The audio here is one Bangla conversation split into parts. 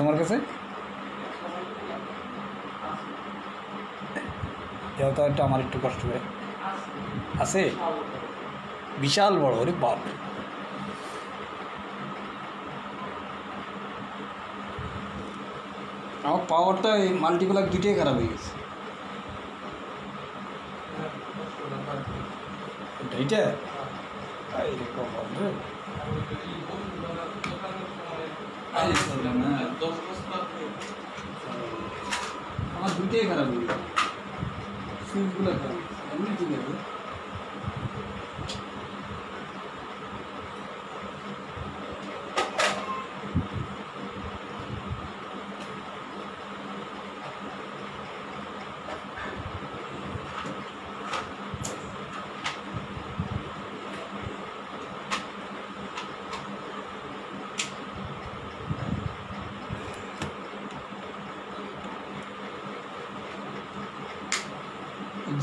তোমার কাছে? যেহেতু একটা আমার একটু কষ্ট করে আছে, বিশাল বড়। ওরে বাপ, আমার পাওয়ারটা এই মাল্টিপ্লাগ দুইটাই খারাপ হয়ে গেছে। এইটা আমার দুইটাই খারাপ হয়ে গেছে, সুইচগুলো খারাপ। এমনি ঠিক আছে।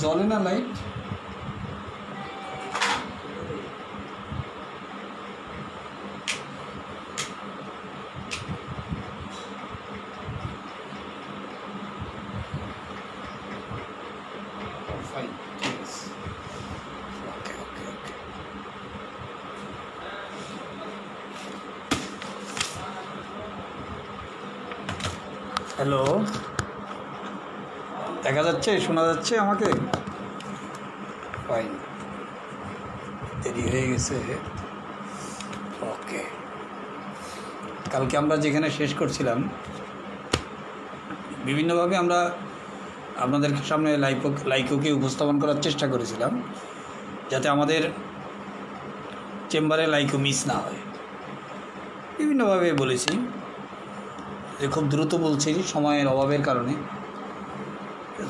জ্বলে না লাইট? ফাইন, ঠিক আছে। ওকে ওকে ওকে। হ্যালো, দেখা যাচ্ছে, শোনা যাচ্ছে আমাকে? ফাইন, দেরি হয়ে গেছে। ওকে, কালকে আমরা যেখানে শেষ করছিলাম, বিভিন্নভাবে আমরা আপনাদের সামনে লাইকোকে উপস্থাপন করার চেষ্টা করেছিলাম, যাতে আমাদের চেম্বারে লাইকো মিস না হয়। বিভিন্নভাবে বলেছি, যে খুব দ্রুত বলছি সময়ের অভাবের কারণে,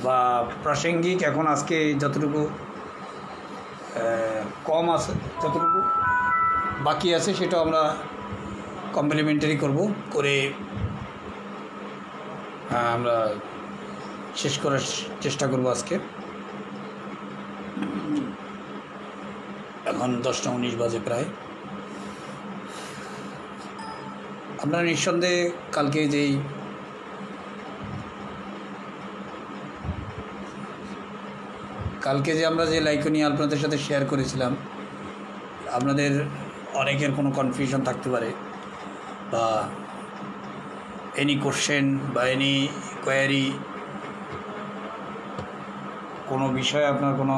বা প্রাসঙ্গিক এখন আজকে যতটুকু কম আছে, যতটুকু বাকি আছে সেটাও আমরা কমপ্লিমেন্টারি করে আমরা শেষ করার চেষ্টা করব আজকে। এখন 10:19 বাজে প্রায়। আপনারা নিঃসন্দেহে কালকে যে আমরা যে লাইকো নিয়ে আপনাদের সাথে শেয়ার করেছিলাম, আপনাদের অনেকের কোনো কনফিউশন থাকতে পারে, বা এনি কোশ্চেন বা এনি কোয়ারি, কোনো বিষয়ে আপনার কোনো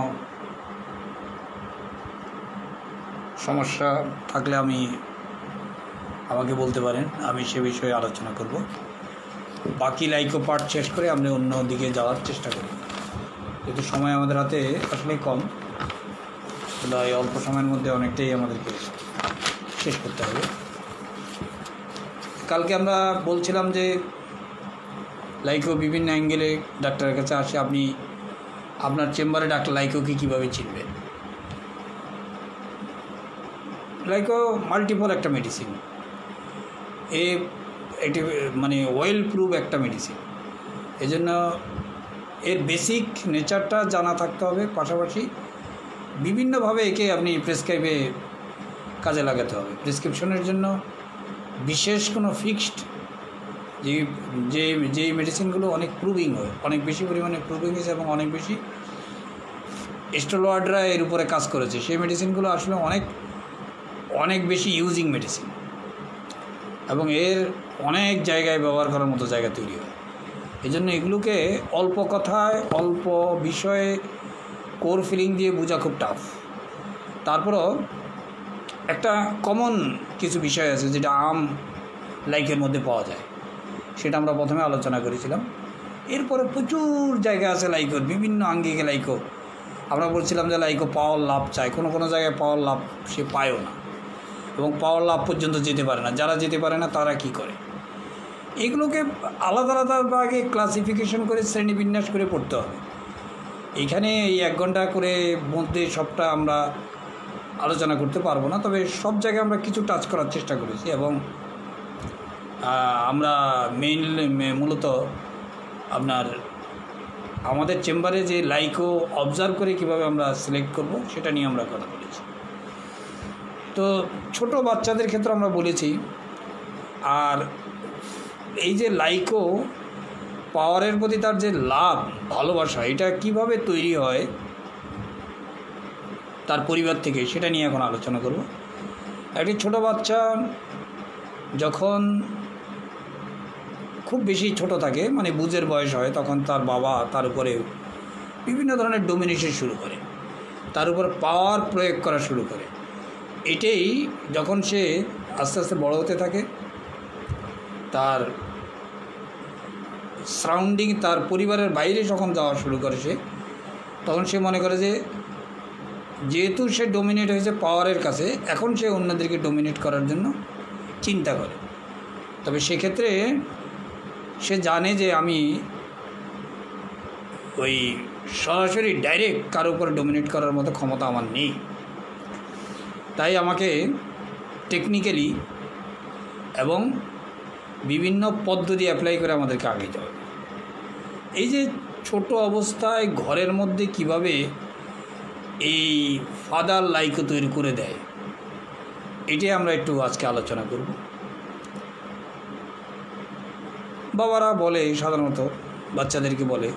সমস্যা থাকলে আমাকে বলতে পারেন, আমি সে বিষয়ে আলোচনা করব। বাকি লাইকো পার্ট শেষ করে আমরা অন্য দিকে যাওয়ার চেষ্টা করব, যেহেতু সময় আমাদের হাতে আসলে কম, তাই অল্প সময়ের মধ্যে অনেকটাই আমাদেরকে শেষ করতে হবে। কালকে আমরা বলছিলাম যে লাইকো বিভিন্ন অ্যাঙ্গেলে ডাক্তারের কাছে আসে। আপনি আপনার চেম্বারে ডাক্তার লাইকোকে কীভাবে চিনবেন? লাইকো মাল্টিপল একটা মেডিসিন, একটি মানে ওয়েল প্রুভ একটা মেডিসিন। এজন্য এর বেসিক নেচারটা জানা থাকতে হবে, পাশাপাশি বিভিন্নভাবে একে আপনি প্রেসক্রাইবে কাজে লাগাতে হবে। প্রেসক্রিপশনের জন্য বিশেষ কোনো ফিক্সড যে মেডিসিনগুলো অনেক প্রুভিং হয়, অনেক বেশি পরিমাণে প্রুভিং হয়েছে এবং অনেক বেশি স্টেরয়েডরা এর উপরে কাজ করেছে, সেই মেডিসিনগুলো আসলে অনেক বেশি ইউজিং মেডিসিন, এবং এর অনেক জায়গায় ব্যবহার করার মতো জায়গা তৈরি হয়। এই জন্য এগুলোকে অল্প কথায়, অল্প বিষয়ে, কোর ফিলিং দিয়ে বোঝা খুব টাফ। তারপরও একটা কমন কিছু বিষয় আছে যেটা লাইকের মধ্যে পাওয়া যায়, সেটা আমরা প্রথমে আলোচনা করেছিলাম। এরপরে প্রচুর জায়গা আছে লাইকোর, বিভিন্ন আঙ্গিকে লাইকো। আমরা বলছিলাম যে লাইকো পাওয়ার লাভ চায়, কোনো জায়গায় পাওয়ার লাভ সে পায়ও না, এবং পাওয়ার লাভ পর্যন্ত যেতে পারে না। যারা যেতে পারে না তারা কি করে? এগুলোকে আলাদা আলাদা ভাগে ক্লাসিফিকেশন করে শ্রেণীবিন্যাস করে পড়তে হবে। এইখানে এই 1 ঘন্টা করে মধ্যে সবটা আমরা আলোচনা করতে পারবো না, তবে সব জায়গায় আমরা কিছু টাচ করার চেষ্টা করেছি। এবং আমরা মূলত আমাদের চেম্বারে যে লাইকো অবজার্ভ করে কিভাবে আমরা সিলেক্ট করব সেটা নিয়ে আমরা কথা বলেছি। তো ছোট বাচ্চাদের ক্ষেত্রে আমরা বলেছি, আর এই যে লাইকো পাওয়ারের প্রতি তার যে লাভ ভালোবাসা, এটা কিভাবে তৈরি হয় তার পরিবার থেকে, সেটা নিয়ে এখন আলোচনা করব। একটি ছোট বাচ্চা যখন খুব বেশি ছোট থাকে, মানে বুঝের বয়স হয়, তখন তার বাবা তার উপরে বিভিন্ন ধরনের ডোমিনেশন শুরু করে, তার উপর পাওয়ার প্রয়োগ করা শুরু করে। এটাই যখন সে আস্তে আস্তে বড় হতে থাকে, তার সারাউন্ডিং, তার পরিবারের বাইরে যখন যাওয়া শুরু করে সে, তখন সে মনে করে যে যেহেতু সে ডোমিনেট হয়েছে পাওয়ারের কাছে, এখন সে অন্যদেরকে ডোমিনেট করার জন্য চিন্তা করে। তবে সেক্ষেত্রে সে জানে যে আমি ওই সরাসরি ডাইরেক্ট কারো উপর ডোমিনেট করার মতো ক্ষমতা আমার নেই, তাই আমাকে টেকনিক্যালি এবং বিভিন্ন পদ্ধতি অ্যাপ্লাই করে আমাদেরকে আগে যেতে হবে। এই যে ছোট অবস্থায় ঘরের মধ্যে কিভাবে এই ফাদার লাইকো তৈরি করে দেয়, এটাই আমরা একটু আজকে আলোচনা করব। বাবারা বলে, সাধারণত বাচ্চাদেরকে বলে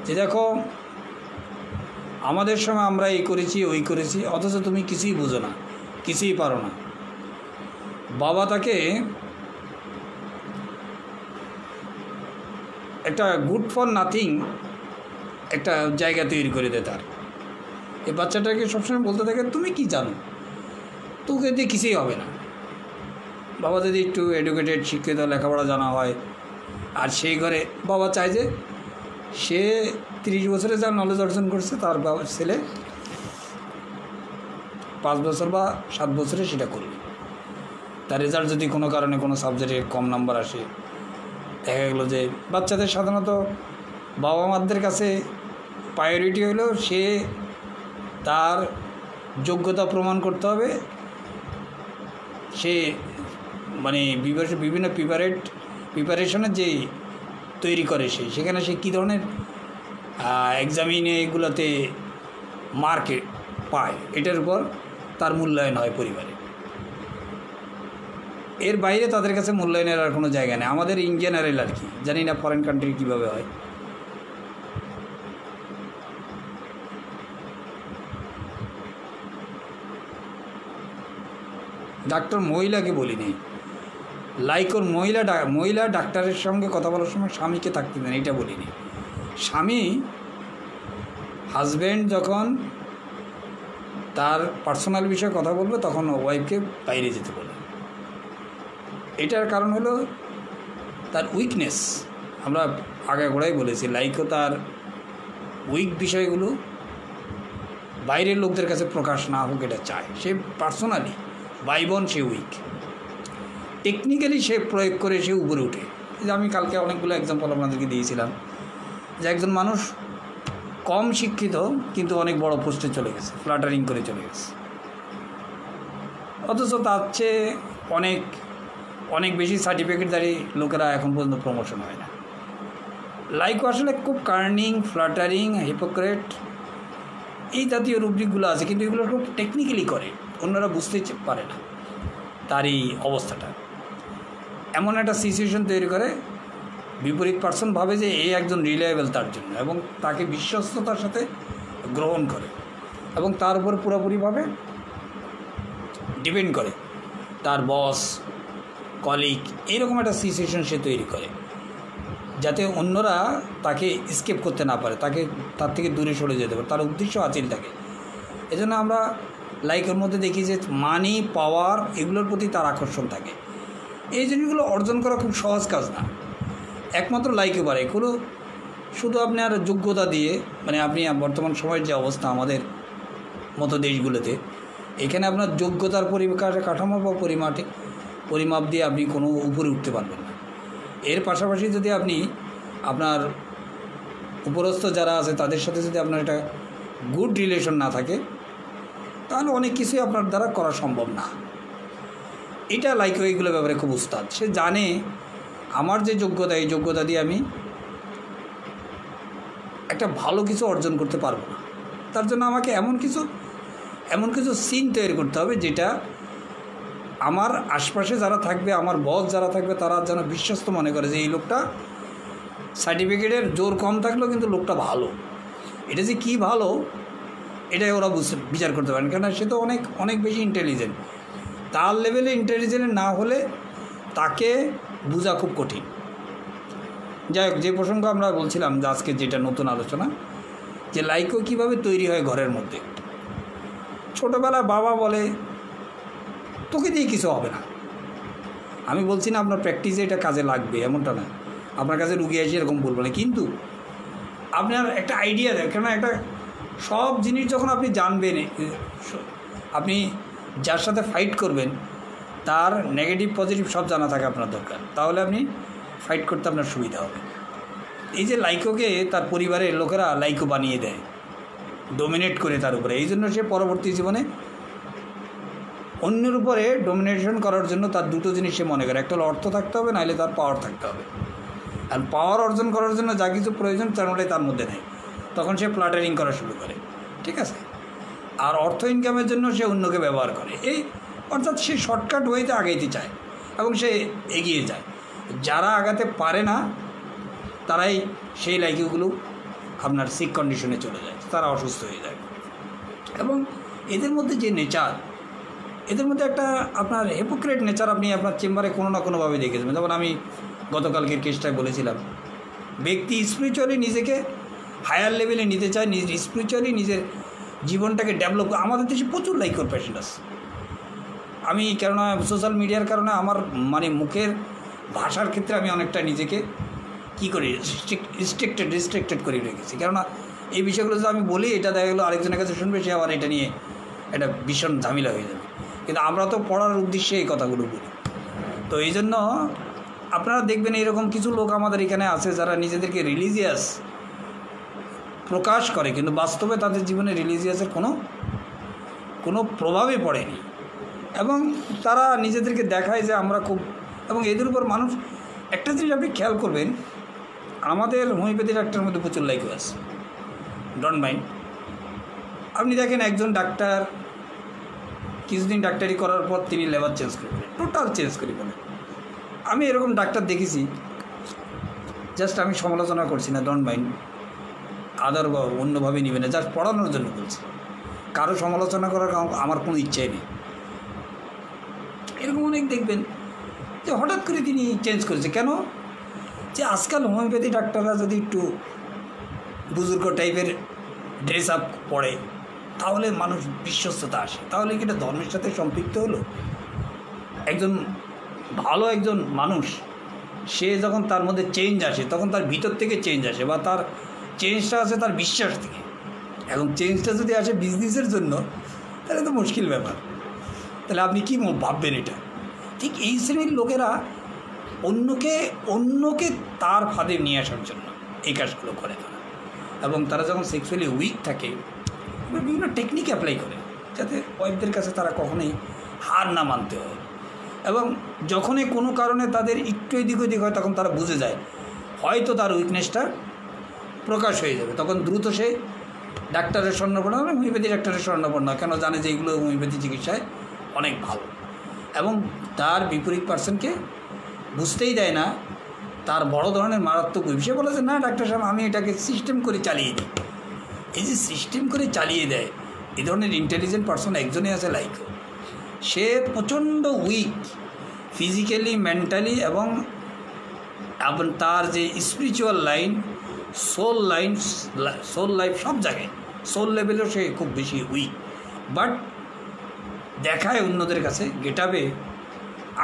যে দেখো আমাদের সময় আমরা এই করেছি ওই করেছি, অথচ তুমি কিছুই বুঝো না, কিছুই পারো না। বাবা তাকে একটা গুড ফর নাথিং একটা জায়গা তৈরি করে দেয় তার। এই বাচ্চাটাকে সবসময় বলতে থাকে তুমি কি জানো, তোকে দিয়ে কিছুই হবে না। বাবা যদি একটু এডুকেটেড, শিক্ষিত, লেখাপড়া জানা হয়, আর সেই ঘরে বাবা চায় যে সে 30 বছরে যা নলেজ অর্জন করছে তার ছেলে 5 বছর বা 7 বছরে সেটা করবে। তার রেজাল্ট যদি কোনো কারণে কোনো সাবজেক্টে কম নাম্বার আসে, দেখা গেলো যে বাচ্চাদের সাধারণত বাবা মাদের কাছে প্রায়োরিটি হলো সে তার যোগ্যতা প্রমাণ করতে হবে। সে মানে বিভিন্ন প্রিপারেশনের যে তৈরি করে সেখানে সে কী ধরনের এক্সামিনে এগুলোতে মার্কে পায়, এটার উপর তার মূল্যায়ন হয় পরিবারে। এর বাইরে তাদের কাছে মূল্যায়নের আর কোনো জায়গা নেই। আমাদের ইন জেনারেল আর কি, জানি না ফরেন কান্ট্রি কীভাবে হয়। ডাক্তার মহিলাকে বলিনি, লাইকোর মহিলা ডাক্তারের সঙ্গে কথা বলার সময় স্বামীকে থাকতে দেন, এটা বলিনি। স্বামী হাজব্যান্ড যখন তার পার্সোনাল বিষয়ে কথা বলবে তখন ওয়াইফকে বাইরে যেতে বলে। এটার কারণ হলো তার উইকনেস। আমরা আগে গোড়াই বলেছি লাইকো তার উইক বিষয়গুলো বাইরের লোকদের কাছে প্রকাশ না হোক এটা চায়। সে পার্সোনালি বাইবন সে উইক, টেকনিক্যালি সে প্রয়োগ করে সে উপরে উঠে। যে আমি কালকে অনেকগুলো এক্সাম্পল আপনাদেরকে দিয়েছিলাম যে একজন মানুষ কম শিক্ষিত কিন্তু অনেক বড় পোস্টে চলে গেছে, ফ্লাটারিং করে চলে গেছে, অথচ তার চেয়ে অনেক বেশি সার্টিফিকেটধারী লোকেরা এখন পর্যন্ত প্রমোশন হয় না। লাইকো আসলে খুব কার্নিং, ফ্লাটারিং, হিপোক্রেট এই জাতীয় রুব্রিকগুলো আছে, কিন্তু এগুলো খুব টেকনিক্যালি করে, অন্যরা বুঝতে পারে না তার এই অবস্থাটা। এমন একটা সিচুয়েশন তৈরি করে বিপরীত পার্সন ভাবে যে এই একজন রিলায়েবল তার জন্য, এবং তাকে বিশ্বস্ততার সাথে গ্রহণ করে এবং তার উপর পুরোপুরিভাবে ডিপেন্ড করে। তার বস, কলিগ, এইরকম একটা সিচুয়েশন সে তৈরি করে যাতে অন্যরা তাকে স্কেপ করতে না পারে, তার থেকে দূরে সরে যেতে পারে। তার উদ্দেশ্য আচিল থাকে। এজন্য আমরা লাইকের মধ্যে দেখি যে মানি, পাওয়ার, এগুলোর প্রতি তার আকর্ষণ থাকে। এই জিনিসগুলো অর্জন করা খুব সহজ কাজ না, একমাত্র লাইকে পারে। এগুলো শুধু আপনার যোগ্যতা দিয়ে, মানে আপনি বর্তমান সময়ের যে অবস্থা আমাদের মতো দেশগুলোতে, এখানে আপনার যোগ্যতার কাঠামো বা পরিমাপ দিয়ে আপনি কোনো উপরে উঠতে পারবেন না। এর পাশাপাশি যদি আপনি আপনার উপরস্থ যারা আছে তাদের সাথে যদি আপনার একটা গুড রিলেশন না থাকে, তাহলে অনেক কিছুই আপনার দ্বারা করা সম্ভব না। এটা লাইকো এইগুলো ব্যাপারে খুব উস্তাদ। সে জানে আমার যে যোগ্যতা, এই যোগ্যতা দিয়ে আমি একটা ভালো কিছু অর্জন করতে পারবো না। তার জন্য আমাকে এমন কিছু সিন তৈরি করতে হবে যেটা আমার আশপাশে যারা থাকবে, আমার বস যারা থাকবে, তারা যেন বিশ্বস্ত মনে করে যে এই লোকটা সার্টিফিকেটের জোর কম থাকলেও কিন্তু লোকটা ভালো। এটা যে কী ভালো এটাই ওরা বিচার করতে পারেন, কেননা সে তো অনেক অনেক বেশি ইন্টেলিজেন্ট। তার লেভেলে ইন্টেলিজেন্ট না হলে তাকে বোঝা খুব কঠিন। যাই হোক, যে প্রসঙ্গ আমরা বলছিলাম যে আজকে যেটা নতুন আলোচনা, যে লাইকো কীভাবে তৈরি হয় ঘরের মধ্যে। ছোটোবেলায় বাবা বলে তোকে দিয়ে কিছু হবে না। আমি বলছি না আপনার প্র্যাকটিসে এটা কাজে লাগবে, এমনটা না, আপনার কাছে রুগী আসে এরকম বলবো না, কিন্তু আপনার একটা আইডিয়া দেয়। কেন একটা সব জিনিস যখন আপনি জানবেন, আপনি যার সাথে ফাইট করবেন তার নেগেটিভ পজিটিভ সব জানা থাকে আপনার দরকার, তাহলে আপনি ফাইট করতে আপনার সুবিধা হবে। এই যে লাইকোকে তার পরিবারের লোকেরা লাইকো বানিয়ে দেয়, ডোমিনেট করে তার উপরে, এই জন্য সে পরবর্তী জীবনে অন্যের উপরে ডোমিনেশন করার জন্য তার দুটো জিনিস সে মনে করে, একটা হলো অর্থ থাকতে হবে, নাহলে তার পাওয়ার থাকতে হবে। আর পাওয়ার অর্জন করার জন্য যা কিছু প্রয়োজন তেমনটাই তার মধ্যে নেই, তখন সে প্ল্যাটারিং করা শুরু করে, ঠিক আছে। আর অর্থ ইনকামের জন্য সে অন্যকে ব্যবহার করে, এই অর্থাৎ সে শর্টকাট ওয়েতে আগাইতে চায় এবং সে এগিয়ে যায়। যারা আগাতে পারে না তারাই সেই লাইকগুলো আপনার সিক কন্ডিশনে চলে যায়, তারা অসুস্থ হয়ে যায়। এবং এদের মধ্যে যে নেচার, এদের মধ্যে একটা আপনার হিপোক্রেট নেচার আপনি আপনার চেম্বারে কোনো না কোনোভাবে দেখেছেন। যেমন আমি গতকালকের কেসটায় বলেছিলাম, ব্যক্তি স্পিরিচুয়ালি নিজেকে হায়ার লেভেলে নিতে চায়, স্পিরিচুয়ালি নিজের জীবনটাকে ডেভেলপ। আমাদের দেশে প্রচুর লাইকোর পেশেন্ট আছে। আমি কেননা সোশ্যাল মিডিয়ার কারণে আমার মুখের ভাষার ক্ষেত্রে আমি অনেকটা নিজেকে কী করি রিস্ট্রিক্টেড করে রেখেছি, কেননা এই বিষয়গুলো যদি আমি বলি এটা দেখা গেলো আরেকজনের কাছে শুনবে, সে আবার এটা নিয়ে একটা ভীষণ ঝামেলা হয়ে যাবে। কিন্তু আমরা তো পড়ার উদ্দেশ্যে এই কথাগুলো বলি। তো এই জন্য আপনারা দেখবেন এরকম কিছু লোক আমাদের এখানে আছে যারা নিজেদেরকে রিলিজিয়াস প্রকাশ করে, কিন্তু বাস্তবে তাদের জীবনে রিলিজিয়াসের কোনো প্রভাবই পড়েনি, এবং তারা নিজেদেরকে দেখায় যে আমরা খুব। এবং এদের উপর মানুষ একটা জিনিস আপনি খেয়াল করবেন, আমাদের হোমিওপ্যাথি ডাক্তারের মধ্যে প্রচুর লাইকো আছে, ডন্ট মাইন্ড। আপনি দেখেন একজন ডাক্তার কিছুদিন ডাক্তারি করার পর তিনি লেবার চেঞ্জ করে ফেলেন, টোটাল চেঞ্জ করে ফেলেন। আমি এরকম ডাক্তার দেখেছি, জাস্ট আমি সমালোচনা করছি না, ডন্ট মাইন্ড, আদার বা অন্যভাবে নেবে না, জাস্ট পড়ানোর জন্য বলছি, কারো সমালোচনা করার আমার কোনো ইচ্ছাই নেই। এরকম অনেক দেখবেন যে হঠাৎ করে তিনি চেঞ্জ করেছে। কেন? যে আজকাল হোমিওপ্যাথি ডাক্তাররা যদি একটু বুজুর্গ টাইপের ড্রেস আপ পরে তাহলে মানুষ বিশ্বস্ততা আসে। তাহলে কি এটা ধর্মের সাথে সম্পৃক্ত হলো? একজন ভালো একজন মানুষ, সে যখন তার মধ্যে চেঞ্জ আসে তখন তার ভিতর থেকে চেঞ্জ আসে, বা তার চেঞ্জটা আসে তার বিশ্বাস থেকে। এখন চেঞ্জটা যদি আসে বিজনেসের জন্য, তাহলে তো মুশকিল ব্যাপার। তাহলে আপনি কী ভাববেন এটা? ঠিক এই শ্রেণীর লোকেরা অন্যকে তার ফাঁদে নিয়ে আসার জন্য এই কাজগুলো করে তারা। এবং তারা যখন সেক্সুয়ালি উইক থাকে বিভিন্ন টেকনিক অ্যাপ্লাই করে, যাতে ওয়াইফদের কাছে তারা কখনোই হার না মানতে হয়। এবং যখনই কোনো কারণে তাদের একটু এদিক ওদিক হয়, তখন তারা বুঝে যায় হয়তো তার উইকনেসটা প্রকাশ হয়ে যাবে, তখন দ্রুত সে ডাক্তারের শরণাপন্ন হয়, হোমিওপ্যাথি ডাক্তারের শরণাপন্ন হয়। কেন? জানে যে এইগুলো হোমিওপ্যাথি চিকিৎসায় অনেক ভালো, এবং তার বিপরীত পার্সনকে বুঝতেই দেয় না তার বড় ধরনের মারাত্মক বিষয়। বলে যে না ডাক্তার সাহেব, আমি এটাকে সিস্টেম করে চালিয়ে দিই। এই যে সিস্টেম করে চালিয়ে দেয়, এই ধরনের ইন্টেলিজেন্ট পার্সন একজনই আছে লাইকো। সে প্রচণ্ড উইক ফিজিক্যালি, মেন্টালি, এবং তার যে স্পিরিচুয়াল লাইন, সোল লাইফ সব জায়গায়, সোল লেভেলেও সে খুব বেশি উইক। বাট দেখায় অন্যদের কাছে, গেটাবে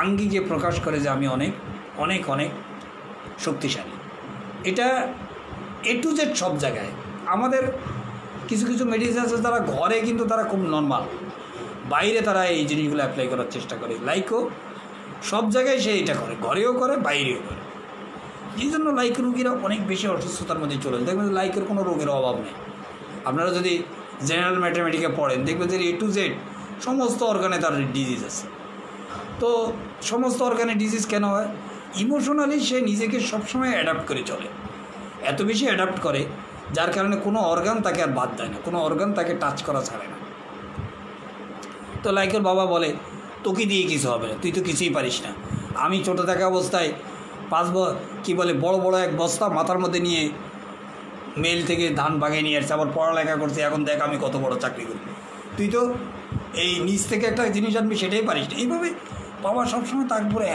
আঙ্গিকে প্রকাশ করে যে আমি অনেক অনেক অনেক শক্তিশালী। এটা এ টু জেড সব জায়গায়। আমাদের কিছু কিছু মেডিসিন আছে তারা ঘরে কিন্তু তারা খুব নর্মাল, বাইরে তারা এই জিনিসগুলো অ্যাপ্লাই করার চেষ্টা করে। লাইকো সব জায়গায় সে এটা করে, ঘরেও করে, বাইরেও করে। এই জন্য লাইকো রোগীরা অনেক বেশি অসুস্থতার মধ্যে চলে যায়। দেখবেন লাইকের কোনো রোগের অভাব নেই। আপনারা যদি জেনারেল ম্যাথামেটিকে পড়েন, দেখবেন যে এ টু জেড সমস্ত অর্গানে তার ডিজিজ আছে। তো সমস্ত অর্গানে ডিজিজ কেন হয়? ইমোশনালি সে নিজেকে সবসময় অ্যাডাপ্ট করে চলে, এত বেশি অ্যাডাপ্ট করে যার কারণে কোনো অর্গান তাকে আর বাদ দেয় না, কোনো অর্গান তাকে টাচ করা ছাড়ে না। তো লাইকের বাবা বলে তোকে দিয়ে কিছু হবে না, তুই তো কিছুই পারিস না। আমি ছোটো থাকা অবস্থায় কী বলে বড় বড় এক বস্তা মাথার মধ্যে নিয়ে মেল থেকে ধান বাগিয়ে নিয়ে আসছে, আবার পড়ালেখা করছে, এখন দেখ আমি কত বড় চাকরি করি, তুই তো এই নিচ থেকে একটা জিনিস আনবি সেটাই পারিস না। এইভাবে বাবা সবসময় তার উপরে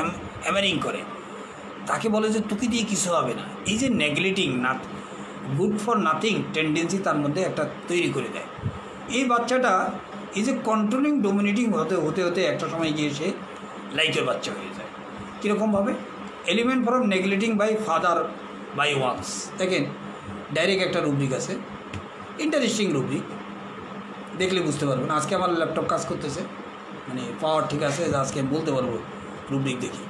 হ্যামারিং করে, তাকে বলে যে তোকে দিয়ে কিছু হবে না। এই যে নেগলেক্টিং, না গুড ফর নাথিং টেন্ডেন্সি তার মধ্যে একটা তৈরি করে দেয়। এই বাচ্চাটা এই যে কন্ট্রোলিং ডোমিনেটিং হতে হতে হতে একটা সময় গিয়ে সে লাইকের বাচ্চা হয়ে যায়। কীরকমভাবে? Element from neglecting by father by once. দেখেন ডাইরেক্ট একটা রুব্রিক আছে, ইন্টারেস্টিং রুব্রিক, দেখলে বুঝতে পারবেন। আজকে আমার ল্যাপটপ কাজ করতেছে, মানে পাওয়ার ঠিক আছে, আজকে আমি বলতে পারবো রুব্রিক দেখি।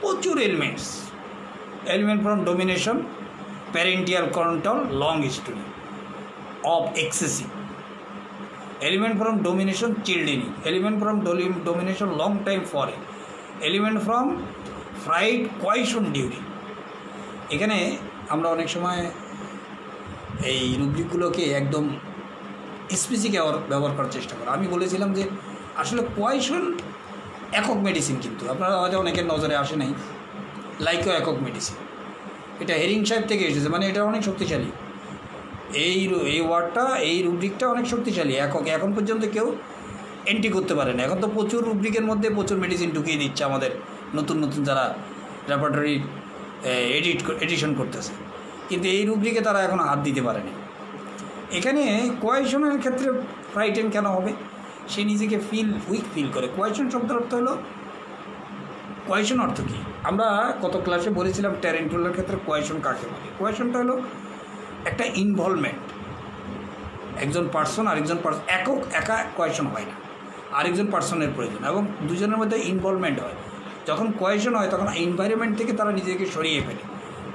প্রচুর elements, element from domination, parental control, long history of excessive, element from domination childrearing, element from domination long time foreign, element from fried coercion during. এখানে আমরা অনেক সময় এই রুব্রিকগুলোকে একদম স্পেসিফিক ব্যবহার করার চেষ্টা করি। আমি বলেছিলাম যে আসলে কোয়েশন একক মেডিসিন, কিন্তু আপনারা হয়তো অনেকের নজরে আসে নাই, লাইকও একক মেডিসিন। এটা হেরিং সাহেব থেকে এসেছে, মানে এটা অনেক শক্তিশালী। এই ওয়ার্ডটা, এই রুব্রিকটা অনেক শক্তিশালী। এখন পর্যন্ত কেউ এন্ট্রি করতে পারে না। এখন তো প্রচুর রুব্রিকের মধ্যে প্রচুর মেডিসিন ঢুকিয়ে দিচ্ছে আমাদের নতুন নতুন যারা রেপার্টরি এডিশন করতেছে, কিন্তু এই রুব্রিকে তারা এখনও হাত দিতে পারেনি। এখানে কোয়েশনের ক্ষেত্রে ফ্রাইটেন কেন হবে? সে নিজেকে উইক ফিল করে। কোয়েশন শব্দের অর্থ হলো, কোয়েশন অর্থ কী আমরা কত ক্লাসে বলেছিলাম ট্যারেন্টুলার ক্ষেত্রে কোয়েশন কাকে বলে। কোয়েশনটা হলো একটা ইনভলভমেন্ট, একজন পার্সন আরেকজন পার্সন, একা কোয়েশন হয় না, আরেকজন পার্সনের প্রয়োজন, এবং দুজনের মধ্যে ইনভলভমেন্ট হয়। যখন কোয়েশন হয় তখন এনভায়রনমেন্ট থেকে তারা নিজেকে সরিয়ে ফেলে,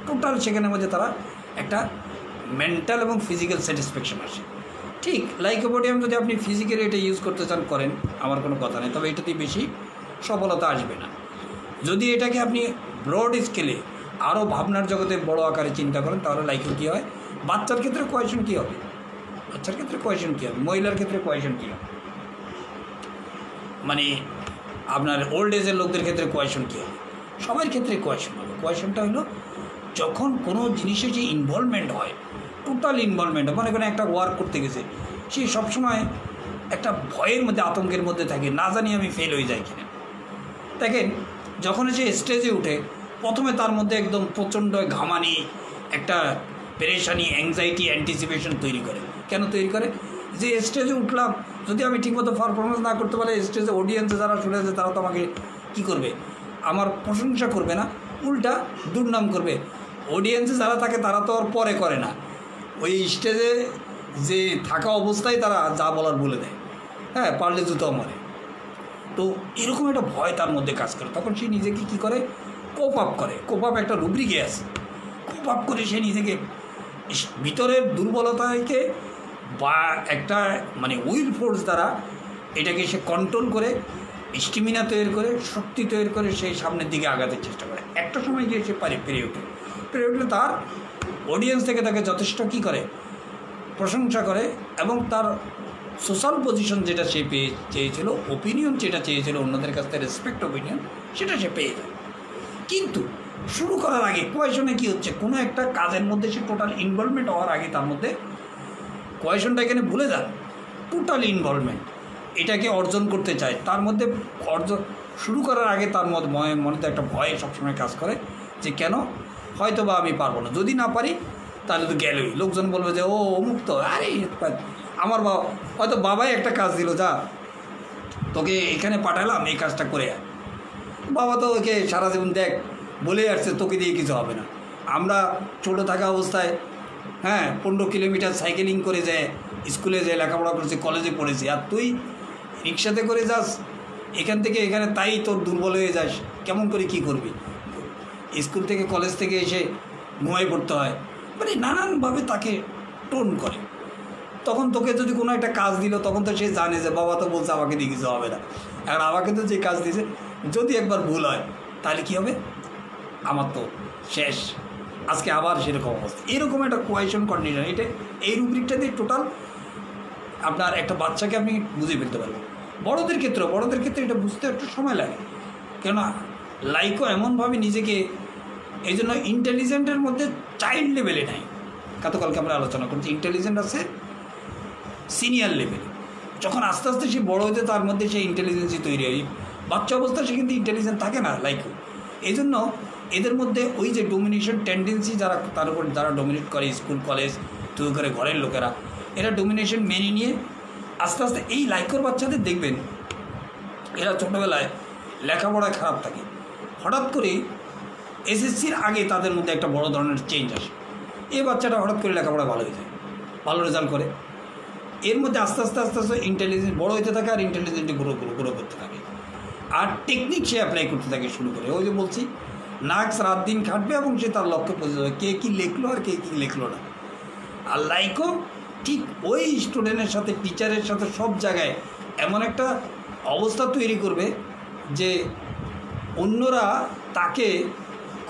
টোটাল সেখানের মধ্যে তারা একটা মেন্টাল এবং ফিজিক্যাল স্যাটিসফ্যাকশন আসে। ঠিক লাইকোপোডিয়াম যদি আপনি ফিজিক্যালি এটা ইউজ করতে চান করেন, আমার কোনো কথা নেই, তবে এটাতে বেশি সফলতা আসবে না। যদি এটাকে আপনি ব্রড স্কেলে আরও ভাবনার জগতে বড় আকারে চিন্তা করেন, তাহলে লাইকো কী হয়? বাচ্চার ক্ষেত্রে কোয়েশন কী হবে? বাচ্চার ক্ষেত্রে কোয়েশন কী হবে? মহিলার ক্ষেত্রে কোয়েশন কী হবে? মানে আপনার ওল্ড এজের লোকদের ক্ষেত্রে কোয়েশন কী হবে? সবার ক্ষেত্রে কোয়েশন হবে। কোয়েশনটা হলো যখন কোনো জিনিসে যে ইনভলভমেন্ট হয়, টোটাল ইনভলভমেন্ট, মনে করেন একটা ওয়ার্ক করতে গেছে, সে সবসময় একটা ভয়ের মধ্যে, আতঙ্কের মধ্যে থাকে, না জানি আমি ফেল হয়ে যাই কিনা। দেখেন যখন সে স্টেজে উঠে, প্রথমে তার মধ্যে একদম প্রচণ্ড ঘামানি, একটা পেরেশানি, অ্যাংজাইটি, অ্যান্টিসিপেশন তৈরি করে। কেন তৈরি করে? যে স্টেজে উঠলাম, যদি আমি ঠিকমতো পারফরমেন্স না করতে পারি, স্টেজে অডিয়েন্সে যারা শুনেছে তারা তো আমাকে কী করবে? আমার প্রশংসা করবে না, উল্টা দুর্নাম করবে। অডিয়েন্সে যারা থাকে তারা তো আর পরে করে না, ওই স্টেজে যে থাকা অবস্থায় তারা যা বলার বলে দেয়, হ্যাঁ, পারলে জুতো মরে। তো এরকম একটা ভয় তার মধ্যে কাজ করে। তখন সে নিজেকে কী করে? কোপ আপ করে। কোপ আপ একটা রুব্রিকে আছে। কোপ আপ করে সে নিজেকে ভিতরের দুর্বলতাকে বা একটা মানে উইল ফোর্স দ্বারা এটাকে সে কন্ট্রোল করে, স্টেমিনা তৈরি করে, শক্তি তৈরি করে সেই সামনের দিকে আগাতে চেষ্টা করে। একটা সময় গিয়ে সে পেরে উঠলে তার অডিয়েন্স থেকে তাকে যথেষ্ট কী করে? প্রশংসা করে, এবং তার সোশ্যাল পজিশন যেটা সে চেয়েছিল, ওপিনিয়ন যেটা চেয়েছিল অন্যদের কাছ থেকে, রেসপেক্ট অপিনিয়ন, সেটা সে পেয়ে যায়। কিন্তু শুরু করার আগে কোয়েশনে কী হচ্ছে? কোনো একটা কাজের মধ্যে সে টোটাল ইনভলভমেন্ট হওয়ার আগে তার মধ্যে কোয়েশনটা এখানে ভুলে যান, টোটাল ইনভলভমেন্ট এটাকে অর্জন করতে চায়। তার মধ্যে শুরু করার আগে তার মধ্যে একটা ভয় সবসময় কাজ করে যে কেন হয়তো বা আমি পারবো না, যদি না পারি তাহলে তো গেলই, লোকজন বলবে যে ও অমুক তো, আরে আমার হয়তো বাবাই একটা কাজ দিল, যা তোকে এখানে পাঠালাম, এই কাজটা করে আয়। বাবা তো ওকে সারা জীবন দেখ বলে আসছে তোকে দিয়ে কিছু হবে না। আমরা ছোটো থাকা অবস্থায় 15 কিলোমিটার সাইকেলিং করে যায়, স্কুলে যায়, লেখাপড়া করেছি, কলেজে পড়েছি, আর তুই রিক্সাতে করে যাস এখান থেকে এখানে, তাই তোর দুর্বল হয়ে যাস। কেমন করে কী করবি? স্কুল থেকে কলেজ থেকে এসে ঘুমাই পড়তে হয়, মানে নানানভাবে তাকে টোন করে। তখন তোকে যদি কোনো একটা কাজ দিল, তখন তো সে জানে যে বাবা তো বলছে আমাকে দিয়ে কিছু হবে না, আর আমাকে তো যে কাজ দিয়েছে যদি একবার ভুল হয় তাহলে কী হবে? আমার তো শেষ, আজকে আবার সেরকম অবস্থা। এরকম একটা কোয়েশন কন্ডিশন, এটা এই রুব্রিকটা দিয়ে টোটাল আপনার একটা বাচ্চাকে আপনি বুঝে ফেলতে পারবেন। বড়দের ক্ষেত্রে এটা বুঝতে একটু সময় লাগে, কেননা লাইকো এমনভাবে নিজেকে এই জন্য ইন্টেলিজেন্টের মধ্যে চাইল্ড লেভেলে নাই। গতকালকে আমরা আলোচনা করছি ইন্টেলিজেন্ট আছে সিনিয়র লেভেলে, যখন আস্তে আস্তে সে বড় হতে তার মধ্যে সেই ইন্টেলিজেন্সই তৈরি হয়। বাচ্চা অবস্থা সে কিন্তু ইন্টেলিজেন্ট থাকে না লাইকো। এই জন্য এদের মধ্যে ওই যে ডোমিনেশন টেন্ডেন্সি যারা তার উপর যারা ডোমিনেট করে স্কুল কলেজ তৈরি করে ঘরের লোকেরা, এরা ডোমিনেশন মেনে নিয়ে আস্তে আস্তে এই লাইকোর বাচ্চাদের দেখবেন এরা ছোটোবেলায় লেখাপড়ায় খারাপ থাকে, হঠাৎ করে এসএসসির আগে তাদের মধ্যে একটা বড় ধরনের চেঞ্জ আসে। এই বাচ্চাটা হঠাৎ করে লেখাপড়া ভালো হয়ে যায়, ভালো রেজাল্ট করে, এর মধ্যে আস্তে আস্তে ইন্টেলিজেন্স বড় হতে থাকে আর ইন্টেলিজেন্টে গ্রো করতে থাকে, আর টেকনিক সে অ্যাপ্লাই করতে থাকে শুরু করে। ওই যে বলছি নাক্স রাত দিন খাটবে এবং সে তার লক্ষ্যে পৌঁছে যাবে, কে কী লেখলো আর কে কী লেখলো না। আর লাইকও ঠিক ওই স্টুডেন্টের সাথে টিচারের সাথে সব জায়গায় এমন একটা অবস্থা তৈরি করবে যে অন্যরা তাকে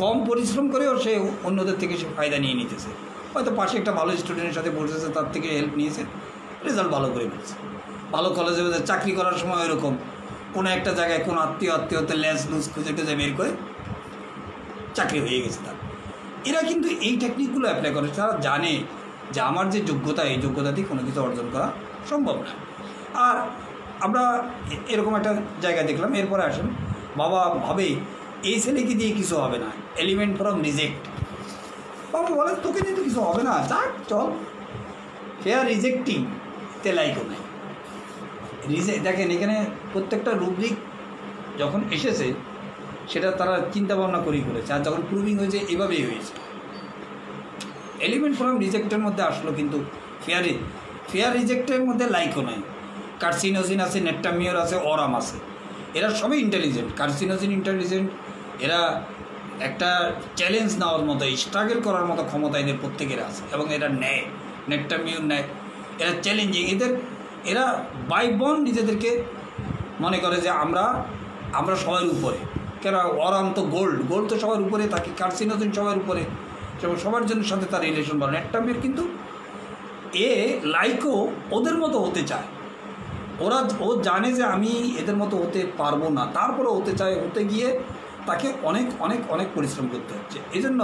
কম পরিশ্রম করেও সে অন্যদের থেকে সে ফায়দা নিয়ে নিতেছে। হয়তো পাশে একটা ভালো স্টুডেন্টের সাথে বসেছে, তার থেকে হেল্প নিয়েছে, রেজাল্ট ভালো করে ফেলছে। ভালো কলেজে চাকরি করার সময় এরকম কোনো একটা জায়গায় কোনো আত্মীয়তে ল্যাস লুজ খুঁজে টুজে বের করে চাকরি হয়ে গেছে তার। এরা কিন্তু এই টেকনিকগুলো অ্যাপ্লাই করে, তারা জানে যে আমার যে যোগ্যতা এই যোগ্যতা দিয়ে কোনো কিছু অর্জন করা সম্ভব না। আর আমরা এরকম একটা জায়গা দেখলাম। এরপরে আসেন বাবা ভাবে এই ছেলেকে দিয়ে কিছু হবে না, এলিমেন্ট ফ্রম রিজেক্ট। বাবা বলে তোকে দিয়ে তো কিছু হবে না, যাক চল, ফেয়ার রিজেক্টিং তে লাইকও নাই। দেখেন এখানে প্রত্যেকটা রুব্রিক যখন এসেছে সেটা তারা চিন্তা ভাবনা করেছে, আর যখন প্রুভিং হয়েছে এভাবেই হয়েছে। এলিমেন্ট ফ্রম রিজেক্টের মধ্যে আসলো, কিন্তু ফেয়ার রিজেক্টের মধ্যে লাইকও নাই। কার্সিনোজিন আছে, নেট্টামিওর আছে, অরাম আছে, এরা সবই ইন্টেলিজেন্ট। কার্সিনোজিন ইন্টেলিজেন্ট, এরা একটা চ্যালেঞ্জ নেওয়ার মতো, স্ট্রাগল করার মতো ক্ষমতা এদের প্রত্যেকের আছে এবং এরা নেয়। নেট্টামিওর নেয়, এরা চ্যালেঞ্জিং, এরা বাই বন নিজেদেরকে মনে করে যে আমরা সবার উপরে। কেন অরাম তো গোল্ড তো সবার উপরে থাকে, কার্সিনোজিন সবার উপরে, সবার জন্য সাথে তার রিলেশন ভালো। নেট্টামিওর কিন্তু লাইকও ওদের মতো হতে চায়, ও জানে যে আমি এদের মতো হতে পারবো না, তারপরে হতে চায়, হতে গিয়ে তাকে অনেক অনেক অনেক পরিশ্রম করতে হচ্ছে। এই জন্য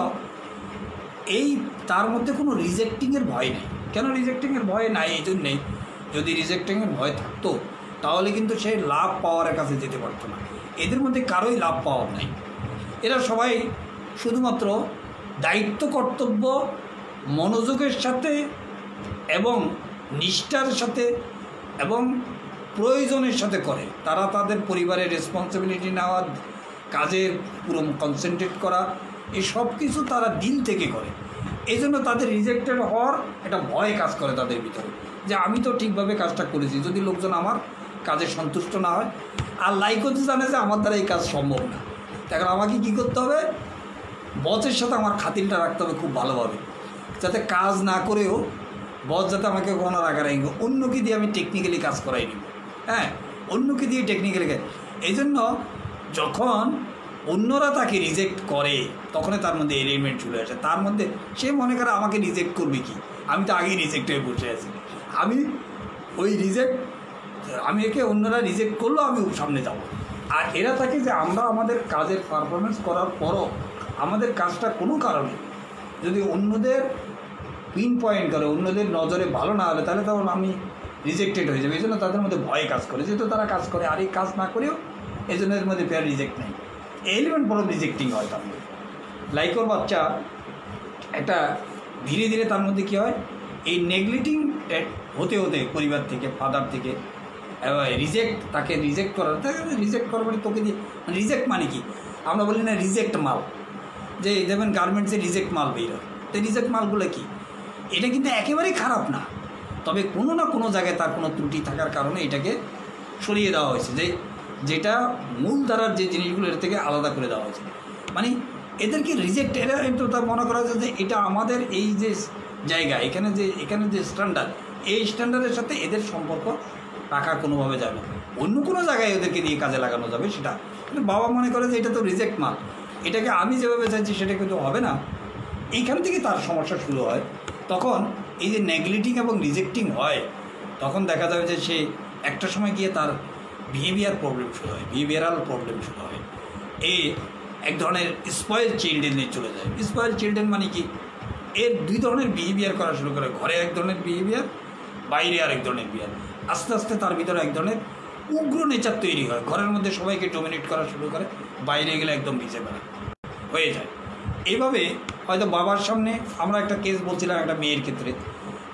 তার মধ্যে কোনো রিজেক্টিংয়ের ভয় নেই। কেন রিজেক্টিংয়ের ভয় নাই? এই জন্যেই, যদি রিজেক্টিংয়ের ভয় থাকতো তাহলে কিন্তু সে লাভ পাওয়ারের কাছে যেতে পারতো না। এদের মধ্যে কারোই লাভ পাওয়ার নাই, এরা সবাই শুধুমাত্র দায়িত্ব কর্তব্য মনোযোগের সাথে এবং নিষ্ঠার সাথে এবং প্রয়োজনের সাথে করে। তারা তাদের পরিবারের রেসপন্সিবিলিটি নেওয়া, কাজে পুরো কনসেন্ট্রেট করা, এই সব কিছু তারা দিল থেকে করে। এই জন্য তাদের রিজেক্টেড হওয়ার একটা ভয় কাজ করে তাদের ভিতরে, যে আমি তো ঠিকভাবে কাজটা করেছি, যদি লোকজন আমার কাজে সন্তুষ্ট না হয়। আর লাইকও তো জানে যে আমার দ্বারা এই কাজ সম্ভব না, এখন আমাকে কী করতে হবে, বসের সাথে আমার খাতিরটা রাখতে হবে খুব ভালোভাবে, যাতে কাজ না করেও বস যাতে আমাকে কোনো রাগারাগি, অন্যকে দিয়ে আমি টেকনিক্যালি কাজ করাই নিব। হ্যাঁ, অন্যকে দিয়ে টেকনিক্যালি কাজ। এই জন্য যখন অন্যরা তাকে রিজেক্ট করে তখনই তার মধ্যে এলিমেন্ট চলে আসে। তার মধ্যে সে মনে করে আমাকে রিজেক্ট করবে কি, আমি তো আগেই রিজেক্ট হয়ে বসে আছি, আমি একে অন্যরা রিজেক্ট করলেও আমি সামনে যাব। আর এরা থাকে যে আমরা আমাদের কাজের পারফরমেন্স করার পরও আমাদের কাজটা কোনো কারণে যদি অন্যদের পিন পয়েন্ট করে, অন্যদের নজরে ভালো না হলে, তাহলে তখন আমি রিজেক্টেড হয়ে যাবে। এই জন্য তাদের মধ্যে ভয় কাজ করে, যেহেতু তারা কাজ করে, আর এই কাজ না করেও এই জন্য এর মধ্যে ফেয়ার রিজেক্ট নেই, এলিমেন্ট বড় রিজেক্টিং হয় তার মধ্যে। লাইকোর বাচ্চা একটা ধীরে ধীরে তার মধ্যে কী হয়, এই নেগলেক্টিং হতে হতে পরিবার থেকে, ফাদার থেকে তাকে রিজেক্ট করার মানে তোকে দিয়ে, রিজেক্ট মানে কি আমরা বলি না, রিজেক্ট মাল, যে দেখবেন গার্মেন্টসে রিজেক্ট মাল বের হয়, তো রিজেক্ট মালগুলো কি, এটা কিন্তু একেবারেই খারাপ না, তবে কোনো না কোনো জায়গায় তার কোনো ত্রুটি থাকার কারণে এটাকে সরিয়ে দেওয়া হয়েছে, যেটা মূল ধারার যে জিনিসগুলো এর থেকে আলাদা করে দেওয়া হয়েছে। মানে এদেরকে রিজেক্ট, এরা একটু তার মনে করা যায় যে এটা আমাদের এই যে জায়গা, এখানে যে স্ট্যান্ডার্ড, এই স্ট্যান্ডার্ডের সাথে এদের সম্পর্ক রাখা কোনোভাবে যাবে না। অন্য কোনো জায়গায় ওদেরকে দিয়ে কাজে লাগানো যাবে সেটা, কিন্তু বাবা মনে করে যে এটা তো রিজেক্ট মাল, এটাকে আমি যেভাবে চাইছি সেটা কিন্তু হবে না। এইখান থেকে তার সমস্যা শুরু হয়। তখন এই যে নেগলেক্টিং এবং রিজেক্টিং হয়, তখন দেখা যাবে যে সে একটা সময় গিয়ে তার বিহেভিয়ার প্রবলেম শুরু হয়, বিহেভিয়ারাল প্রবলেম শুরু হয়। এ এক ধরনের স্পয়েল চিলড্রেনে চলে যায়। স্পয়েল চিলড্রেন মানে কি, এর দুই ধরনের বিহেভিয়ার করা শুরু করে, ঘরে এক ধরনের বিহেভিয়ার, বাইরে আর এক ধরনের বিহেভিয়ার। আস্তে আস্তে তার ভিতরে এক ধরনের উগ্র নেচার তৈরি হয়, ঘরের মধ্যে সবাইকে ডোমিনেট করা শুরু করে, বাইরে গেলে একদম ভিজে বেড়া হয়ে যায়। এইভাবে হয়তো বাবার সামনে, আমরা একটা কেস বলছিলাম একটা মেয়ের ক্ষেত্রে,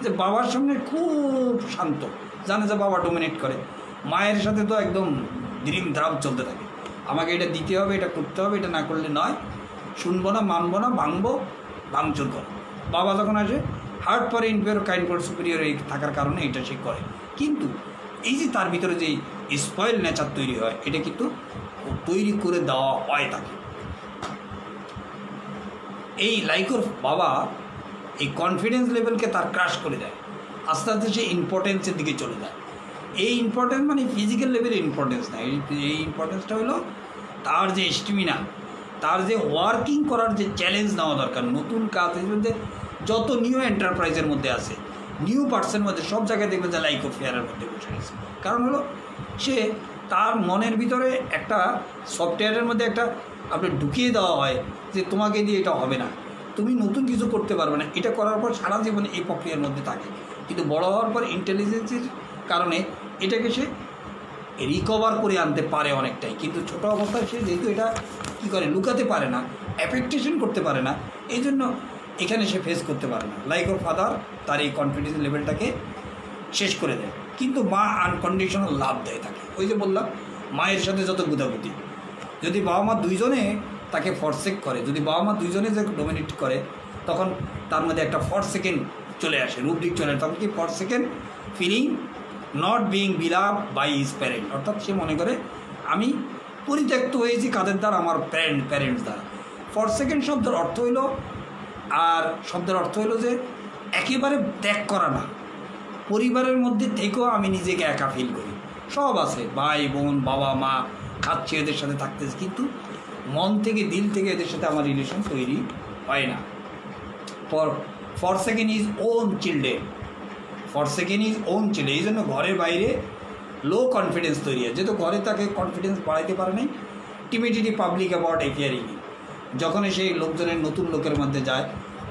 যে বাবার সামনে খুব শান্ত, জানে যে বাবা ডোমিনেট করে, মায়ের সাথে তো একদম দ্রিম ধ্রাম চলতে থাকে, আমাকে এটা দিতে হবে, এটা করতে হবে, এটা না করলে নয়, শুনবো না, মানবো না, ভাঙবো, ভাঙচুর করো। বাবা যখন আসে হার্ট পরে ইনফিরিয়র কাইন্ড ফর সুপিরিয়র এই থাকার কারণে এটা সে করে। কিন্তু এই যে তার ভিতরে যে স্পয়েল নেচার তৈরি হয়, এটা কিন্তু তৈরি করে দেওয়া হয় তাকে। এই লাইকোর বাবা এই কনফিডেন্স লেভেলকে তার ক্রাশ করে দেয়, আস্তে আস্তে সে ইম্পর্টেন্সের দিকে চলে যায়। এই ইম্পর্টেন্স মানে ফিজিক্যাল লেভেলের ইম্পর্টেন্স না, এই ইম্পর্টেন্সটা হলো তার যে স্টেমিনা, তার যে ওয়ার্কিং করার যে চ্যালেঞ্জ নেওয়া দরকার, নতুন কাজ যে যত নিউ এন্টারপ্রাইজের মধ্যে আছে, নিউ পার্সনের মধ্যে সব জায়গায় দেখবেন যে লাইকো ফেয়ারের মধ্যে বসে আছে। কারণ হলো সে তার মনের ভিতরে একটা সফটওয়্যারের মধ্যে একটা আপনি ঢুকিয়ে দেওয়া হয় যে তোমাকে দিয়ে এটা হবে না, তুমি নতুন কিছু করতে পারবে না, এটা করার পর সারা জীবন এই প্রক্রিয়ার মধ্যে থাকে। কিন্তু বড় হওয়ার পর ইন্টেলিজেন্সের কারণে এটাকে সে রিকভার করে আনতে পারে অনেকটাই। কিন্তু ছোটো অবস্থায় সে যেহেতু এটা কী করে, লুকাতে পারে না, অ্যাফেক্টেশন করতে পারে না, এই জন্য এখানে সে ফেস করতে পারে না। লাইক ওর ফাদার তার এই কনফিডেন্স লেভেলটাকে শেষ করে দেয়, কিন্তু মা আনকন্ডিশনাল লাভ দেয় তাকে। ওই যে বললাম মায়ের সাথে যত গুদাগুদি, যদি বাবা মা দুইজনে তাকে ফরসেক করে, যদি বাবা মা দুইজনে যে ডোমিনেট করে, তখন তার মধ্যে একটা ফরসেকেন্ড চলে আসে, রূপদিক চলে আসে। তখন কি forsaken feeling not being beloved by his parent, অর্থাৎ সে মনে করে আমি পরিত্যক্ত হয়েছি কাদের দ্বারা, আমার প্যারেন্টস দ্বারা। ফরসেকেন্ড শব্দের অর্থ হইল, আর শব্দের অর্থ হইল যে একেবারে ত্যাগ করা না, পরিবারের মধ্যে থেকেও আমি নিজেকে একা ফিল করি, সব আছে, ভাই বোন, বাবা মা, খাচ্ছি, এদের সাথে থাকতেছি, কিন্তু মন থেকে দিল থেকে এদের সাথে আমার রিলেশন তৈরি হয় না। Forsaken his own children, forsaken his own children. এই জন্য ঘরের বাইরে লো কনফিডেন্স তৈরি হয়, যেহেতু ঘরে তাকে কনফিডেন্স বাড়াইতে পারে নাই, টিমিডিটি পাবলিক অ্যাবাউট অ্যাপিয়ারিং। যখন সেই লোকজনের নতুন লোকের মধ্যে যায়,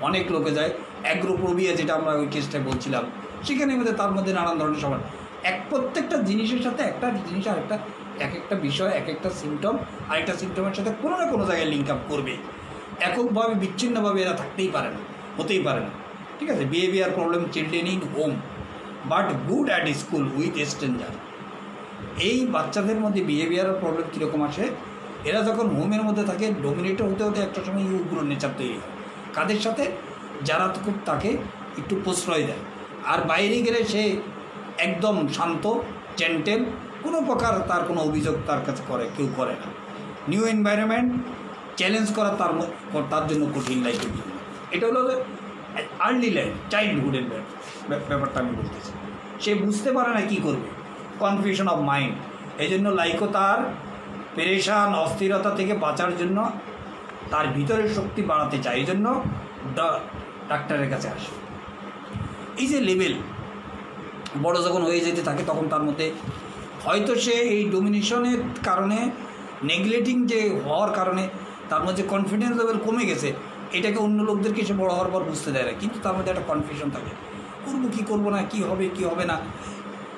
অনেক লোকে যায়, অ্যাগ্রোফোবিয়া যেটা আমরা ওই কেসটায় বলছিলাম, সেখানে মধ্যে তার মধ্যে নানান ধরনের সমান প্রত্যেকটা জিনিসের সাথে একটা জিনিস আর একটা, এক একটা বিষয়, এক একটা সিমটম আরেকটা সিমটমের সাথে কোনো না কোনো জায়গায় লিঙ্ক আপ করবে। এককভাবে বিচ্ছিন্নভাবে এরা থাকতেই পারে না, হতেই পারে না, ঠিক আছে। Behaviour problem children in home but good at school with stranger. এই বাচ্চাদের মধ্যে বিহেভিয়ারের প্রবলেম কীরকম আসে, এরা যখন হোমের মধ্যে থাকে ডোমিনেটর হতে হতে একটা সময় উগ্র নেচার তৈরি হয়, কাদের সাথে, যারা খুব তাকে একটু প্রশ্রয় দেয়। আর বাইরে গেলে সে একদম শান্ত, জেন্টেল, কোনো প্রকার তার কোনো অভিযোগ তার কাছে কেউ করে না। নিউ এনভায়রনমেন্ট চ্যালেঞ্জ করা তার জন্য কঠিন, লাইফের জন্য। এটা হলো আর্লি লাইফ, চাইল্ডহুডের ব্যাপারটা আমি বলতেছি। সে বুঝতে পারে না কী করবে, কনফিউশন অফ মাইন্ড। এই জন্য লাইকও তার পেরেশান অস্থিরতা থেকে বাঁচার জন্য তার ভিতরের শক্তি বাড়াতে চায়, এই জন্য ডাক্তারের কাছে আসে। এই যে লেভেল বড় যখন হয়ে যেতে থাকে, তখন তার মধ্যে হয়তো সে এই ডোমিনেশনের কারণে, নেগলেক্টিং যে হওয়ার কারণে তার মধ্যে কনফিডেন্স লেভেল কমে গেছে, এটাকে অন্য লোকদেরকে সে বড় হওয়ার পর বুঝতে দেয় না। কিন্তু তার মধ্যে একটা কনফিউশন থাকে, করবো কী করবো না, কী হবে কী হবে না,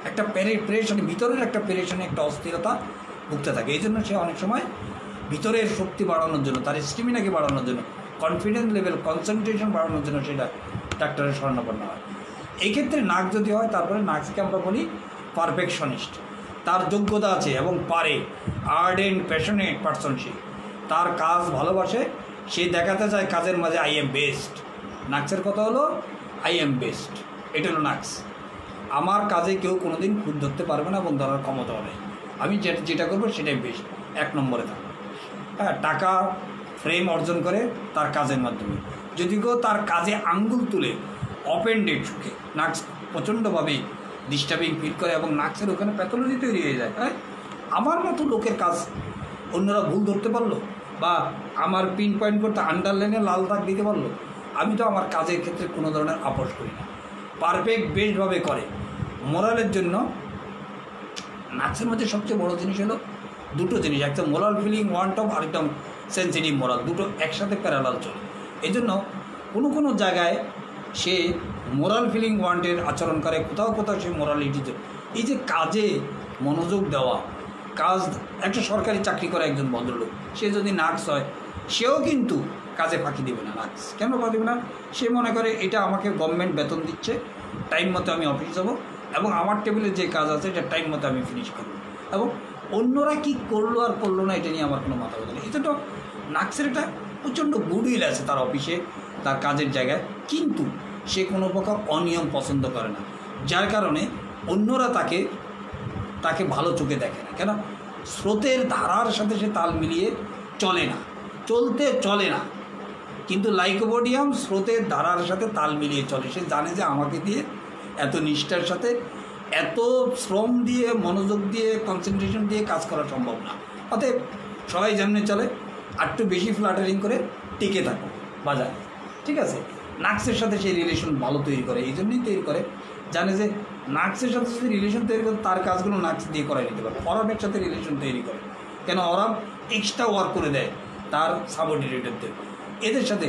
একটা প্রেশান, ভিতরের একটা প্রেশানে একটা অস্থিরতা ভুগতে থাকে। এই জন্য সে অনেক সময় ভিতরের শক্তি বাড়ানোর জন্য, তার স্টেমিনাকে বাড়ানোর জন্য, কনফিডেন্স লেভেল, কনসেন্ট্রেশন বাড়ানোর জন্য সেটা ডাক্তারের শরণাপন্ন হয়। এই ক্ষেত্রে নাক যদি হয়, তারপরে নাককে আমরা বলি পারফেকশনিস্ট, তার যোগ্যতা আছে এবং পারে, আর্ডেন্ট প্যাশনেট পার্সনশিপ, তার কাজ ভালোবাসে, সে দেখাতে চায় কাজের মাঝে আই এম বেস্ট। নাক্সের কথা হলো আই এম বেস্ট, এটা হলো নাক্স। আমার কাজে কেউ কোনো দিন খুদ ধরতে পারবে না এবং ধরার ক্ষমতাও নেই, আমি যেটা করবো সেটাই বেস্ট, এক নম্বরে থাকবে। হ্যাঁ, টাকা ফ্রেম অর্জন করে তার কাজের মাধ্যমে, যদি কেউ তার কাজে আঙ্গুল তুলে অপেন্ডেড সুখে, নাক্স প্রচণ্ডভাবে ডিস্টার্বিং ফিল করে এবং নাক্সের ওখানে প্যাথোলজি তৈরি হয়ে যায়। হ্যাঁ, আমার মতো লোকের কাজ অন্যরা ভুল ধরতে পারলো, বা আমার পিন পয়েন্ট করতে আন্ডারলাইনে লাল দাগ দিতে পারলো, আমি তো আমার কাজের ক্ষেত্রে কোনো ধরনের আপোষ করি না, পারফেক্ট বেস্টভাবে করে। মোরালের জন্য নাক্সের মধ্যে সবচেয়ে বড় জিনিস হলো দুটো জিনিস, একটা মোরাল ফিলিং ওয়ান্ট অফ, আরেকটা সেন্সিটিভ মোরাল, দুটো একসাথে প্যারালাল চলে। এই জন্য কোনো কোনো জায়গায় সে মোরাল ফিলিং ওয়ান্টের আচরণ করে, কোথাও কোথাও সে মোরালিটি। এই যে কাজে মনোযোগ দেওয়া, কাজ, একটা সরকারি চাকরি করে একজন ভদ্রলোক, সে যদি নাক্স হয় সেও কিন্তু কাজে ফাঁকি দেবে না। নাক্স কেন ফাঁকি দেবে না? সে মনে করে এটা আমাকে গভর্নমেন্ট বেতন দিচ্ছে, টাইম মতো আমি অফিস যাবো এবং আমার টেবিলে যে কাজ আছে এটা টাইম মতো আমি ফিনিশ করবো, এবং অন্যরা কী করলো আর করলো না এটা নিয়ে আমার কোনো মাথা ব্যথা নেই। এটা তো নাক্সের একটা প্রচণ্ড গুডউইল আছে তার অফিসে, তার কাজের জায়গায়, কিন্তু সে কোনো প্রকার অনিয়ম পছন্দ করে না, যার কারণে অন্যরা তাকে ভালো চোখে দেখে না। কেন? স্রোতের ধারার সাথে সে তাল মিলিয়ে চলে না, চলে না। কিন্তু লাইকোপোডিয়াম স্রোতের ধারার সাথে তাল মিলিয়ে চলে। সে জানে যে আমাকে দিয়ে এত নিষ্ঠার সাথে, এত শ্রম দিয়ে, মনোযোগ দিয়ে, কনসেন্ট্রেশন দিয়ে কাজ করা সম্ভব না। অতএব সবাই যেমনি চলে, আর একটু বেশি ফ্লাটারিং করে টিকে থাকো বাজারে, ঠিক আছে? নাক্সের সাথে সেই রিলেশন ভালো তৈরি করে, এই জন্যই তৈরি করে, জানে যে নাক্সের সাথে যদি রিলেশন তৈরি করে তার কাজগুলো নাক্স দিয়ে করাই নিতে পারে। অরামের সাথে রিলেশন তৈরি করে, কেন? অরাম এক্সট্রা ওয়ার্ক করে দেয় তার সাবঅর্ডিনেটরদের। এদের সাথে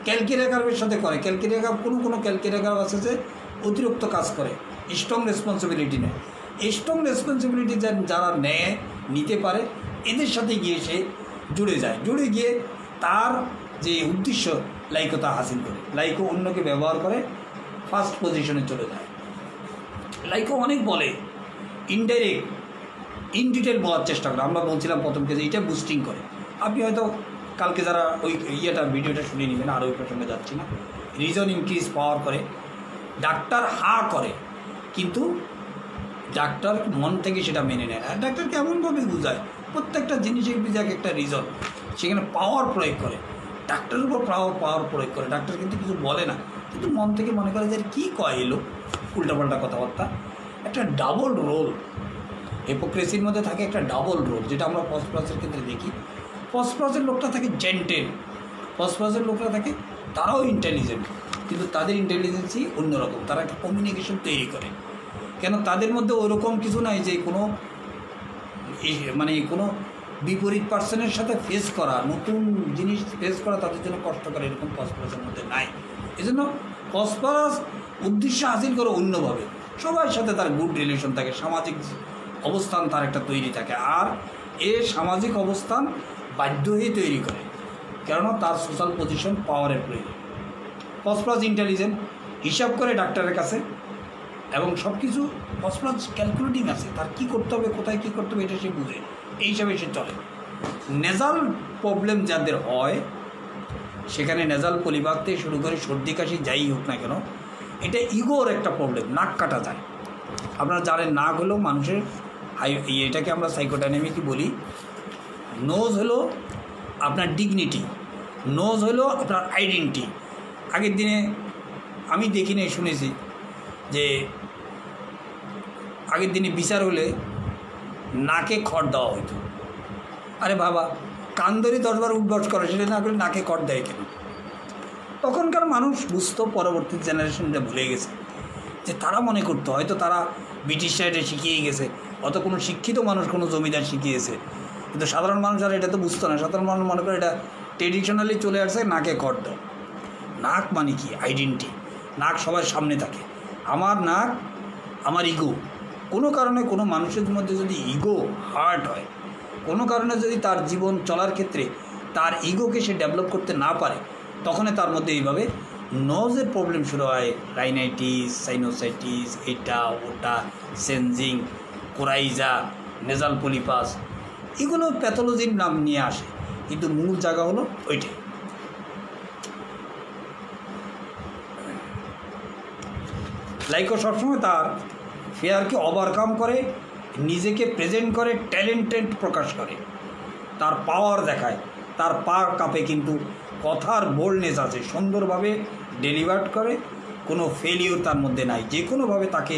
ক্যালকিরেকারের সাথে করে, ক্যালকিরেকার কোনো ক্যালকিরেকার আছে যে অতিরিক্ত কাজ করে, স্ট্রং রেসপন্সিবিলিটি নেয়। স্ট্রং রেসপন্সিবিলিটি যারা নিতে পারে এদের সাথে গিয়ে সে জুড়ে গিয়ে তার যে উদ্দেশ্য লাইকো তা হাসিল করে। লাইকো অন্যকে ব্যবহার করে ফার্স্ট পজিশনে চলে যায়। লাইকো অনেক বলে, ইনডাইরেক্ট, ইন ডিটেল বলার চেষ্টা করে। আমরা বলছিলাম প্রথম কেজে এটা বুস্টিং করে। আপনি হয়তো কালকে যারা ওই ভিডিওটা শুনে নেবেন, আর ওই প্রসঙ্গে যাচ্ছি না। রিজন ইনক্রিজ পাওয়ার করে, ডাক্তার করে, কিন্তু ডাক্তার মন থেকে সেটা মেনে নেয় না। ডাক্তার কেমনভাবে বোঝায়, প্রত্যেকটা জিনিসের পিছনে একটা রিজন, সেখানে পাওয়ার প্রয়োগ করে, ডাক্তারের উপর পাওয়ার প্রয়োগ করে। ডাক্তার কিন্তু কিছু বলে না, কিন্তু মন থেকে মনে করে যে কী কয় এলো, উল্টাপাল্টা কথাবার্তা। একটা ডাবল রোল হিপোক্রেসির মধ্যে থাকে, একটা ডাবল রোল, যেটা আমরা ফসফরাসের ক্ষেত্রে দেখি। ফসফরাসের লোকটা থাকে জেন্টেল, ফসফরাসের লোকরা থাকে তারাও ইন্টেলিজেন্ট, কিন্তু তাদের ইন্টেলিজেন্সই অন্যরকম। তারা একটা কমিউনিকেশন তৈরি করে, কেন? তাদের মধ্যে ওরকম কিছু নাই যে কোনো কোনো বিপরীত পার্সনের সাথে ফেস করা, নতুন জিনিস ফেস করা তাদের জন্য কষ্ট করে, এরকম ফসফরাসের মধ্যে নাই। এই জন্য ফসফরাস উদ্দেশ্য হাসিল করে অন্যভাবে, সবার সাথে তার গুড রিলেশন থাকে, সামাজিক অবস্থান তার একটা তৈরি থাকে। আর সামাজিক অবস্থান বাধ্য হয়ে তৈরি করে, কেননা তার সোশ্যাল পজিশন পাওয়ারের প্রয়োজন। ফসফরাস ইন্টেলিজেন্ট, হিসাব করে ডাক্তারের কাছে, এবং সব কিছু ফসফরাস ক্যালকুলেটিং আছে, তার কী করতে হবে, কোথায় কী করতে হবে এটা সে বুঝে, এই হিসাবে সে চলে। নেজাল প্রবলেম যাদের হয়, সেখানে নেজাল পলিভাগ থেকে শুরু করে সর্দি কাশি যাই হোক না কেন, এটা ইগোর একটা প্রবলেম। নাক কাটা যায়, আপনারা জানেন, নাক হলো মানুষের এটাকে আমরা সাইকোডাইনামিকই বলি। নোজ হলো আপনার ডিগনিটি, নোজ হলো আপনার আইডেন্টিটি। আগের দিনে আমি দেখিনি, শুনেছি যে আগের দিনে বিচার হলে নাকে খড় দেওয়া হতো। আরে বাবা, কান ধরে 10 বার উঠবস করে, সেটা না করে নাকে খড় দেয় কেন? তখনকার মানুষ বুঝতো, পরবর্তী জেনারেশনটা ভুলে গেছে, যে তারা মনে করতো হয়তো তারা ব্রিটিশরা এটা শিখিয়ে গেছে, অত কোনো শিক্ষিত মানুষ, কোনো জমিদার শিখিয়েছে, কিন্তু সাধারণ মানুষ আর এটা তো বুঝতো না। সাধারণ মানুষ মনে করে এটা ট্রেডিশনালি চলে আসছে, নাকে খড় দাও। নাক মানে কি? আইডেন্টিটি। নাক সবার সামনে থাকে, আমার নাক, আমার ইগো। কোনো কারণে কোনো মানুষের মধ্যে যদি ইগো হার্ট হয়, কোনো কারণে যদি তার জীবন চলার ক্ষেত্রে তার ইগোকে সে ডেভেলপ করতে না পারে, তখনই তার মধ্যে এইভাবে নোজের প্রবলেম শুরু হয়। রাইনাইটিস, সাইনোসাইটিস, এটা ওটা, সেনজিং, কোরাইজা, নেজাল পলিপাস, এগুলো প্যাথোলজির নাম নিয়ে আসে, কিন্তু মূল জায়গা হলো ওইটাই। লাইকো সবসময় তার ফেয়ারকে ওভারকাম করে, নিজেকে প্রেজেন্ট করে, ট্যালেন্টেড প্রকাশ করে, তার পাওয়ার দেখায়, তার পা কাঁপে, কিন্তু কথার বোল্ডনেস আছে, সুন্দরভাবে ডেলিভার করে, কোনো ফেলিওর তার মধ্যে নাই। যে কোনোভাবে তাকে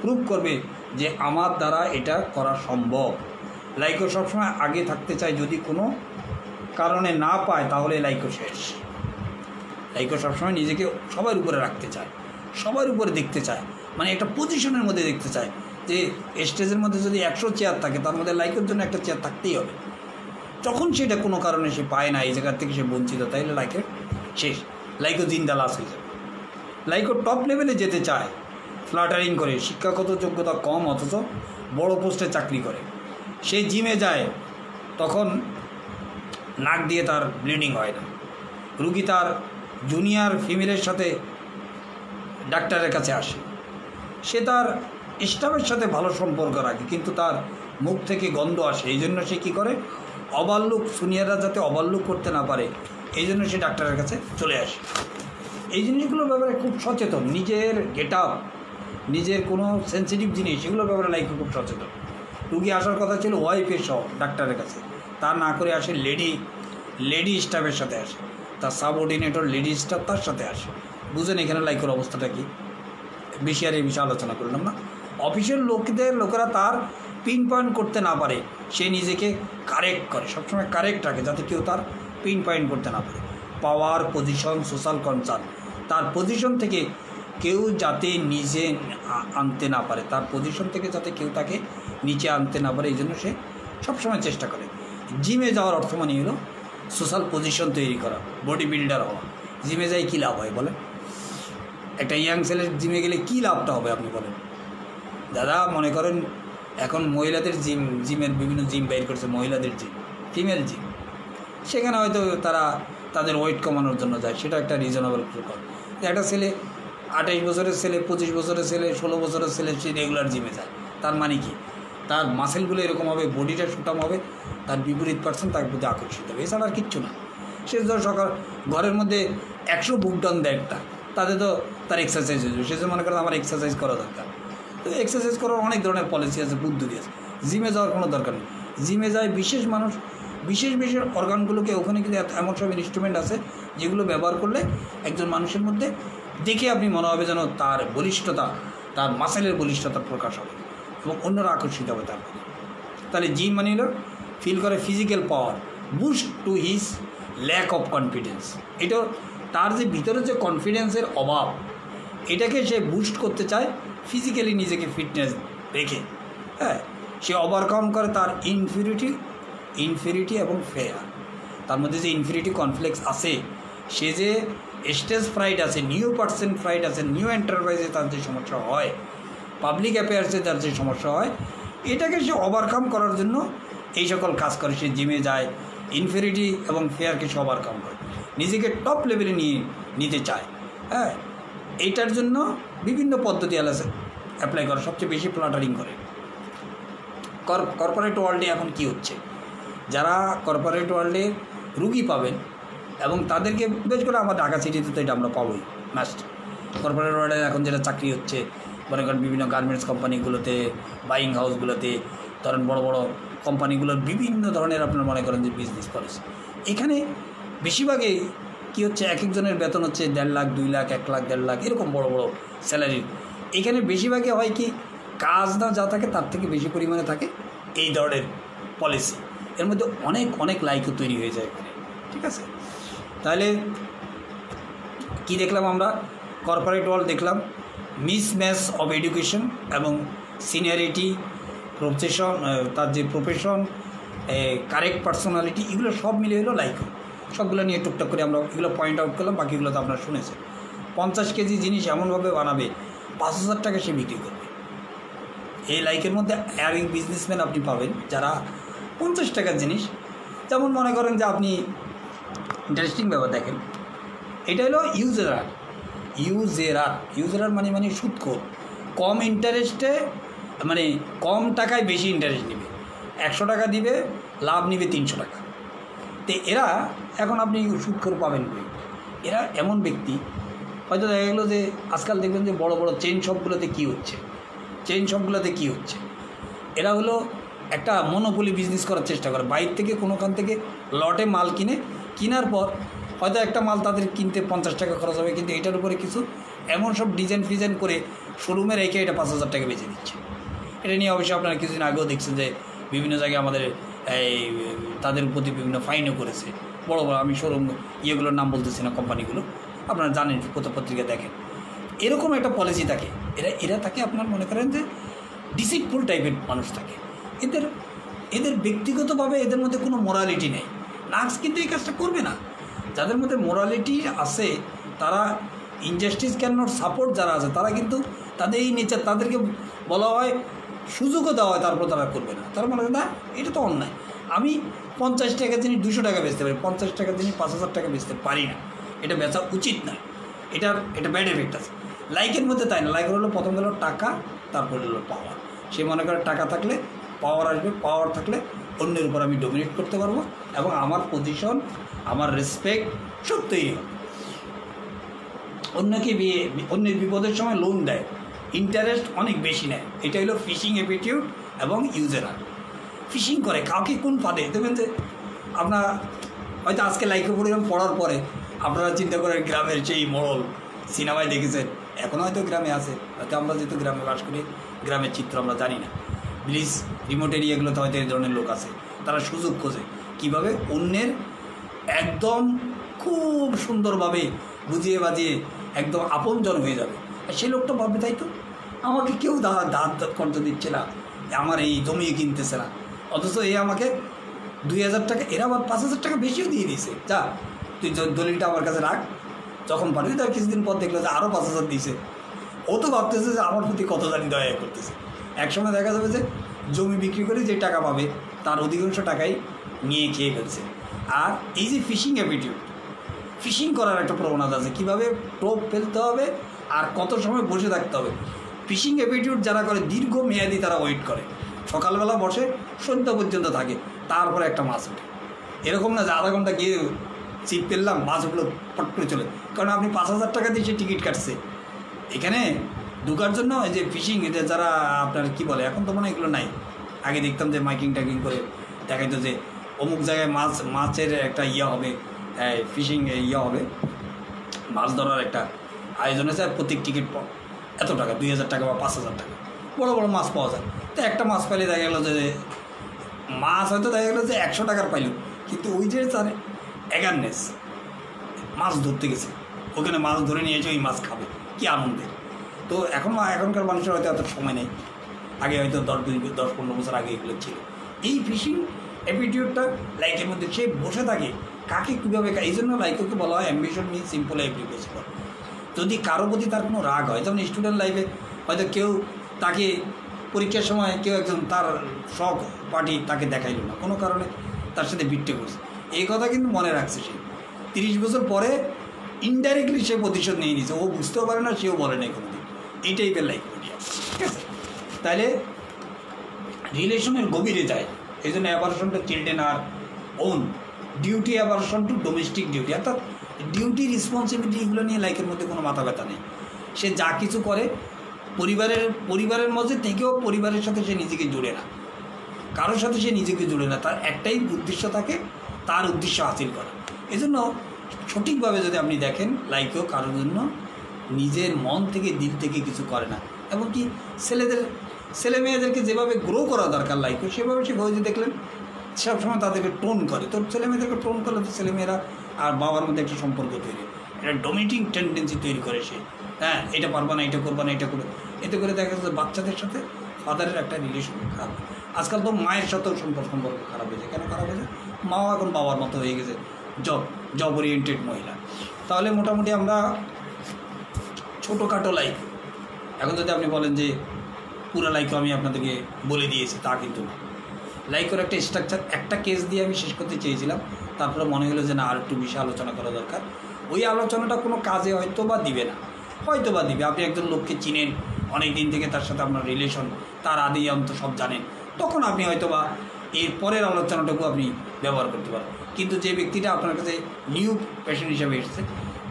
প্রুভ করবে যে আমার দ্বারা এটা করা সম্ভব। লাইকো সবসময় আগে থাকতে চায়, যদি কোনো কারণে না পায় তাহলে লাইকো শেষ। লাইকো সবসময় নিজেকে সবার উপরে রাখতে চায়, সবার উপরে দেখতে চায়, মানে একটা পজিশনের মধ্যে দেখতে চায়, যে স্টেজের মধ্যে যদি 100 চেয়ার থাকে তার মধ্যে লাইকের জন্য একটা চেয়ার থাকতেই হবে। যখন সেটা কোনো কারণে সে পায় না, এই জায়গার থেকে সে বঞ্চিত, তাইলে লাইকের শেষ, লাইকও জিন্দা লাশ হয়ে যাবে। লাইকও টপ লেভেলে যেতে চায়, ফ্লাটারিং করে, শিক্ষাগত যোগ্যতা কম অথচ বড় পোস্টে চাকরি করে। সে জিমে যায়, তখন নাক দিয়ে তার ব্লিডিং হয় না। রুগী তার জুনিয়র ফিমেলের সাথে ডাক্তারের কাছে আসে, সে তার স্টাফের সাথে ভালো সম্পর্ক রাখে, কিন্তু তার মুখ থেকে গন্ধ আসে। এই জন্য সে কী করে, ওভারলুক, সিনিয়ররা যাতে ওভারলুক করতে না পারে এই জন্য সে ডাক্তারের কাছে চলে আসে। এই জিনিসগুলোর ব্যাপারে খুব সচেতন, নিজের গেট আপ, নিজের কোনো সেন্সিটিভ জিনিস এগুলোর ব্যাপারে লাইক খুব সচেতন। রুগী আসার কথা ছিল ওয়াইফের সহ ডাক্তারের কাছে, তা না করে আসে লেডি স্টাফের সাথে আসে, তার সাবঅর্ডিনেটর লেডি স্টাফ তার সাথে আসে। বুঝেন এখানে লাইকের অবস্থাটা কি? বেশি আর এই বিষয়ে আলোচনা করলাম না। অফিসের লোকেরা তার পিন পয়েন্ট করতে না পারে, সে নিজেকে কারেক্ট করে, সবসময় কারেক্ট রাখে যাতে কেউ তার পিন পয়েন্ট করতে না পারে। পাওয়ার, পজিশন, সোশ্যাল কনসার্ন, তার পজিশন থেকে কেউ যাতে নিজে আনতে না পারে, তার পজিশন থেকে যাতে কেউ তাকে নিচে আনতে না পারে, এই জন্য সে সবসময় চেষ্টা করে। জিমে যাওয়ার অর্থ মানে হলো সোশ্যাল পজিশন তৈরি করা, বডি বিল্ডার হওয়া। জিমে যাই কী লাভ হয় বলে? একটা ইয়াং ছেলের জিমে গেলে কী লাভটা হবে আপনি বলেন? দাদা মনে করেন এখন মহিলাদের জিমের বিভিন্ন জিম বাইর করছে, মহিলাদের জিম, ফিমেল জিম, সেখানে হয়তো তারা তাদের ওয়েট কমানোর জন্য যায়, সেটা একটা রিজনেবল প্রকার। একটা ছেলে 28 বছরের ছেলে, 25 বছরের ছেলে, 16 বছরের ছেলে, সে রেগুলার জিমে যায়, তার মানে কি? তার মাসেলগুলো এরকম হবে, বডিটা সুটাম হবে, তার বিপরীত পার্সন তার প্রতি আকর্ষিত হবে, এছাড়া আর কিচ্ছু না। সে ধর সকাল ঘরের মধ্যে 100 বুক ডাউন দেয় একটা, তাতে তো তার এক্সারসাইজ হয়ে যাবে। সে মনে করেন আমার এক্সারসাইজ করা দরকার, তো এক্সারসাইজ করার অনেক ধরনের পলিসি আছে, বুদ্ধি আছে। জিমে যাওয়ার কোনো দরকার নেই। জিমে যায় বিশেষ মানুষ, বিশেষ অর্গানগুলোকে, ওখানে কিন্তু এমন সব ইনস্ট্রুমেন্ট আছে যেগুলো ব্যবহার করলে একজন মানুষের মধ্যে দেখে আপনি মনে হবে যেন তার বলিষ্ঠতা, তার মাসেলের বলিষ্ঠতার প্রকাশ হবে এবং অন্যরা আকর্ষিত হবে তার প্রতি। তাহলে জিম মানে হলো ফিল করে physical power, boost to his lack of confidence. এটা তার যে ভিতরে যে কনফিডেন্সের অভাব, এটাকে সে বুস্ট করতে চায় ফিজিক্যালি নিজেকে ফিটনেস রেখে। হ্যাঁ, সে ওভারকাম করে তার ইনফিরিটি এবং ফেয়ার। তার মধ্যে যে ইনফিরিটি কনফ্লেক্স আছে, সে যে স্টেজ ফ্রাইড আছে, নিউ পার্সন ফ্রাইড আছে, নিউ এন্টারপ্রাইজে তার যে সমস্যা হয়, পাবলিক অ্যাফেয়ার্সে তার যে সমস্যা হয়, এটাকে সে ওভারকাম করার জন্য এই সকল কাজ করে। সে জিমে যায়, ইনফিরিটি এবং ফেয়ারকে সে ওভারকাম করে, নিজেকে টপ লেভেলে নিতে চায়। হ্যাঁ, এইটার জন্য বিভিন্ন পদ্ধতি অ্যাপ্লাই করে, সবচেয়ে বেশি ফ্লাটারিং করে। কর্পোরেট ওয়ার্ল্ডে এখন কি হচ্ছে, যারা কর্পোরেট ওয়ার্ল্ডে রুগী পাবেন এবং তাদেরকে বেশ করে, আমার ঢাকা সিটিতে তো এটা আমরা পাবোই মাস্ট। কর্পোরেট ওয়ার্ল্ডে এখন যেটা চাকরি হচ্ছে, মনে করেন বিভিন্ন গার্মেন্টস কোম্পানিগুলোতে, বাইং হাউসগুলোতে, ধরেন বড় বড় কোম্পানিগুলোর বিভিন্ন ধরনের আপনার মনে করেন যে বিজনেস করেছে, এখানে বেশিরভাগই কী হচ্ছে, এক একজনের বেতন হচ্ছে 1.5 লাখ, 2 লাখ, 1 লাখ, 1.5 লাখ, এরকম বড় বড় স্যালারি। এখানে বেশিরভাগই হয় কি, কাজ না যা থাকে তার থেকে বেশি পরিমাণে থাকে এই ধরনের পলিসি। এর মধ্যে অনেক লাইকও তৈরি হয়ে যায় এখানে, ঠিক আছে? তাহলে কি দেখলাম আমরা? কর্পোরেট ওয়ার্ল্ড দেখলাম, মিসম্যাচ অফ এডুকেশন এবং সিনিয়রিটি, প্রফেশন, তার যে প্রফেশন, কারেক্ট পার্সোনালিটি, এগুলো সব মিলে হলো লাইক। সবগুলো নিয়ে টুকটাক করে আমরা এগুলো পয়েন্ট আউট করলাম, বাকিগুলো তো আপনারা শুনেছেন। 50 কেজি জিনিস এমনভাবে বানাবে 5,000 টাকা সে বিক্রি করবে। এই লাইকের মধ্যে অ্যারিং বিজনেসম্যান আপনি পাবেন যারা 50 টাকার জিনিস, যেমন মনে করেন যে আপনি ইন্টারেস্টিং ব্যাপার দেখেন, এটা হলো ইউজেরার মানে সুদখোর। কম ইন্টারেস্টে, মানে কম টাকায় বেশি ইন্টারেস্ট নেবে, 100 টাকা দিবে, লাভ নিবে 300 টাকা। তো এরা এখন আপনি সুদখোর পাবেন কই? এরা এমন ব্যক্তি, হয়তো দেখা গেলো যে আজকাল দেখবেন যে বড় বড় চেইন শপগুলোতে কী হচ্ছে, এরা হলো একটা মনোপলি বিজনেস করার চেষ্টা করে। বাইরে থেকে কোনোখান থেকে লটে মাল কেনার পর হয়তো একটা মাল তাদের কিনতে 50 টাকা খরচ হবে, কিন্তু এটার উপরে কিছু এমন সব ডিজাইন করে শোরুমে রেখে এটা 5,000 টাকা বেচে দিচ্ছে। এটা নিয়ে অবশ্যই আপনারা কিছুদিন আগেও দেখছেন যে বিভিন্ন জায়গায় আমাদের তাদের প্রতি বিভিন্ন ফাইনও করেছে বড়, আমি শোরুম ইয়েগুলোর নাম বলতেছি না, কোম্পানিগুলো আপনারা জানেন, পত্রিকা দেখেন। এরকম একটা পলিসি থাকে, এরা থাকে আপনার মনে করেন যে ডিসিপ্টফুল টাইপের মানুষ থাকে। এদের এদের ব্যক্তিগতভাবে এদের মধ্যে কোনো মোরালিটি নেই। নার্স কিন্তু এই কাজটা করবে না। যাদের মধ্যে মোরালিটি আছে তারা ইনজাস্টিস ক্যান নট সাপোর্ট, যারা আছে তারা কিন্তু তাদের এই নেচার, তাদেরকে বলা হয় সুযোগও দেওয়া হয়, তারপর তারা করবে না। তারা মনে হয় না এটা তো অন্যায়, আমি 50 টাকা জিনিস 200 টাকা বেচতে পারি, 50 টাকা জিনিস 5000 টাকা বেচতে পারি না, এটা বেচা উচিত নয়, এটা ব্যাড এফেক্ট আছে। লাইকের মধ্যে তাই না, লাইকের হলো প্রথম হলো টাকা, তারপরে হলো পাওয়ার। সে মনে করে টাকা থাকলে পাওয়ার আসবে, পাওয়ার থাকলে অন্যের উপর আমি ডমিনেট করতে পারবো এবং আমার পজিশন, আমার রেসপেক্ট সব তৈরি হবে। অন্যের বিপদের সময় লোন দেয়, ইন্টারেস্ট অনেক বেশি নেয়। এটা হলো ফিশিং অ্যাটিটিউড এবং ইউজাররা ফিশিং করে কাউকে কোন ফাঁদে দেখবেন যে আপনার হয়তো আজকে লাইকে পড়লাম, পড়ার পরে আপনারা চিন্তা করেন গ্রামের সেই মোড়ল সিনেমায় দেখেছেন, এখনও হয়তো গ্রামে আছে, হয়তো আমরা যেহেতু গ্রামে বাস করি গ্রামের চিত্র আমরা জানি না। প্লিজ রিমোট এরিয়াগুলোতে হয়তো এই ধরনের লোক আছে, তারা সুযোগ খোঁজে কীভাবে অন্যের একদম খুব সুন্দরভাবে বুঝিয়ে বাজিয়ে একদম আপনজন হয়ে যাবে। আর সেই লোকটা ভাববে তাই তো আমাকে কেউ দাঁত কণ্ঠ দিচ্ছে না, আমার এই জমি কিনতেছে না, অথচ এ আমাকে 2000 টাকা, এরা আবার 5000 টাকা বেশিও দিয়ে দিয়েছে, যা তুই দলিলটা আমার কাছে রাখ, যখন পারবি তার কিছুদিন পর দেখলো যে আরও 5000 দিয়েছে। ও তো ভাবতেছে যে আমার প্রতি কত জানি দয়া করতেছে। একসময় দেখা যাবে যে জমি বিক্রি করে যে টাকা পাবে তার অধিকাংশ টাকাই নিয়ে খেয়ে ফেলছে। আর এই যে ফিশিং অ্যাটিটিউড, ফিশিং করার একটা প্রবণতা আছে, কীভাবে টোপ ফেলতে হবে আর কত সময় বসে থাকতে হবে। ফিশিং অ্যাটিটিউড যারা করে দীর্ঘ মেয়াদি তারা ওয়েট করে, সকালবেলা বসে সন্ধ্যা পর্যন্ত থাকে, তারপরে একটা মাছ ওঠে। এরকম না যে আধা ঘন্টা গিয়ে ছিপ ফেললাম মাছ উঠলো পট করে চলে, কারণ আপনি 5000 টাকা দিয়ে সে টিকিট কাটছে এখানে ঢুকার জন্য। এই যে ফিশিং, এটা যারা আপনার কী বলে, এখন তো মনে হয় এগুলো নাই, আগে দেখতাম যে মাইকিং টাইকিং করে দেখাইতো যে অমুক জায়গায় মাছের একটা হবে, ফিশিং হবে, মাছ ধরার একটা আয়োজন আছে, প্রত্যেক টিকিট এত টাকা, 2000 টাকা বা 5000 টাকা, বড়ো বড়ো মাছ পাওয়া যায়। তো একটা মাছ পাইলে দেখা গেলো যে মাছ হয়তো দেখা গেলো যে 100 টাকার পাইল, কিন্তু ওই যে তার অ্যাগারনেস, মাছ ধরতে গেছে ওখানে, মাছ ধরে নিয়ে এসে ওই মাছ খাবে, কী আনন্দের। তো এখনকার মানুষের হয়তো এত সময় নেই, আগে হয়তো 10-15 বছর আগে এগুলো ছিল। এই ফিশিং অ্যাটিটিউডটা লাইকের মধ্যে সে বসে থাকে, কাকে কীভাবে, এই জন্য লাইককে বলা হয় ambition means simple every possible. যদি কারো প্রতি তার কোনো রাগ হয়, যেমন স্টুডেন্ট লাইফে হয়তো কেউ তাকে পরীক্ষার সময় কেউ একজন তার শখ পার্টি তাকে দেখাইল না, কোনো কারণে তার সাথে বিট্টে করছে, এই কথা কিন্তু মনে রাখছে সে 30 বছর পরে ইনডাইরেক্টলি সে প্রতিশোধ নিয়ে নিছে, ও বুঝতেও পারে না, সেও বলে নাই কোনোদিন, এই টাইপের লাইফ। ঠিক আছে, তাহলে রিলেশনের গভীরে যায়। এই জন্য অ্যাভারশন টু চিলড্রেন আর own duty, aversion to domestic duty, অর্থাৎ ডিউটি রেসপন্সিবিলিটি এগুলো নিয়ে লাইকের মধ্যে কোনো মাথা ব্যথা নেই। সে যা কিছু করে পরিবারের মধ্যে থেকেও পরিবারের সাথে সে নিজেকে জুড়ে না, কারোর সাথে সে নিজেকে জুড়ে না, তার একটাই উদ্দেশ্য থাকে, তার উদ্দেশ্য হাসিল করা। এই জন্য সঠিকভাবে যদি আপনি দেখেন, লাইকেও কারোর জন্য নিজের মন থেকে দিল থেকে কিছু করে না। এমনকি ছেলে মেয়েদেরকে যেভাবে গ্রো করা দরকার লাইকেও সেভাবে সে যে দেখলেন সবসময় তাদেরকে টোন করে। তো ছেলে মেয়েদেরকে টোন করলে তো ছেলেমেয়েরা আর বাবার মধ্যে একটা সম্পর্ক তৈরি, একটা ডোমিনেটিং টেন্ডেন্সি তৈরি করে সে, হ্যাঁ এটা পারবা না, এটা করবা না, এটা করবে, এতে করে দেখা যাচ্ছে বাচ্চাদের সাথে ফাদারের একটা রিলেশন খারাপ। আজকাল তো মায়ের সাথেও সম্পর্ক খারাপ হয়েছে। কেন খারাপ হয়েছে? মাও এখন বাবার মতো হয়ে গেছে, জব ওরিয়েন্টেড মহিলা। তাহলে মোটামুটি আমরা ছোটোখাটো লাইক, এখন যদি আপনি বলেন যে পুরো লাইকও আমি আপনাদেরকে বলে দিয়েছি, তা কিন্তু না। লাইকের একটা স্ট্রাকচার, একটা কেস দিয়ে আমি শেষ করতে চেয়েছিলাম, তারপরে মনে হলো যে না আর একটু বেশি আলোচনা করা দরকার। ওই আলোচনাটা কোনো কাজে হয়তো বা দিবে না, হয়তো বা দিবে। আপনি একজন লোককে চিনেন অনেক দিন থেকে, তার সাথে আপনার রিলেশন, তার আদি অন্ত সব জানেন, তখন আপনি হয়তো বা এর পরের আলোচনাটাকেও আপনি ব্যবহার করতে পারেন। কিন্তু যে ব্যক্তিটা আপনার কাছে নিউ পেশেন্ট হিসাবে এসেছে,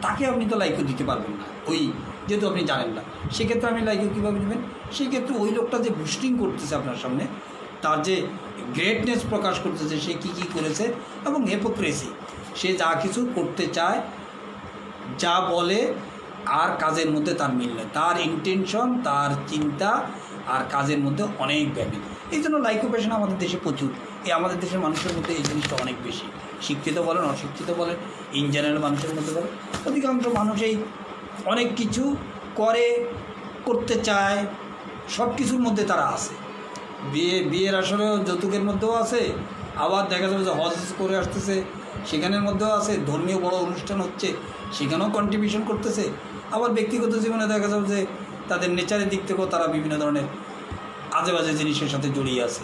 তাকে আপনি তো লাইকও দিতে পারবেন না, ওই যেহেতু আপনি জানেন না। সেক্ষেত্রে আপনি লাইকও কীভাবে দেবেন? সেক্ষেত্রে ওই লোকটা যে বুস্টিং করতেছে আপনার সামনে, তার যে গ্রেটনেস প্রকাশ করতেছে, সে কী করেছে, এবং হিপোক্রেসি, সে যা কিছু করতে চায়, যা বলে আর কাজের মধ্যে তার মিল নেই, তার ইন্টেনশন, তার চিন্তা আর কাজের মধ্যে অনেক ব্যাপী। এই জন্য লাইকোপেশন আমাদের দেশে প্রচুর, আমাদের দেশের মানুষের মধ্যে এই জিনিসটা অনেক বেশি। শিক্ষিত বলেন, অশিক্ষিত বলেন, ইন জেনারেল মানুষের মধ্যে বলেন, অধিকাংশ মানুষই অনেক কিছু করতে চায়, সব কিছুর মধ্যে তারা আছে। বিয়ের আসলে যৌতুকের মধ্যেও আছে, আবার দেখা যাবে যে হজ করে আসতেছে সেখানের মধ্যেও আছে, ধর্মীয় বড় অনুষ্ঠান হচ্ছে সেখানেও কন্ট্রিবিউশন করতেছে, আবার ব্যক্তিগত জীবনে দেখা যাবে যে তাদের নেচারের দিক থেকেও তারা বিভিন্ন ধরনের আজে বাজে জিনিসের সাথে জড়িয়ে আছে,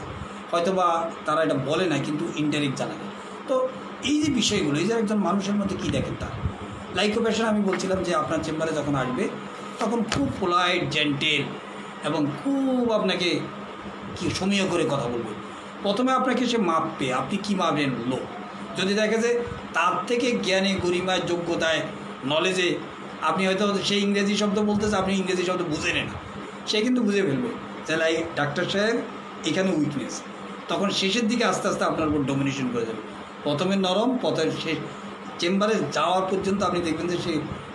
হয়তো বা তারা এটা বলে না কিন্তু ইনডাইরেক্ট জানা যায়। তো এই যে বিষয়গুলো, এই যে একজন মানুষের মধ্যে কী দেখেন তার লাইকোপ্যাশন, আমি বলছিলাম যে আপনার চেম্বারে যখন আসবে তখন খুব পোলাইট, জেন্টেল এবং খুব আপনাকে কি সমীহ করে কথা বলবে। প্রথমে আপনাকে সে মাপবে, আপনি কী মাপবেন লোক। যদি দেখে যে তার থেকে জ্ঞানে, গরিমায়, যোগ্যতায়, নলেজে আপনি হয়তো সেই ইংরেজি শব্দ বলতেছে, আপনি ইংরেজি শব্দ বুঝে নেন, সে কিন্তু বুঝে ফেলবে যে ডাক্তার সাহেব এখানে উইকনেস। তখন শেষের দিকে আস্তে আস্তে আপনার উপর ডমিনেশন করে যাবে। প্রথমে নরম, পথের শেষ চেম্বারে যাওয়ার পর্যন্ত আপনি দেখবেন যে সে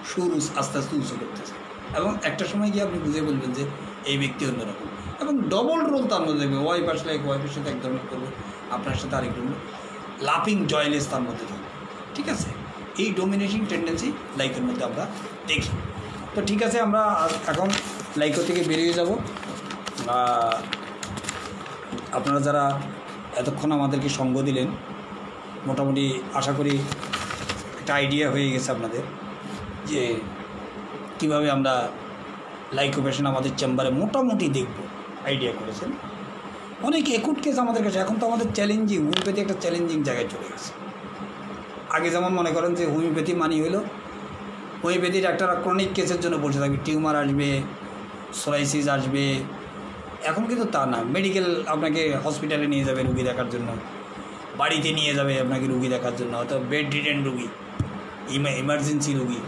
সুর আস্তে আস্তে উঁচু করতেছে, এবং একটা সময় গিয়ে আপনি বুঝে বলবেন যে এই ব্যক্তি অন্যরকম। এবং ডবল রোল তার মধ্যে দেখবে, ওয়াইফ আসলে ওয়াইফের সাথে এক ধরনের করবে, আপনার সাথে আরেক ধরনের লাফিং জয়লেস তার মধ্যে থাকবে। ঠিক আছে, এই ডমিনেশন টেন্ডেন্সি লাইকের মধ্যে আমরা দেখি। তো ঠিক আছে, আমরা এখন লাইকো থেকে বেরিয়ে যাব। আপনারা যারা এতক্ষণ আমাদেরকে সঙ্গ দিলেন, মোটামুটি আশা করি একটা আইডিয়া হয়ে গেছে আপনাদের যে কীভাবে আমরা লাইকোপ্যাশন আমাদের চেম্বারে মোটামুটি দেখব, আইডিয়া করেছেন। অনেক একুট কেস আমাদের কাছে। এখন তো আমাদের চ্যালেঞ্জিং, হোমিওপ্যাথি একটা চ্যালেঞ্জিং জায়গায় চলে গেছে। আগে যেমন মনে করেন যে হোমিওপ্যাথি মানি হলো হোমিওপ্যাথি ডাক্তাররা ক্রনিক কেসের জন্য বসে থাকবে, টিউমার আসবে, সোরাইসিস আসবে। এখন কিন্তু তা না, মেডিকেল আপনাকে হসপিটালে নিয়ে যাবে রুগী দেখার জন্য, বাড়িতে নিয়ে যাবে আপনাকে রুগী দেখার জন্য, হয়তো বেড রিটেন রুগী, ইমার্জেন্সি রুগী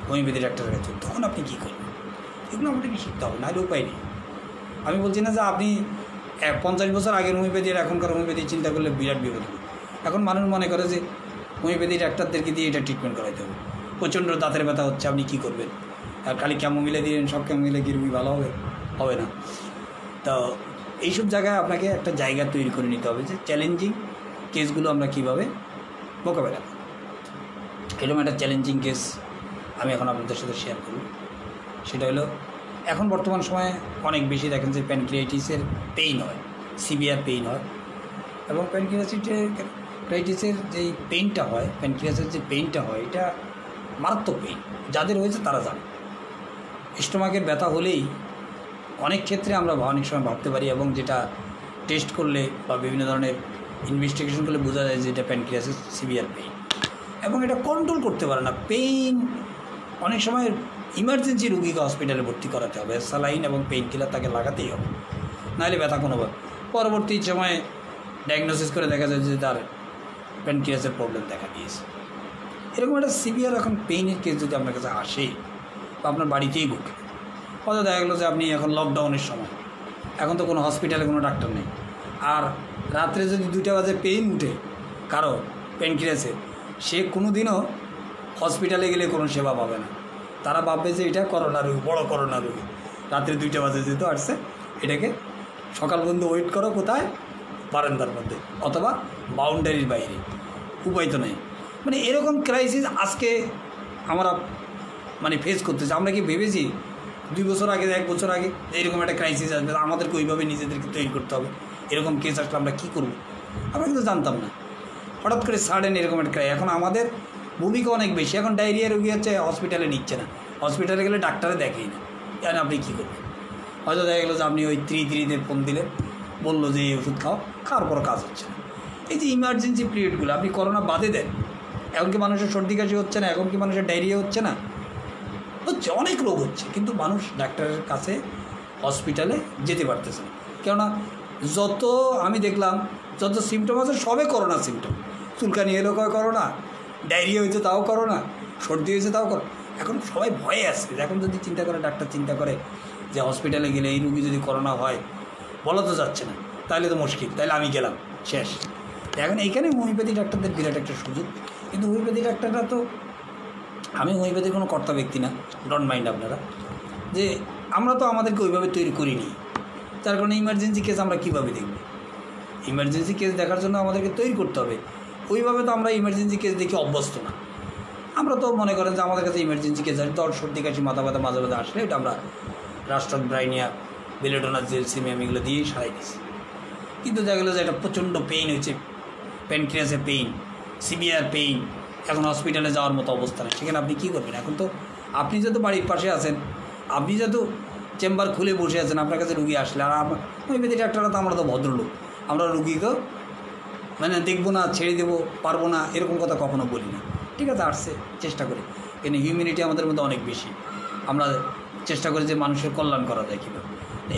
হোমিওপ্যাথি ডাক্তারের কাছে। তখন আপনি কী করবেন? এগুলো আমাদেরকে শিখতে হবে, নাহলে উপায় নেই। আমি বলছি না যে আপনি 50 বছর আগের হোমিওপ্যাথি আর এখনকার হোমিওপ্যাথি চিন্তা করলে বিরাট বিপদ হবে। এখন মানুষ মনে করে যে হোমিওপ্যাথি ডাক্তারদেরকে দিয়ে এটা ট্রিটমেন্ট করাইতে হবে। প্রচণ্ড দাঁতের ব্যথা হচ্ছে, আপনি কী করবেন? আর খালি ক্যামো মিলে দিলেন, সব ক্যামো মিলে কি রুগী ভালো হবে? হবে না। তো এইসব জায়গায় আপনাকে একটা জায়গা তৈরি করে নিতে হবে যে চ্যালেঞ্জিং কেসগুলো আমরা কীভাবে মোকাবেলা করি। এরকম একটা চ্যালেঞ্জিং কেস আমি এখন আপনাদের সাথে শেয়ার করব। সেটা হলো, এখন বর্তমান সময়ে অনেক বেশি দেখেন যে প্যানক্রিয়াটিসের পেইন হয়, সিভিয়ার পেইন হয়, এবং প্যানক্রিয়াটিসের যেই পেইনটা হয়, প্যানক্রিয়াসের যে পেইনটা হয়, এটা মারাত্মক পেইন। যাদের হয়েছে তারা জানে। স্টোমাকের ব্যথা হলেই অনেক ক্ষেত্রে আমরা অনেক সময় ভাবতে পারি, এবং যেটা টেস্ট করলে বা বিভিন্ন ধরনের ইনভেস্টিগেশন করলে বোঝা যায় যে এটা প্যানক্রিয়াসের সিভিয়ার পেইন, এবং এটা কন্ট্রোল করতে পারে না। পেইন অনেক সময় ইমার্জেন্সি রুগীকে হসপিটালে ভর্তি করাতে হবে, স্যালাইন এবং পেইন কিলার তাকে লাগাতেই হবে, নাহলে ব্যথা কোনোভাবে। পরবর্তী সময়ে ডায়াগনোসিস করে দেখা যায় যে তার প্যানক্রিয়াসের প্রবলেম দেখা দিয়েছে। এরকম একটা সিভিয়ার এখন পেইনের কেস যদি আপনার কাছে আসে বা আপনার বাড়িতেই ঢুকে, হয়তো দেখা গেলো যে আপনি এখন লকডাউনের সময়, এখন তো কোনো হসপিটালে কোনো ডাক্তার নেই, আর রাত্রে যদি 2টা বাজে পেইন উঠে কারো প্যানক্রিয়াসে, সে কোনো দিনও হসপিটালে গেলে কোনো সেবা পাবে না। তারা ভাববে যে এটা করোনা রোগী, বড় করোনা রোগী, রাত্রে 2টা বাজে যেহেতু আসছে, এটাকে সকাল পর্যন্ত ওয়েট করো, কোথায়? বারান্দার মধ্যে অথবা বাউন্ডারির বাইরে, উপায় তো নেই। মানে এরকম ক্রাইসিস আজকে আমরা ফেস করতেছি। আমরা কি ভেবেছি 2 বছর আগে, 1 বছর আগে এরকম একটা ক্রাইসিস আসবে, আমাদেরকে ওইভাবে নিজেদেরকে তৈরি করতে হবে? এরকম কেস আসলে আমরা কী করব? আমরা কিন্তু জানতাম না। হঠাৎ করে সাডেন এরকম একটা এখন আমাদের ভূমিকা অনেক বেশি। এখন ডায়রিয়া রোগী হচ্ছে, হসপিটালে নিচ্ছে না, হসপিটালে গেলে ডাক্তারে দেখেই না, জানেন আপনি কী করবেন? হয়তো দেখা গেলো যে আপনি ওই 3 ফোন দিলেন, বললো যে এই ওষুধ খাওয়ার পর কাজ হচ্ছে না। এই যে ইমার্জেন্সি পিরিয়ডগুলো, আপনি করোনা বাদে দেন, এখন কি মানুষের সর্দি কাশি হচ্ছে না? এখন কি মানুষের ডায়রিয়া হচ্ছে না? হচ্ছে, অনেক রোগ হচ্ছে, কিন্তু মানুষ ডাক্তারের কাছে হসপিটালে যেতে পারতেছে না। কেননা যত আমি দেখলাম যত সিমটম আছে সবে করোনা সিমটম। চুলকানি এলো কয় করোনা, ডায়রিয়া হয়েছে তাও করোনা, সর্দি হয়েছে তাও করোনা। এখন সবাই ভয়ে আসছে। এখন যদি চিন্তা করে, ডাক্তার চিন্তা করে যে হসপিটালে গেলে এই রুগী যদি করোনা হয়, বলা তো যাচ্ছে না, তাহলে তো মুশকিল, তাহলে আমি গেলাম, শেষ। এখন এইখানে হোমিওপ্যাথি ডাক্তারদের বিরাট একটা সুযোগ। কিন্তু হোমিওপ্যাথি ডাক্তাররা তো, আমি হোমিওপ্যাথির কোনো কর্তা ব্যক্তি না, ডোন্ট মাইন্ড আপনারা, যে আমরা তো আমাদেরকে ওইভাবে তৈরি করিনি। তার কারণে ইমার্জেন্সি কেস আমরা কীভাবে দেখব? ইমার্জেন্সি কেস দেখার জন্য আমাদেরকে তৈরি করতে হবে। ওইভাবে তো আমরা ইমার্জেন্সি কেস দেখে অভ্যস্ত না। আমরা তো মনে করেন যে আমাদের কাছে ইমার্জেন্সি কেস আসে, জ্বর, সর্দি, কাশি, মাথা ব্যথা, মাঝে মাঝে আসলে এটা আমরা রাষ্ট্রক ব্রাইনিয়া বেলেডোনা জেলসিমিয়াম এগুলো দিয়েই সারাই দিয়েছে। কিন্তু দেখা গেলো যে একটা প্রচণ্ড পেইন হয়েছে, প্যানক্রিয়াসে পেইন, সিভিয়ার পেইন, এখন হসপিটালে যাওয়ার মতো অবস্থা নেই। সেখানে আপনি কী করবেন? এখন তো আপনি যেহেতু বাড়ির পাশে আছেন, আপনি যেহেতু চেম্বার খুলে বসে আছেন, আপনার কাছে রুগী আসলে, আর হোমিওপ্যাথি ডাক্তাররা তো আমরা তো ভদ্রলোক, আমরা রুগীকেও মানে দেখবো না, ছেড়ে দেবো, পারবো না, এরকম কথা কখনো বলি না। ঠিক আছে, আসছে, চেষ্টা করি, কিন্তু হিউম্যানিটি আমাদের মধ্যে অনেক বেশি, আমরা চেষ্টা করি যে মানুষের কল্যাণ করা যায় কীভাবে।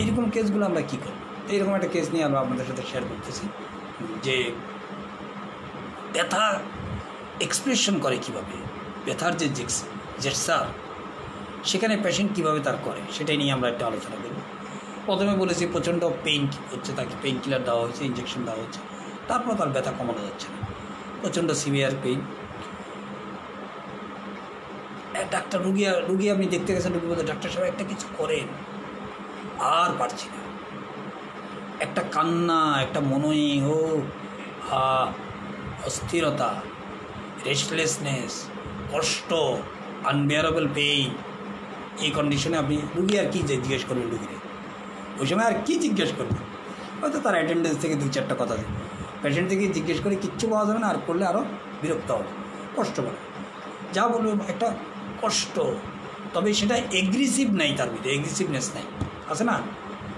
এইরকম কেসগুলো আমরা কী করি? এইরকম একটা কেস নিয়ে আমরা আপনাদের সাথে শেয়ার করতেছি যে ব্যথা এক্সপ্রেশন করে কীভাবে, ব্যথার যে জেটসার সেখানে পেশেন্ট কীভাবে তার করে, সেটাই নিয়ে আমরা একটা আলোচনা করব। প্রথমে বলেছি প্রচণ্ড পেইন হচ্ছে, তাকে পেইন কিলার দেওয়া হয়েছে, ইঞ্জেকশন দেওয়া হচ্ছে, তারপর তার ব্যথা কমানো যাচ্ছে না, প্রচণ্ড সিভিয়ার পেইন। ডাক্তার রুগী আপনি দেখতে গেছেন, রুগী বলতে ডাক্তার সাহেব একটা কিছু করেন, আর পারছি না, একটা কান্না, একটা মনোয়িং, অস্থিরতা, রেস্টলেসনেস, কষ্ট, আনবেয়ারেবল পেইন। এই কন্ডিশনে আপনি রুগী আর কী জিজ্ঞেস করবেন? রুগীরে ওই সময় আর কী জিজ্ঞেস করবেন? হয়তো তার অ্যাটেন্ডেন্স থেকে 2-4টা কথা দেয়, পেশেন্ট থেকে জিজ্ঞেস করে কিচ্ছু পাওয়া যাবে না, আর করলে আরও বিরক্ত হবে, কষ্ট করে যা বলবে, একটা কষ্ট। তবে সেটা এগ্রেসিভ নাই, তার ভিতরে এগ্রেসিভনেস নাই, আছে না?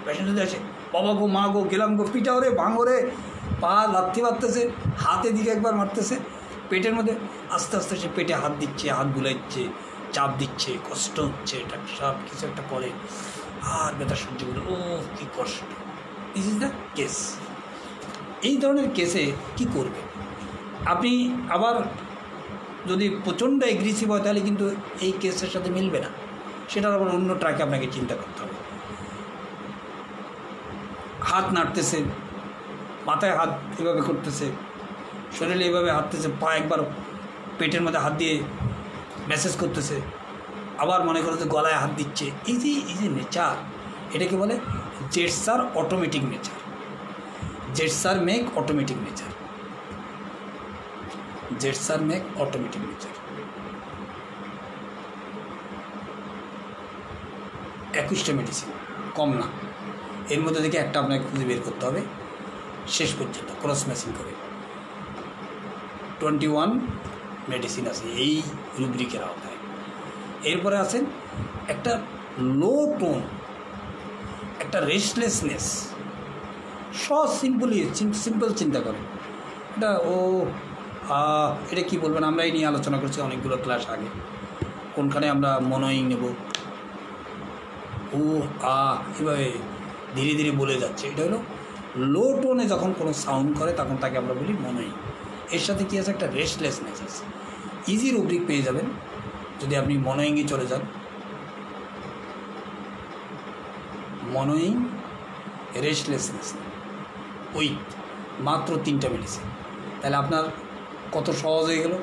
পেশেন্ট যদি আসে, বাবা গো, মা গো, গেলাম গো, পিটা ওরে, ভাঙরে, পা লাথি মারতেছে, হাতে দিকে একবার মারতেছে, পেটের মধ্যে আস্তে আস্তে সে পেটে হাত দিচ্ছে, হাত বুলাইচ্ছে, চাপ দিচ্ছে, কষ্ট হচ্ছে, এটা সব কিছু একটা করে, আর ব্যথা সহ্য করে, ও কী কষ্ট। This is the case. এই ধরনের কেসে কি করবে আপনি? আবার যদি প্রচণ্ড এগ্রেসিভ হয় তাহলে কিন্তু এই কেসের সাথে মিলবে না, সেটার আবার অন্য ট্র্যাকে আপনাকে চিন্তা করতে হবে। হাত নাড়তেছে, মাথায় হাত এভাবে করতেছে, শরীরে এভাবে হাঁটতেছে, পা একবার পেটের মধ্যে হাত দিয়ে ম্যাসেজ করতেছে, আবার মনে করছে গলায় হাত দিচ্ছে। এই যে নেচার, এটাকে বলে জেটসার অটোমেটিক নেচার। জেটসার মেক অটোমেটিক নেচার, জেটসার মেক অটোমেটিক নেচার। 21টা মেডিসিন, কম না, এর মধ্যে থেকে একটা আপনাকে খুঁজে বের করতে হবে শেষ পর্যন্ত ক্রস ম্যাচিং করে। 21 মেডিসিন আছে এই রুব্রিকের আওতায়। এরপরে আছেন একটা লো টোন, একটা রেস্টলেসনেস। সিম্পল চিন্তা করেন, এটা এটা কী বলবেন? আমরা এই নিয়ে আলোচনা করছি অনেকগুলো ক্লাস আগে, কোনখানে আমরা মনোয়িং নেব, এভাবে ধীরে ধীরে বলে যাচ্ছে। এটা হলো লো টোনে যখন কোনো সাউন্ড করে তখন তাকে আমরা বলি মনোয়িং। এর সাথে কী আছে? একটা রেস্টলেসনেস আছে। ইজি রুব্রিক পেয়ে যাবেন যদি আপনি মনোয়িংয়ে চলে যান। মনোয়িং, রেস্টলেসনেস, উইথ মাত্র 3টা মেডিসিন। তাহলে আপনার কত সহজ হয়ে গেল?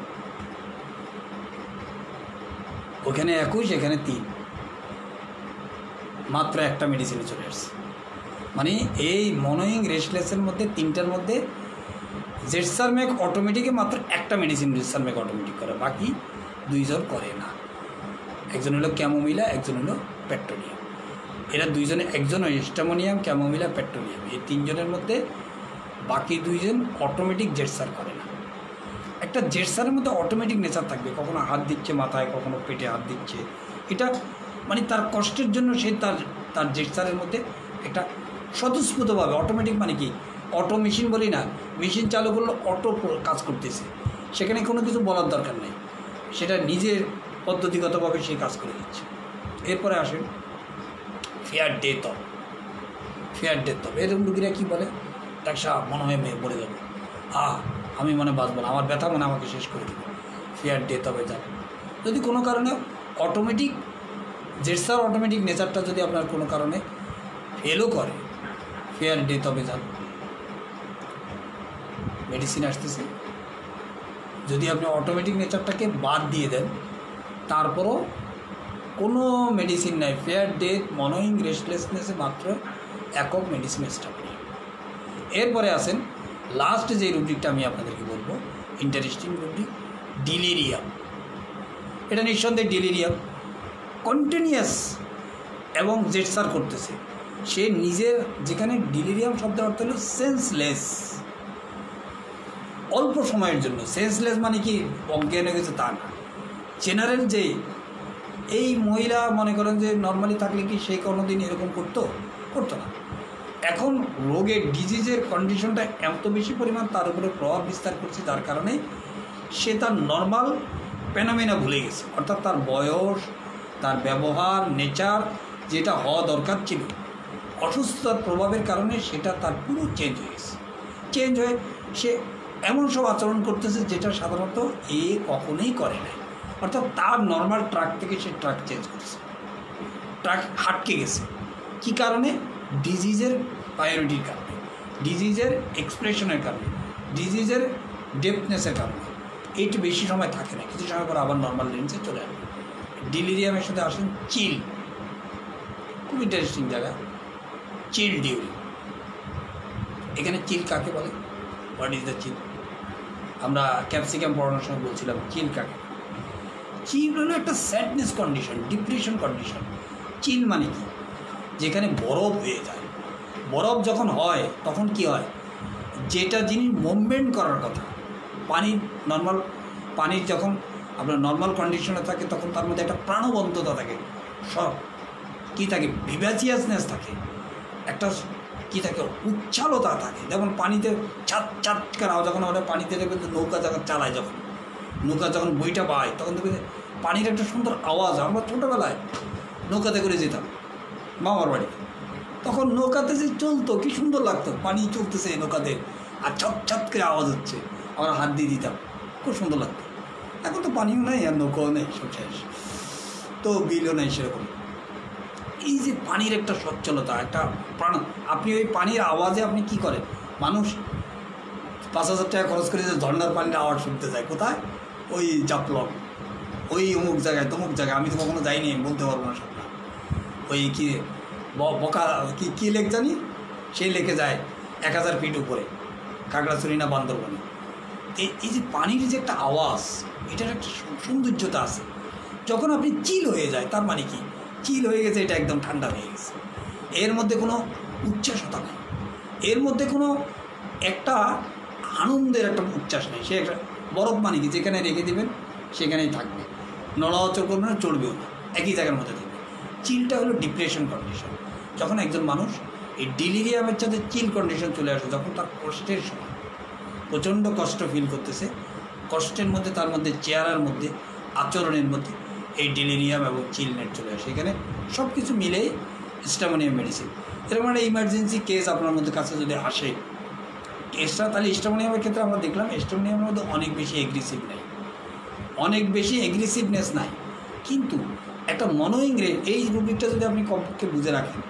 ওখানে 21, এখানে 3, মাত্র একটা মেডিসিনে চলে আসছে। মানে এই মনোয়িং, রেস্টলেসের মধ্যে 3টার মধ্যে জেটসার মেক অটোমেটিকে মাত্র একটা মেডিসিন জেটসার মেক অটোমেটিক করে, বাকি 2 জন করে না। একজন হলো ক্যামোমিলা, একজন হলো পেট্রোলিয়াম। এরা 2 জনে, একজন হিস্টামোনিয়াম, ক্যামোমিলা, পেট্রোলিয়াম, এই 3 জনের মধ্যে বাকি 2 জন অটোমেটিক জেটসার করে না। একটা জেটসারের মধ্যে অটোমেটিক নেচার থাকবে, কখনো হাত দিচ্ছে মাথায়, কখনো পেটে হাত দিচ্ছে। এটা মানে তার কষ্টের জন্য সে তার জেটসারের মধ্যে একটা স্বতঃস্ফূর্তভাবে অটোমেটিক, মানে কি অটো মেশিন বলি না, মেশিন চালু করলে অটো কাজ করতেছে, সেখানে কোনো কিছু বলার দরকার নেই, সেটা নিজের পদ্ধতিগতভাবে সে কাজ করে দিচ্ছে। এরপরে আসেন ফেয়ার ডেথ অফ। এরকম রুগীরা কী বলে? ডাক্তার মনে হয় মরে যাবো, আমি মনে বাঁচবো না, আমার ব্যথা মনে আমাকে শেষ করে দেবে, ফেয়ার ডেথ হবে যান। যদি কোনো কারণে অটোমেটিক জেটসার অটোমেটিক নেচারটা যদি আপনার কোনো কারণে ফেলও করে, ফেয়ার ডেথ হবে যান। মেডিসিন আসতেছে, যদি আপনি অটোমেটিক নেচারটাকে বাদ দিয়ে দেন, তারপরও কোনো মেডিসিন নাই, ফেয়ার ডেথ, মনোয়িং, রেস্টলেসনেসে মাত্র একক মেডিসিন স্টার্ট নেই। এরপরে আসেন লাস্ট যে রুব্রিকটা আমি আপনাদেরকে বলবো, ইন্টারেস্টিং রুব্রিক, ডিলিরিয়াম। এটা নিঃসন্দেহে ডিলিরিয়াম, কন্টিনিউয়াস এবং জেটসার করতেছে, সে নিজের, যেখানে ডিলিরিয়াম শব্দের অর্থ হলো সেন্সলেস, অল্প সময়ের জন্য। সেন্সলেস মানে কি অজ্ঞান হয়ে গেছে তা না, জেনারেল যে এই মহিলা মনে করেন যে নর্মালি থাকলে কি সে কোনোদিন এরকম করতো না। এখন রোগের ডিজিজের কন্ডিশনটা এত বেশি পরিমাণ তার উপরে প্রভাব বিস্তার করছে, যার কারণে সে তার নর্মাল ফেনোমেনা ভুলে গেছে, অর্থাৎ তার বয়স, তার ব্যবহার, নেচার যেটা হওয়া দরকার ছিল, অসুস্থতার প্রভাবের কারণে সেটা তার পুরো চেঞ্জ হয়ে গেছে। চেঞ্জ হয়ে সে এমন সব আচরণ করতেছে যেটা সাধারণত এ কখনোই করে না, অর্থাৎ তার নর্মাল ট্র্যাক থেকে সে ট্র্যাক চেঞ্জ করছে, ট্র্যাক হাটকে গেছে। কী কারণে? ডিজিজের প্রায়োরিটির কারণে, ডিজিজের এক্সপ্রেশনের কারণে, ডিজিজের ডেপথনেসের কারণে। এইটা বেশি সময় থাকে না, কিছু সময় পর আবার নর্মাল রেঞ্জে চলে আসবে। ডিলিরিয়ামের সাথে আসেন চিল, খুব ইন্টারেস্টিং জায়গা, চিল ডিউরিং। এখানে চিল কাকে বলে? What is the chill? আমরা ক্যাপসিকাম পড়ানোর সময় বলছিলাম চিল কাকে। চিল হলো একটা স্যাডনেস কন্ডিশন, ডিপ্রেশন কন্ডিশন। চিল মানে কি? যেখানে বরফ হয়ে যায়। বরফ যখন হয় তখন কি হয়? যেটা জিনিস মুভমেন্ট করার কথা, পানি, নর্মাল পানির যখন আপনার নর্মাল কন্ডিশনে থাকে তখন তার মধ্যে একটা প্রাণবন্ততা থাকে, সব কী থাকে, ভিভাসিয়াসনেস থাকে, একটা কী থাকে, উচ্ছ্বালতা থাকে। যেমন পানিতে চাঁদ চাঁদ করে যখন আমরা পানিতে দেখবেন নৌকা যখন চালায়, যখন নৌকা যখন বইটা পায় তখন দেখবেন পানির একটা সুন্দর আওয়াজ। আমরা ছোটোবেলায় নৌকাতে করে যেতাম মামার বাড়িতে, তখন নৌকাতে যে চলতো কী সুন্দর লাগতো, পানি চলতেছে নৌকাতে আর ছট ছট করে আওয়াজ হচ্ছে, আমরা হাত দিয়ে দিতাম, খুব সুন্দর লাগতো। এখন তো পানিও নেই আর নৌকাও নেই, সব শেষ, তো বিলও নেই সেরকম। এই যে পানির একটা সচ্ছলতা, একটা প্রাণ, আপনি ওই পানির আওয়াজে আপনি কি করেন? মানুষ 5,000 টাকা খরচ করে যে ঝর্ণার পানির আওয়াজ শুনতে যায়, কোথায়? ওই জাপলং, ওই অমুক জায়গায় তমুক জায়গায়, আমি তো কখনো যাইনি, বলতে পারবো না সব। ওই কি বকা কি লেক জানি, সেই লেকে যায় 1000 ফিট উপরে, খাগড়াছড়ি না বান্দরবনে। এই যে পানির যে একটা আওয়াজ, এটার একটা সৌন্দর্যতা আছে। যখন আপনি চিল হয়ে যায়, তার মানে কি? চিল হয়ে গেছে, এটা একদম ঠান্ডা হয়ে গেছে, এর মধ্যে কোনো উচ্ছ্বাসতা নেই, এর মধ্যে কোনো একটা আনন্দের একটা উচ্ছ্বাস নেই। সে একটা বরফ মানে কি? যেখানে রেখে দেবেন সেখানেই থাকবে, নড়াচড় করবে না, চড়বেও না, একই জায়গার মধ্যে থাকবে। চিলটা হলো ডিপ্রেশন কন্ডিশন। যখন একজন মানুষ এই ডিলিরিয়ামের সাথে চিল কন্ডিশন চলে আসে, যখন তার কষ্টের সময় প্রচণ্ড কষ্ট ফিল করতেছে, কষ্টের মধ্যে, তার মধ্যে চেহারার মধ্যে, আচরণের মধ্যে এই ডিলিরিয়াম এবং চিলনেট চলে আসে। এখানে সব কিছু মিলেই স্টামোনিয়াম মেডিসিন। এরকম একটা ইমার্জেন্সি কেস আপনার মধ্যে কাছে যদি আসে কেসটা, তাহলে স্টামোনিয়ামের ক্ষেত্রে আমরা দেখলাম স্টামোনিয়ামের মধ্যে অনেক বেশি এগ্রেসিভ নাই, অনেক বেশি এগ্রেসিভনেস নাই, কিন্তু একটা মনোয়িং রেট। এই রুব্রিকটা যদি আপনি কমপক্ষে বুঝে রাখেন,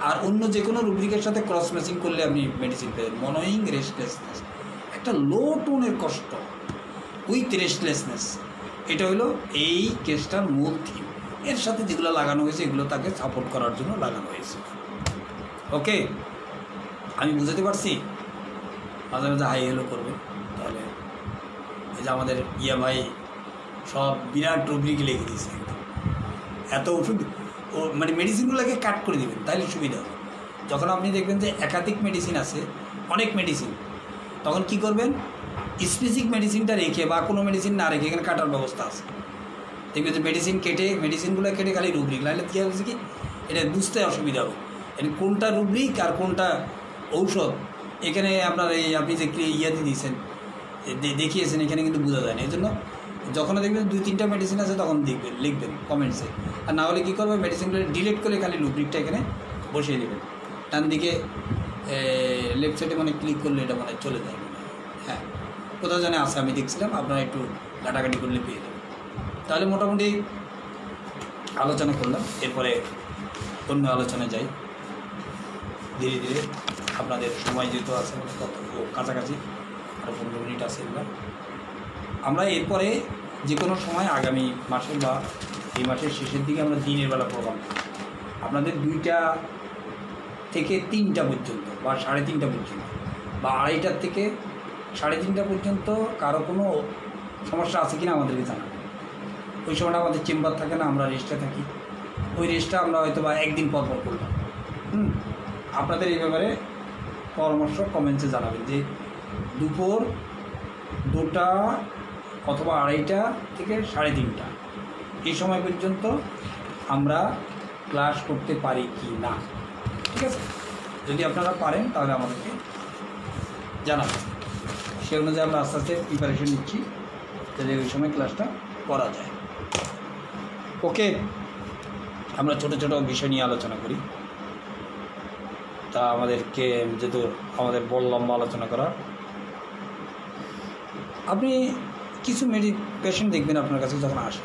আর অন্য যে কোনো রুব্রিকের সাথে ক্রস ম্যাচিং করলে আপনি মেডিসিন পেলেন। মনোয়িং রেস্টলেসনেস, একটা লো টোনের কষ্ট উইথ রেস্টলেসনেস, এটা হলো এই কেসটার মূল থিম। এর সাথে যেগুলো লাগানো হয়েছে এগুলো তাকে সাপোর্ট করার জন্য লাগানো হয়েছে। ওকে, আমি বুঝাতে পারছি? মাঝে মাঝে হাই হেলো করবে, তাহলে এই যে আমাদের ইয়া ভাই সব বিরাট রুব্রিক লিখে দিয়েছে, এত ওষুধ ও মানে মেডিসিনগুলোকে কাট করে দেবেন, তাহলে সুবিধা হবে। যখন আপনি দেখবেন যে একাধিক মেডিসিন আছে, অনেক মেডিসিন, তখন কি করবেন? স্পেসিফিক মেডিসিনটা রেখে বা কোনো মেডিসিন না রেখে এখানে কাটার ব্যবস্থা আছে। দেখবেন যে মেডিসিনগুলো কেটে খালি রুব্রিক, নাহলে কী হচ্ছে কি এটা বুঝতে অসুবিধা হবে, এটা কোনটা রুব্রিক আর কোনটা ঔষধ। এখানে আপনার এই আপনি যে ইয়াতে দিয়েছেন, দেখিয়েছেন, এখানে কিন্তু বোঝা যায় না। এই জন্য যখন দেখবেন 2-3টা মেডিসিন আছে তখন লিখবেন কমেন্টসে, আর না হলে কী করবে, মেডিসিনগুলো ডিলিট করে খালি রুব্রিকটা এখানে বসিয়ে দেবেন। ডান দিকে লেফট সাইডে মানে ক্লিক করলে এটা মানে চলে যায়, হ্যাঁ কোথাও জানে আছে, আমি দেখছিলাম, আপনারা একটু ঘাটাঘাটি করলে পেয়ে যাবেন। তাহলে মোটামুটি আলোচনা করলাম, এরপরে অন্য আলোচনায় যাই ধীরে ধীরে। আপনাদের সময় যেহেতু আছে কাছাকাছি, আরও 15 মিনিট আছে, এবার আমরা এরপরে যে কোনো সময় আগামী মাসের বা এই মাসের শেষের দিকে আমরা দিনের বেলা প্রোগ্রাম আপনাদের 2টা থেকে 3টা পর্যন্ত বা 3:30 পর্যন্ত বা 2:30 থেকে 3:30 পর্যন্ত কারো কোনো সমস্যা আছে কিনা আমাদেরকে জানাবেন। ওই সময়টা আমাদের চেম্বার থাকে না, আমরা রেস্টে থাকি, ওই রেস্টটা আমরা হয়তো বা একদিন পর করলাম, আপনাদের এই ব্যাপারে পরামর্শ কমেন্টসে জানাবেন যে দুপুর 2টা অথবা 2:30 থেকে 3:30 এই সময় পর্যন্ত আমরা ক্লাস করতে পারি কি না। ঠিক আছে, যদি আপনারা পারেন তাহলে আমাদেরকে জানাবেন, সে অনুযায়ী আমরা আস্তে আস্তে প্রিপারেশন নিচ্ছি যাতে ওই সময় ক্লাসটা করা যায়। ওকে, আমরা ছোটো ছোটো বিষয় নিয়ে আলোচনা করি। তা আমাদেরকে যেহেতু আমাদের বড় লম্বা আলোচনা করা, আপনি কিছু পেশেন্ট দেখবেন আপনার কাছে যখন আসে,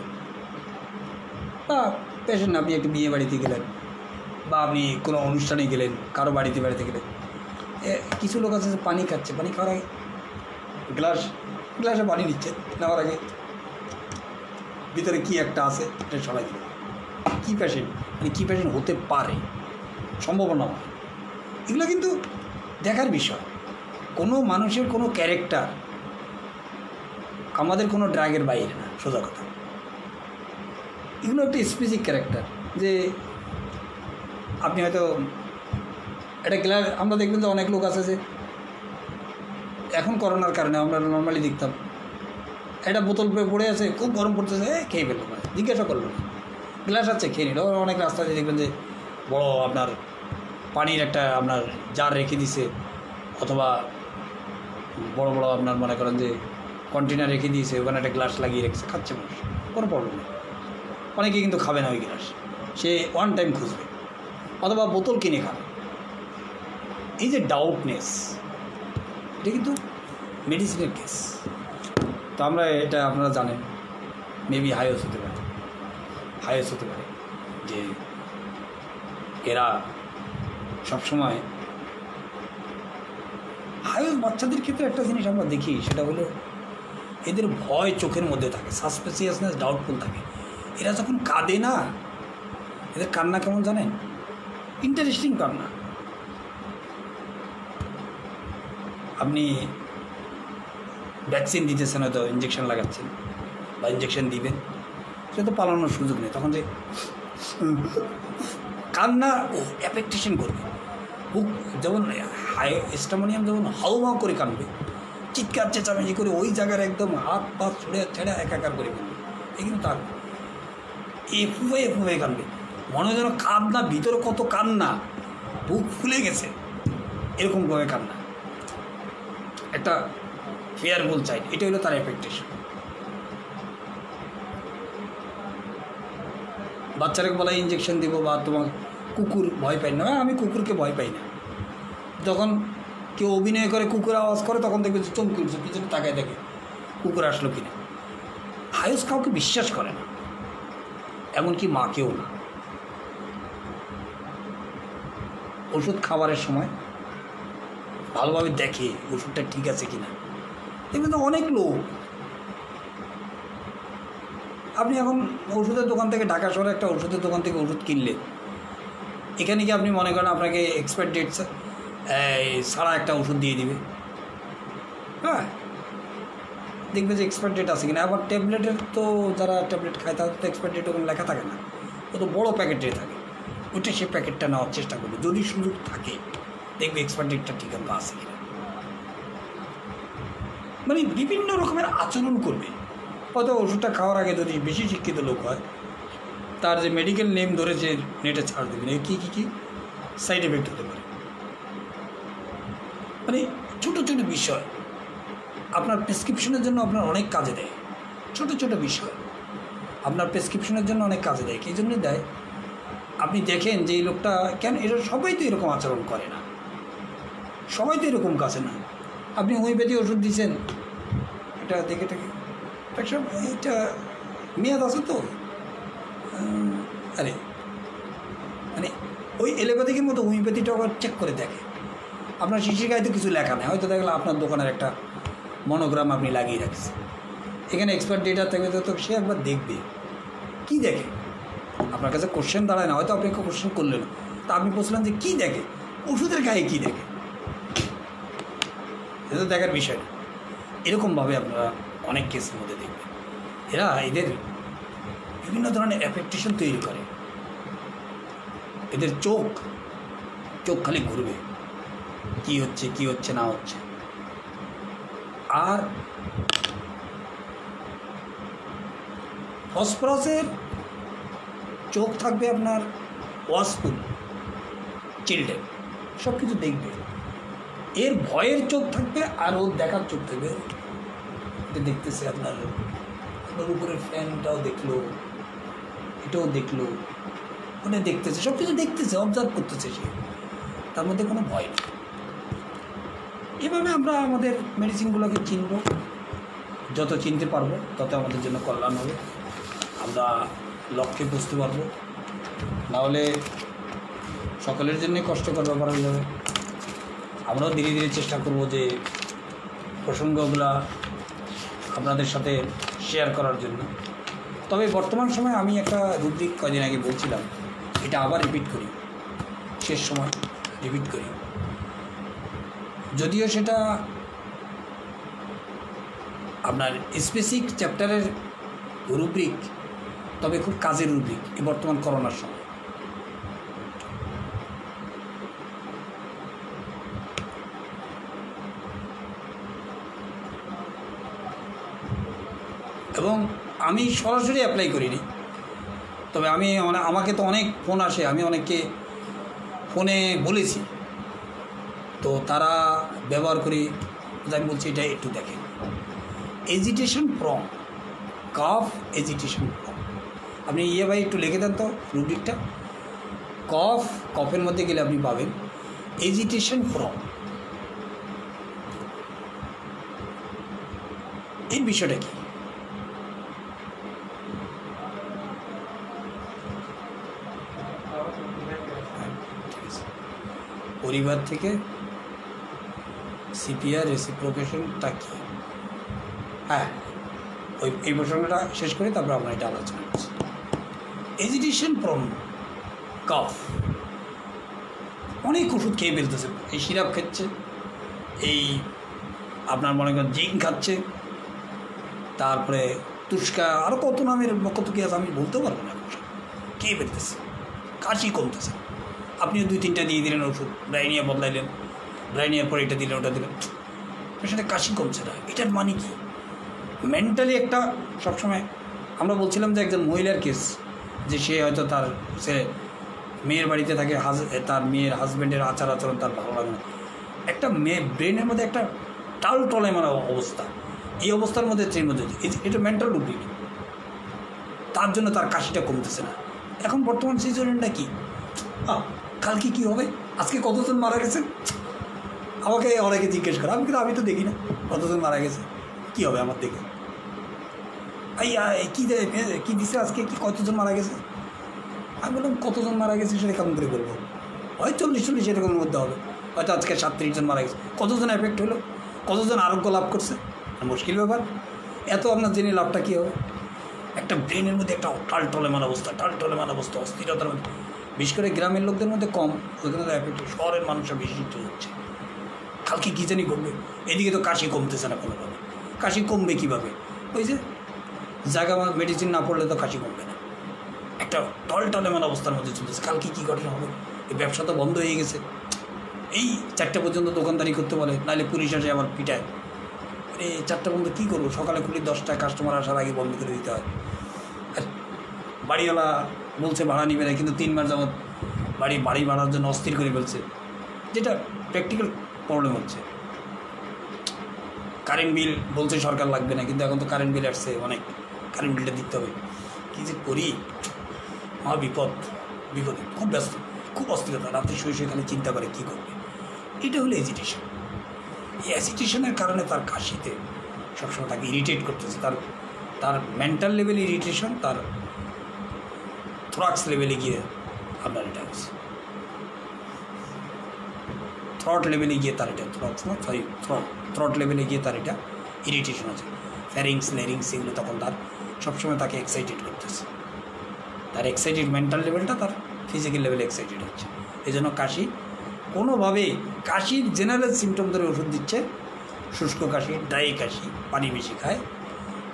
বা পেশেন্ট আপনি একটু বিয়ে বাড়িতে গেলেন বা আপনি কোনো অনুষ্ঠানে গেলেন, কারো বাড়িতে গেলেন, কিছু লোক আছে পানি খাচ্ছে, পানি খাওয়ার আগে গ্লাসে পানি নিচ্ছে, নেওয়ার আগে ভিতরে কী একটা আছে এটা সবাই দিল। কী পেশেন্ট, মানে কী পেশেন্ট হতে পারে, সম্ভাবনা হয়, এগুলো কিন্তু দেখার বিষয়। কোনো মানুষের কোনো ক্যারেক্টার আমাদের কোনো ড্রাগের বাইরে না, সোজা কথা। এগুলো একটা স্পেসিফিক ক্যারেক্টার, যে আপনি হয়তো একটা গ্লাস, আমরা দেখবেন যে অনেক লোক আছে যে এখন করোনার কারণে আমরা নর্মালি দেখতাম একটা বোতল পড়ে আছে, খুব গরম পড়তেছে, খেয়ে ফেললো, জিজ্ঞাসা করলো, গ্লাস আছে খেয়ে নিল। অনেক রাস্তাতে দেখবেন যে বড় আপনার পানির একটা আপনার জার রেখে দিছে, অথবা বড় বড় আপনার মনে করেন যে কন্টেনার রেখে দিয়েছে, ওখানে একটা গ্লাস লাগিয়ে রেখেছে, খাচ্ছে মানুষ, কোনো প্রবলেম নেই। অনেকে কিন্তু খাবে না ওই গ্লাস, সে ওয়ান টাইম খুঁজবে, অথবা বোতল কিনে খাবে। এই যে ডাউটনেস, এটা কিন্তু মেডিসিনের কেস। তো আমরা এটা আপনারা জানেন, মেবি হাইওস হতে পারে যে এরা সবসময় হাইওস। বাচ্চাদের ক্ষেত্রে একটা জিনিস আমরা দেখি, সেটা হলো এদের ভয় চোখের মধ্যে থাকে, সাসপিসিয়াসনেস, ডাউটফুল থাকে। এরা যখন কাঁদে না, এদের কান্না কেমন জানেন? ইন্টারেস্টিং কান্না। আপনি ভ্যাকসিন দিতেছেন, হয়তো ইঞ্জেকশন লাগাচ্ছেন বা ইঞ্জেকশন দিবেন, সেটা তো পালানোর সুযোগ নেই, তখন যে কান্না অ্যাফেক্টেশন করবে, বুক যেমন স্টামোনিয়াম যেমন হাউমাউ করে কাঁদবে, চিৎকার চেঁচামেচি করে ওই জায়গার একদম হাত পা ছেড়ে একাকার করে ফেলবে। এই কিন্তু তার এফুয়ে কাঁদবে, মনে হয় যেন কান্না, ভিতরে কত কান্না, বুক ফুলে গেছে, এরকমভাবে কান্না, একটা ফেয়ারফুল চাইল্ড। এটা হলো তার এফেক্টেশন। বাচ্চারাকে বলা ইঞ্জেকশন দিব, বা তোমার কুকুর ভয় পাই না, আমি কুকুরকে ভয় পাই না। যখন কেউ অভিনয় করে কুকুর আওয়াজ করে, তখন দেখবে যে চমকে উঠছে, পিছনে তাকায় দেখে কুকুর আসলো কিনা। হাইওস কাউকে বিশ্বাস করে না, এমনকি মাকেও না। ওষুধ খাবারের সময় ভালোভাবে দেখে ওষুধটা ঠিক আছে কিনা। দেখবেন তো অনেক লোক, আপনি এখন ওষুধের দোকান থেকে, ঢাকা শহরে একটা ওষুধের দোকান থেকে ওষুধ কিনলে, এখানে কি আপনি মনে করেন আপনাকে এক্সপায়ার ডেট ছাড়া একটা ওষুধ দিয়ে দিবে? হ্যাঁ, দেখবে যে এক্সপায়ার ডেট আছে কিনা। আবার ট্যাবলেটের তো যারা ট্যাবলেট খায় তাদের তো এক্সপায়ার ডেট ওখানে লেখা থাকে না, ও তো বড়ো প্যাকেটে থাকে, ওইটা সেই প্যাকেটটা নেওয়ার চেষ্টা করবে, যদি সুযোগ থাকে দেখবে এক্সপায়ার ডেটটা ঠিক আছে কিনা। মানে বিভিন্ন রকমের আচরণ করবে। হয়তো ওষুধটা খাওয়ার আগে যদি বেশি শিক্ষিত লোক হয়, তার যে মেডিকেল নেম ধরে যে নেটে ছাড় দেবেন, কী কী কী সাইড এফেক্ট হতে পারে। মানে ছোটো ছোটো বিষয় আপনার প্রেসক্রিপশনের জন্য আপনার অনেক কাজে দেয়। ছোটো ছোটো বিষয় আপনার প্রেসক্রিপশনের জন্য অনেক কাজে দেয়। কী জন্যই দেয়? আপনি দেখেন যে এই লোকটা কেন, এটা সবাই তো এরকম আচরণ করে না, সবাই তো এরকম কাছে না। আপনি হোমিওপ্যাথি ওষুধ দিচ্ছেন, এটা দেখে এটা মেয়াদ আছে তো, আরে মানে ওই এলোপ্যাথিকের মতো হোমিওপ্যাথিটা আবার চেক করে দেখে। আপনার শিশির গায়ে তো কিছু লেখা নেই, হয়তো দেখলে আপনার দোকানের একটা মনোগ্রাম আপনি লাগিয়ে রাখছেন, এখানে এক্সপায়ার ডেটা থাকবে, তো সে একবার দেখবে। কি দেখে? আপনার কাছে কোশ্চেন দাঁড়ায় না, হয়তো আপনি কোশ্চেন করলেন, তা আপনি বলছিলেন যে কী দেখে, ওষুধের গায়ে কী দেখে, এটা দেখার বিষয় না। এরকমভাবে আপনারা অনেক কেসের মধ্যে দেখবেন এদের বিভিন্ন ধরনের অ্যাফেক্টেশন তৈরি করে। এদের চোখ চোখ খালি ঘুরবে, কী হচ্ছে না হচ্ছে। আর ফসফরাসের চোখ থাকবে আপনার ওয়াচফুল, চিল্ড্রেন, সব কিছু দেখবে। এর ভয়ের চোখ থাকবে আর ওর দেখার চোখ থাকবে, দেখতেছে আপনার উপরের ফ্যানটাও দেখলো, এটাও দেখলো, ওটা দেখতেছে, সব কিছু দেখতেছে, অবজার্ভ করতেছে সে, তার মধ্যে কোনো ভয় নেই। এভাবে আমরা আমাদের মেডিসিনগুলোকে চিনব, যত চিনতে পারবো তত আমাদের জন্য কল্যাণ হবে, আমরা লক্ষ্যে বুঝতে পারবো। নাহলে সকলের জন্যই কষ্টকর ব্যাপার হয়ে যাবে। আমরাও ধীরে ধীরে চেষ্টা করব যে প্রসঙ্গগুলো আপনাদের সাথে শেয়ার করার জন্য। তবে বর্তমান সময়ে আমি একটা রুব্রিক কদিন আগে বলছিলাম, এটা আবার রিপিট করি, শেষ সময় রিপিট করি, যদিও সেটা আপনার স্পেসিফিক চ্যাপ্টারের রুব্রিক, তবে খুব কাজের রুব্রিক এই বর্তমান করোনার সময়। এবং আমি সরাসরি অ্যাপ্লাই করিনি, তবে আমি আমাকে তো অনেক ফোন আসে, আমি অনেককে ফোনে বলেছি, তো তারা ব্যবহার করি। আমি বলছি এটা একটু দেখেন, agitation from cough, agitation from, আপনি ভাই একটু লিখে দেন তো রুব্রিকটা। কফের মধ্যে গেলে আপনি পাবেন এজিটেশন ফ্রম। এই বিষয়টা কি? পরিবার থেকে সিপিআর রেসিপ্রোকেশনটা কি? হ্যাঁ, এই প্রসঙ্গটা শেষ করে তারপর আমরা এটা আলোচনা করছি। এজিটেশন ফ্রম কফ, অনেক ওষুধ খেয়ে ফেলতেছে, এই সিরাপ খাচ্ছে, এই আপনার মনে করেন জিঙ্ক খাচ্ছে, তারপরে তুস্কা, আরও কত নামের কত কী আছে আমি বলতে পারবো না, খেয়ে ফেলতেছে, কাশি কমতেছে। আপনিও 2-3টা দিয়ে দিলেন ওষুধ, ব্রাইনিয়া বদলাইলেন, ব্রাইনিয়ার পরে এটা দিলেন ওটা দিলেন, সেটা কাশি কমছে না। এটার মানে কি? মেন্টালি একটা সবসময় আমরা বলছিলাম যে একজন মহিলার কেস, যে সে হয়তো তার মেয়ের বাড়িতে থাকে, তার মেয়ের হাজব্যান্ডের আচার আচরণ তার ভালো লাগে না, একটা মেয়ে ব্রেনের মধ্যে একটা টালটলে মারা অবস্থা, এই অবস্থার মধ্যে এটা মেন্টাল রুব্রিক, তার জন্য তার কাশিটা কমতেছে না। এখন বর্তমান সিচুয়েশনটা কি? কালকে কী হবে, আজকে কতজন মারা গেছে, আমাকে অনেকে জিজ্ঞেস করে, আমি তো দেখি না কতজন মারা গেছে, কী হবে আমার দেখে, কী দিছে আজকে, কি কতজন মারা গেছে। আমি বললাম কতজন মারা গেছে সেটা কেমন করে বলবো, হয় 40-40 এরকমের মধ্যে হবে, হয়তো আজকে 37 জন মারা গেছে, কতজন এফেক্ট হলো, কতজন আরোগ্য লাভ করছে, মুশকিল ব্যাপার। এত আপনার জেনে লাভটা কী হবে? একটা ব্রেনের মধ্যে একটা টালটলেমান অবস্থা, অস্থিরতার মধ্যে, বিশেষ করে গ্রামের লোকদের মধ্যে কম, ওইখানে তো এফেক্ট, শহরের মানুষরা বেশি হচ্ছে। কালকে কী জানি করবে, এদিকে তো কাশি কমতেছে না কোনোভাবে। কাশি কমবে কীভাবে? ওই যে জায়গা মেডিসিন না পড়লে তো কাশি কমবে না, একটা টলটলেমান অবস্থার মধ্যে চলতেছে। কালকে কী ঘটনা হবে, এই ব্যবসা তো বন্ধ হয়ে গেছে, এই 4টা পর্যন্ত দোকানদারি করতে বলে, নাহলে পুলিশ আসে আবার পিটায়। 4টা পর্যন্ত কী করবো, সকালে খুলি 10টায়, কাস্টমার আসার আগে বন্ধ করে দিতে হয়। আর বাড়িওয়ালা বলছে ভাড়া নিবে না, কিন্তু 3 মাস যাবত বাড়ি ভাড়ার জন্য অস্থির করে ফেলছে, যেটা প্র্যাকটিক্যাল প্রবলেম হচ্ছে। কারেন্ট বিল বলছে সরকার লাগবে না, কিন্তু এখন তো কারেন্ট বিল আসছে অনেক, কারেন্ট বিলটা দিতে হবে। কী যে করি, বিপদে, খুব ব্যস্ত, খুব অস্থিরতা, রাত্রে শুয়ে খালি চিন্তা করে কী করবে। এটা হলো এজিটেশন। এই অ্যাজিটেশনের কারণে তার কাশিতে সবসময় তাকে ইরিটেট করতেছে, তার মেন্টাল লেভেল ইরিটেশন, তার থ্রক্স লেভেলে গিয়ে আপনার এটা হচ্ছে, থ্রট লেভেলে গিয়ে তার এটা থ্রট লেভেলে গিয়ে তার এটা ইরিটেশন আছে। ফ্যারিংস এগুলো তখন তার সবসময় তাকে এক্সাইটেড করতেছে, তার এক্সাইটেড মেন্টাল লেভেলটা তার ফিজিক্যাল লেভেলে এক্সাইটেড হচ্ছে। এই জন্য কাশি কোনোভাবে, কাশির জেনারেল সিমটম ধরে ওষুধ দিচ্ছে, শুষ্ক কাশি, ড্রাই কাশি, পানি বেশি খায়,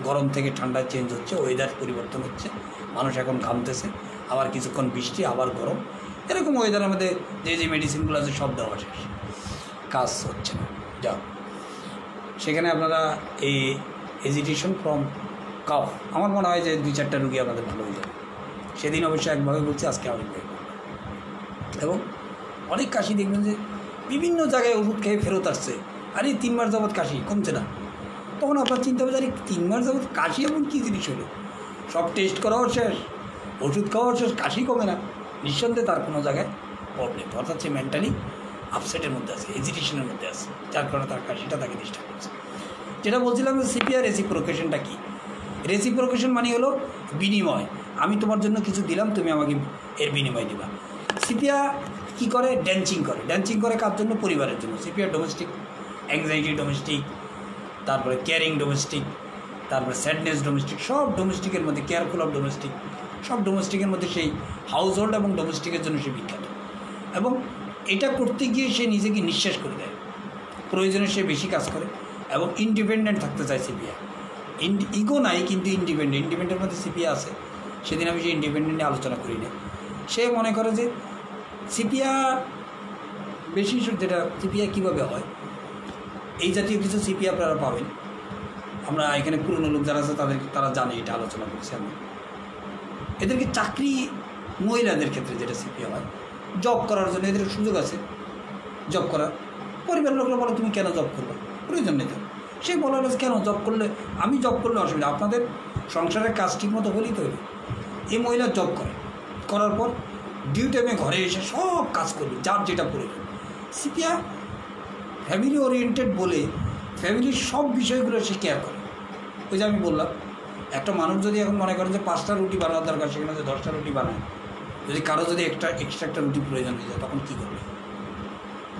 গরম থেকে ঠান্ডা চেঞ্জ হচ্ছে, ওয়েদার পরিবর্তন হচ্ছে, মানুষ এখন ঘামতেছে, আবার কিছুক্ষণ বৃষ্টি, আবার গরম, এরকম ওয়েদারের মধ্যে যে মেডিসিনগুলো আছে সব দেওয়া শেষ, কাজ হচ্ছে না। যাও সেখানে আপনারা এই এজিটেশন ফ্রম কাফ, আমার মনে হয় যে 2-4টা রুগী আপনাদের ভালো হয়ে যাবে। সেদিন অবশ্যই একভাবে বলছি, আজকে আরেকভাবে। এবং অনেক কাশি দেখবেন যে বিভিন্ন জায়গায় ওষুধ খেয়ে ফেরত আসছে, আরে 3 মাস যাবৎ কাশি কমছে না। তখন আপনার চিন্তা হবে, আরে 3 মাস যাবৎ কাশি এমন কী জিনিস হলো? সব টেস্ট করাও শেষ, ওষুধ খাওয়াও শেষ, কাশি কমে না। নিঃসন্দেহে তার কোনো জায়গায় প্রবলেম, অর্থাৎ সে মেন্টালি আপসেটের মধ্যে আছে, এজিটেশনের মধ্যে আছে, যার কারণে তার কাশিটা তাকে ডিস্টার্ব করছে। যেটা বলছিলাম যে সিপিআর রেসিপ্রোকেশনটা কী? রেসিপ্রোকেশন মানে হলো বিনিময়। আমি তোমার জন্য কিছু দিলাম, তুমি আমাকে এর বিনিময় দিবা। সিপিআর কী করে? ড্যান্সিং করে। ড্যান্সিং করে কার জন্য? পরিবারের জন্য। সিপিআর ডোমেস্টিক অ্যাংজাইটি ডোমেস্টিক, তারপরে কেয়ারিং ডোমেস্টিক, তারপরে স্যাডনেস ডোমেস্টিক, সব ডোমেস্টিকের মধ্যে, কেয়ারফুল অফ ডোমেস্টিক, সব ডোমেস্টিকের মধ্যে সেই হাউস হোল্ড এবং ডোমেস্টিকের জন্য সে বিখ্যাত। এবং এটা করতে গিয়ে সে নিজেকে নিঃশ্বাস করে দেয়, প্রয়োজনে সে বেশি কাজ করে এবং ইন্ডিপেন্ডেন্ট থাকতে চায় সিপিআর। ইগো নাই কিন্তু ইন্ডিপেন্ডেন্টের মধ্যে সিপিআর আছে। সেদিন আমি সেই ইন্ডিপেন্ডেন্ট নিয়ে আলোচনা করি না। সে মনে করে যে সিপিআর বেশি, যেটা সিপিআর কীভাবে হয়, এই জাতীয় কিছু সিপিআর আপনারা পাবেন। আমরা এখানে পুরনো লোক যারা আছে তারা জানে, এটা আলোচনা করছি আমি। এদেরকে চাকরি, মহিলাদের ক্ষেত্রে যেটা সিপিআর হয়, জব করার জন্য এদের সুযোগ আছে জব করার। পরিবারের লোকরা বলে তুমি কেন জব করবে, প্রয়োজন নেই তো। সে বলা হলো কেন জব করলে, আমি জব করলে অসুবিধা, আপনাদের সংসারের কাজ ঠিক মতো হলেই তো হইল। এই মহিলা জব করে, করার পর ডিউ টাইমে ঘরে এসে সব কাজ করবে, যার যেটা প্রয়োজন। সিপিআর ফ্যামিলি ওরিয়েন্টেড বলে ফ্যামিলির সব বিষয়গুলো সে কেয়ার করে। ওই যে আমি বললাম, একটা মানুষ যদি এখন মনে করেন যে 5টা রুটি বানানোর দরকার, সেখানে যে 10টা রুটি বানায়, যদি কারো যদি এক্সট্রা একটা রুটি প্রয়োজন হয়ে যায়, তখন কী করবে?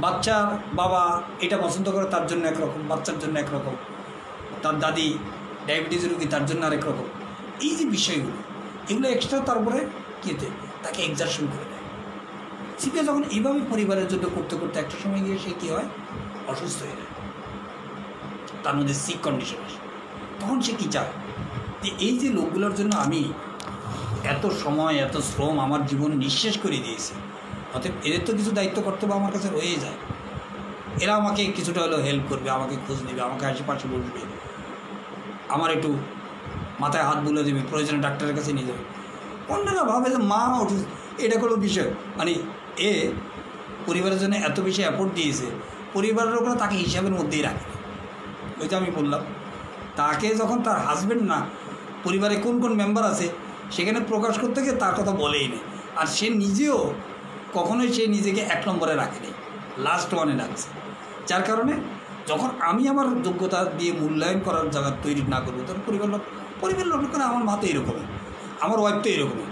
বাচ্চার বাবা এটা পছন্দ করে, তার জন্য একরকম, বাচ্চার জন্য একরকম, তার দাদি ডায়াবেটিস রুগী, তার জন্য আরেক রকম। এই যে বিষয়গুলো, এগুলো এক্সট্রা তারপরে কীতে তাকে এক্সারশন করে দেয়। সিপিআর যখন এইভাবে পরিবারের জন্য করতে করতে একটা সময় গিয়ে সে কী হয়, অসুস্থ হয়ে যায়, তার মধ্যে সিক কন্ডিশন আসে। তখন সে কী চায় যে এই যে লোকগুলোর জন্য আমি এত সময়, এত শ্রম, আমার জীবন নিঃশেষ করে দিয়েছি, অতএব এদের তো কিছু দায়িত্ব কর্তব্য আমার কাছে রয়েই যায়। এরা আমাকে কিছুটা হলেও হেল্প করবে, আমাকে খোঁজ নেবে, আমাকে আশেপাশে বসবে, আমার একটু মাথায় হাত বুলে দেবে, প্রয়োজনে ডাক্তারের কাছে নিয়ে যাবে। অন্যরা ভাবে যে মা অসুস্থ, এটা কোনো বিষয়, মানে এ পরিবারের জন্য এত বেশি অ্যাফোর্ট দিয়েছে, পরিবারের লোকরা তাকে হিসাবের মধ্যেই রাখে। ওই যে আমি বললাম, তাকে যখন তার হাজব্যান্ড না, পরিবারে কোন কোন মেম্বার আছে সেখানে প্রকাশ করতে গিয়ে তার কথা বলেই নেই। আর সে নিজেও কখনোই সে নিজেকে 1 নম্বরে রাখেনি, লাস্ট ওয়ানে রাখছে। যার কারণে যখন আমি আমার যোগ্যতা দিয়ে মূল্যায়ন করার জায়গা তৈরি না করবো, তখন পরিবার লোক করে আমার মা তো এরকমই, আমার ওয়াইফ তো এরকমই,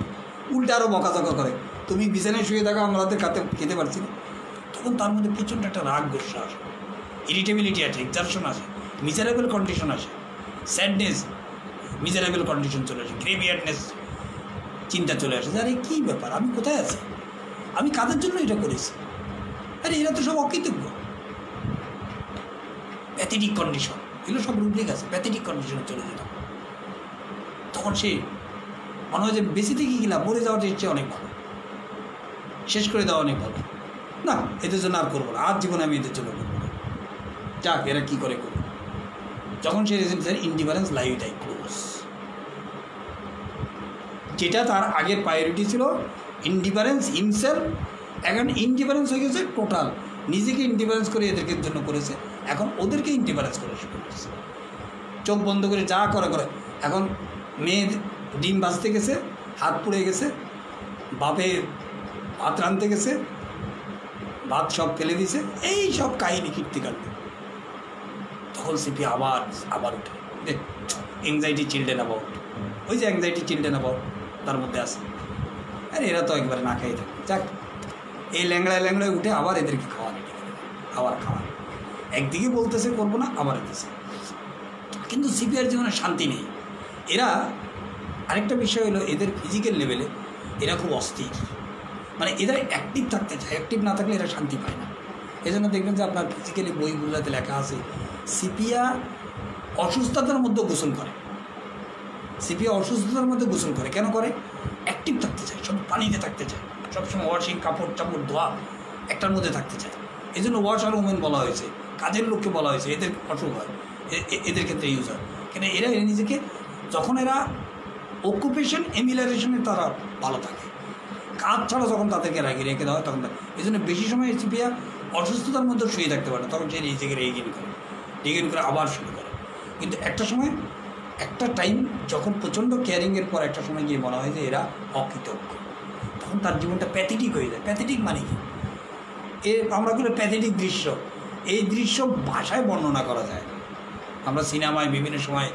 উল্টে আরও বকাঝকা করে, তুমি বিছানায় শুয়ে থাকো, আমাদের খেতে পারছি না। তখন তার মধ্যে প্রচণ্ড একটা রাগ গোসা আসে, ইরিটেবিলিটি আছে, এক্সারশন আসে, মিজারেবল কন্ডিশন আসে, স্যাডনেস, মিজারেবল কন্ডিশন চলে আসে, গ্রেভিয়ার্ডনেস চিন্তা চলে আসে, আরে কী ব্যাপার, আমি কোথায় আছি, আমি কাদের জন্য এটা করেছি, আরে এরা তো সব অকৃতজ্ঞ। প্যাথেটিক কন্ডিশন, এগুলো সব রুব্রিক আছে, প্যাথেটিক কন্ডিশনে চলে যেত। তখন সে মনে হয় যে বেশি থেকে গেলাম, মরে যাওয়াটা চেয়ে অনেক ভালো, শেষ করে দেওয়া অনেক ভালো, না এদের জন্য আর করবো না, আর জীবনে আমি এদের জন্য করবো না, যাক এরা কী করে করবো। যখন সে ইন্ডিফারেন্স লাইফটাই ক্লোজ, যেটা তার আগের প্রায়োরিটি ছিল ইন্ডিফারেন্স হিমসেলফ, এখন ইন্ডিফারেন্স হয়ে গেছে টোটাল, নিজেকে ইন্ডিফারেন্স করে এদেরকে জন্য করেছে, এখন ওদেরকে ইন্ডিফারেন্স করে শুরু করেছে, চোখ বন্ধ করে যা করে। এখন মেয়ে ডিম ভাজতে গেছে, হাত পুড়ে গেছে, বাপে ভাত রাঁধতে গেছে, ভাত সব ফেলে দিয়েছে, এই সব কাহিনী কীর্তিকাণ্ড। তখন সিপি আবার উঠে, দেখ অ্যাংজাইটি চিলড্রেন অ্যাবাউট, ওই যে অ্যাংজাইটি চিলড্রেন অ্যাবাউট তার মধ্যে আছে, আরে এরা তো একবারে না খেয়ে থাকে, যাক এই ল্যাংড়ায় উঠে আবার এদেরকে খাওয়া রেডি করে, আবার খাওয়া, একদিকে বলতেছে করবো না, আবার দিতেছে। কিন্তু সিপিআর জীবনে শান্তি নেই। এরা আরেকটা বিষয় হলো, এদের ফিজিক্যাল লেভেলে এরা খুব অস্থির, মানে এরা অ্যাক্টিভ থাকতে চায়, অ্যাক্টিভ না থাকলে এরা শান্তি পায় না। এই জন্য দেখবেন যে আপনার ফিজিক্যালি বইগুলোতে লেখা আছে সিপিআর অসুস্থতার মধ্যে গোসল করে, সিপিআর অসুস্থতার মধ্যে গোসল করে। কেন করে? অ্যাক্টিভ অ্যাক্টিভ থাকতে চায়, সব পানিতে থাকতে চায়, সবসময় ওয়াশিং, কাপড় চাপড় ধোয়া একটার মধ্যে থাকতে চায়। এই জন্য ওয়াশার ওমেন বলা হয়েছে, কাজের লোককে বলা হয়েছে, এদের অসুখ হয়, এদের ক্ষেত্রে ইউজ হয়। কেন এরা নিজেকে যখন এরা অকুপেশন এমিলারেশনে তারা ভালো থাকে, কাজ ছাড়া যখন তাদেরকে রেখে দেওয়া হয় তখন এই জন্য বেশি সময় সিপিয়া অসুস্থতার মধ্যে শুয়ে থাকতে পারে না, তখন সে নিজেকে রেগেন করে আবার শুরু করে। কিন্তু একটা সময় একটা টাইম যখন প্রচণ্ড কেয়ারিংয়ের পর একটা সময় গিয়ে বলা হয় যে এরা অকৃতজ্ঞ, তখন তার জীবনটা প্যাথেটিক হয়ে যায়। প্যাথেটিক মানে কি? আমরা বলি প্যাথেটিক দৃশ্য, এই দৃশ্য ভাষায় বর্ণনা করা যায় না। আমরা সিনেমায় বিভিন্ন সময়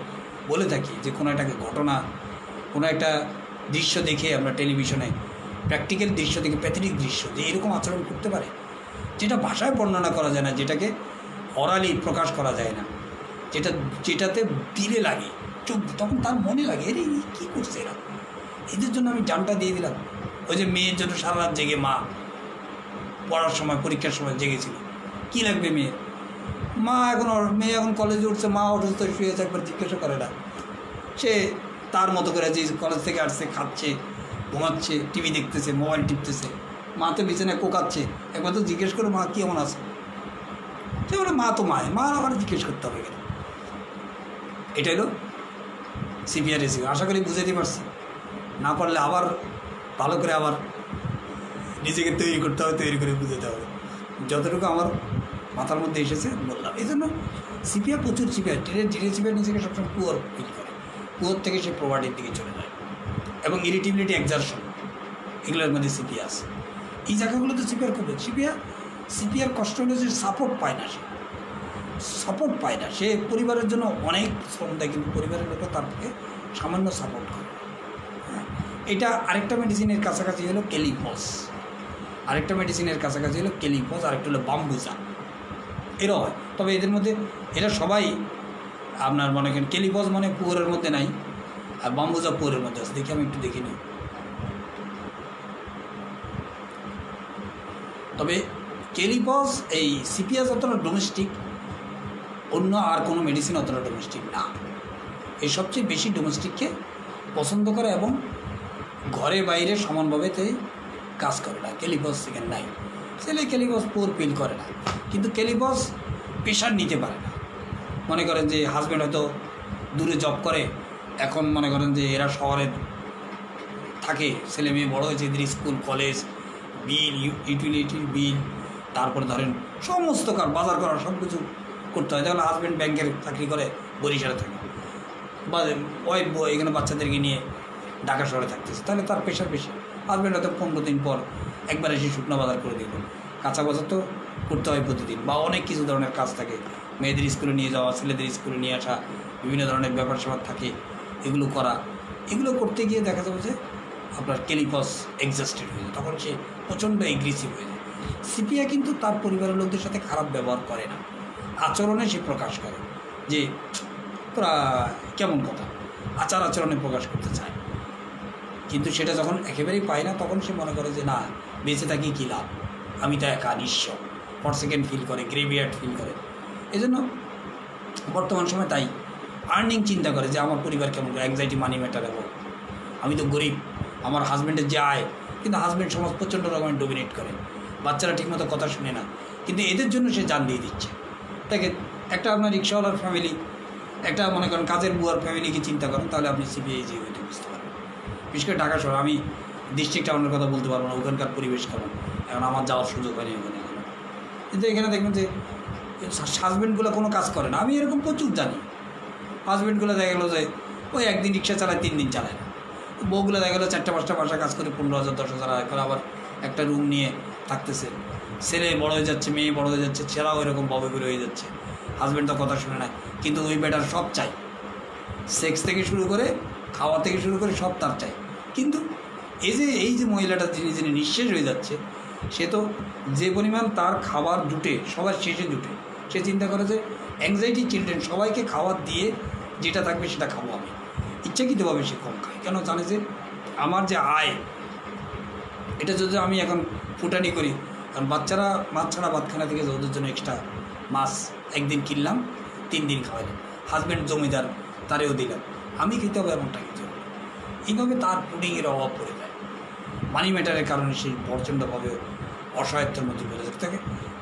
বলে থাকি যে কোনো একটা ঘটনা, কোনো একটা দৃশ্য দেখে আমরা টেলিভিশনে প্র্যাকটিক্যাল দৃশ্য দেখে প্যাথেটিক দৃশ্য যে এরকম আচরণ করতে পারে, যেটা ভাষায় বর্ণনা করা যায় না, যেটাকে অরালি প্রকাশ করা যায় না, যেটাতে দিলে লাগে চোখ, তখন তার মনে লাগে এর কী করছে এরা, এদের জন্য আমি জানটা দিয়ে দিলাম। ওই যে মেয়ের জন্য সারা রাত জেগে মা পড়ার সময় পরীক্ষার সময় জেগেছিল, কী লাগবে মেয়ের? মেয়ে এখন কলেজে উঠছে, মা অসুস্থ শুয়েছে, একবার জিজ্ঞাসা করে না। সে তার মতো করে যে কলেজ থেকে আসছে, খাচ্ছে, ঘুমাচ্ছে, টিভি দেখতেছে, মোবাইল টিপতেছে, মা তো বিছানায় কোকাচ্ছে, একবার তো জিজ্ঞেস করে মা কেমন আছে? সে বলে মা তো মা আবার জিজ্ঞেস করতে হবে কেন? এটা হলো সিপিআর রেসিপি। আশা করি বুঝাতে পারছি, না পারলে আবার ভালো করে আবার নিজেকে তৈরি করতে হবে, তৈরি করে বুঝাতে হবে। যতটুকু আমার মাথার মধ্যে এসেছে বললাম। এই জন্য সিপিআর প্রচুর সিপিআর ধীরে সিপিআর নিজেকে সবসময় পুয়ার ফিল করে, পুয়ার থেকে সে প্রভার্টির দিকে চলে যায়, এবং ইরিটেবিলিটি, এক্সারশন, এগুলোর মধ্যে সিপিআর আছে। এই জায়গাগুলোতে সিপিআর করবে। সিপিআর কষ্ট হলে যে সাপোর্ট পায় না, সে পরিবারের জন্য অনেক শ্রম দেয়, কিন্তু পরিবারের লোকও তারপরে সামান্য সাপোর্ট করে। এটা আরেকটা মেডিসিনের কাছাকাছি হলো ক্যালিপস, আরেকটা হলো বাম্বুজা। এরাও হয়, তবে এদের মধ্যে এরা সবাই আপনার মনে করেন ক্যালিপস মানে পুকুরের মধ্যে নাই, আর বাম্বুজা পুকুরের মধ্যে আছে। দেখি আমি একটু দেখে নিই। তবে ক্যালিপস এই সিপিআর যতটা ডোমেস্টিক, অন্য আর কোনো মেডিসিন অতটা ডোমেস্টিক না। এই সবচেয়ে বেশি ডোমেস্টিককে পছন্দ করে এবং ঘরে বাইরে সমানভাবে কাজ করে না। ক্যালিপস সেখানে নাই, ছেলে ক্যালিপস পুর ফিল করে না, কিন্তু ক্যালিপস প্রেশার নিতে পারে না। মনে করেন যে হাজব্যান্ড হয়তো দূরে জব করে, এখন মনে করেন যে এরা শহরে থাকে, ছেলে মেয়ে বড়ো হয়েছে, এদের স্কুল কলেজ বিল, ইউটিলিটির বিল, তারপরে ধরেন সমস্ত বাজার করার সব কিছু করতে হয়। তাহলে হাজব্যান্ড ব্যাংকের চাকরি করে, বরিশালে থাকে, বা ওয়াইফ এখানে বাচ্চাদেরকে নিয়ে ঢাকা শহরে থাকতেছে, তাহলে তার প্রেশার বেশি। হাজব্যান্ড হয়তো 15 দিন পর একবার এসে শুকনো বাজার করে দিল, কাঁচা বাজার তো করতে হয় প্রতিদিন, বা অনেক কিছু ধরনের কাজ থাকে, মেয়েদের স্কুলে নিয়ে যাওয়া, ছেলেদের স্কুলে নিয়ে আসা, বিভিন্ন ধরনের ব্যাপার স্যাপার থাকে, এগুলো করা। এগুলো করতে গিয়ে দেখা যাবে যে আপনার ক্যালিপস এক্সস্টেড হয়ে যায়, তখন সে প্রচণ্ড এগ্রেসিভ হয়ে যায়। সিপিআর কিন্তু তার পরিবারের লোকদের সাথে খারাপ ব্যবহার করে না, আচরণে সে প্রকাশ করে যে তোরা কেমন কথা, আচরণে প্রকাশ করতে চায়। কিন্তু সেটা যখন একেবারেই পায় না, তখন সে মনে করে যে না, বেঁচে থাকি কী লাভ, আমি তো একা নিঃস্ব, ফর সেকেন্ড ফিল করে, গ্রেভিয়ার্ড ফিল করে। এই জন্য বর্তমান সময় তাই আর্নিং চিন্তা করে যে আমার পরিবার কেমন করে, অ্যাংজাইটি, মানি ম্যাটার, এবং আমি তো গরিব, আমার হাজব্যান্ডের যে আয়, কিন্তু হাজব্যান্ড সমাজ প্রচণ্ড রকমের ডোমিনেট করে, বাচ্চারা ঠিকমতো কথা শুনে না, কিন্তু এদের জন্য সে জান দিয়ে দিচ্ছে। দেখে একটা আপনার রিক্সাওয়ালার ফ্যামিলি, একটা মনে করেন কাজের বুয়ার ফ্যামিলিকে চিন্তা করেন, তাহলে আপনি সিপিআই যে হইতে বুঝতে পারবেন। বিশেষ করে ঢাকা শহর, আমি ডিস্ট্রিক্ট টাউনের কথা বলতে পারবো না, ওখানকার পরিবেশ কেমন, এখন আমার যাওয়ার সুযোগ হয়নি ওখানে। কিন্তু এখানে দেখবেন যে হাজব্যান্ডগুলো কোনো কাজ করে না, আমি এরকম প্রচুর জানি। হাজব্যান্ডগুলো দেখা গেলো যে ওই একদিন রিক্সা চালায়, 3 দিন চালায় না। বউগুলো দেখা গেলো 4-5টা বাসা কাজ করে 15,000 10,000 আয় করে, আবার একটা রুম নিয়ে থাকতেছে। ছেলে বড় হয়ে যাচ্ছে, মেয়ে বড় হয়ে যাচ্ছে, ছেলেও এরকম ববে করে হয়ে যাচ্ছে, হাজব্যান্ড তো কথা শুনে না, কিন্তু ওই বেটার সব চাই, সেক্স থেকে শুরু করে খাওয়া থেকে শুরু করে সব তার চাই। কিন্তু এই যে মহিলাটা যিনি নিঃশেষ হয়ে যাচ্ছে, সে তো যে পরিমাণ তার খাবার জুটে, সবার শেষে জুটে, সে চিন্তা করে যে অ্যাংজাইটি চিলড্রেন সবাইকে খাবার দিয়ে যেটা থাকবে সেটা খাবো আমি, ইচ্ছাকৃতভাবে সে কম খায়। কেন জানে যে আমার যে আয়, এটা যদি আমি এখন ফুটানি করি, কারণ বাচ্চারা মাছ ছাড়া ভাতখানা থেকে ওদের জন্য এক্সট্রা মাছ একদিন কিনলাম, 3 দিন খাওয়াইলাম, হাজব্যান্ড জমিদার তারেও দিলাম, আমি খেতে হবে এমনটা কিছু। এইভাবে তার পুডিংয়ের অভাব পড়ে যায়। মানি ম্যাটারের কারণে সে প্রচণ্ডভাবে অসহায়ত্বের মধ্যে পড়ে যেতে থাকে।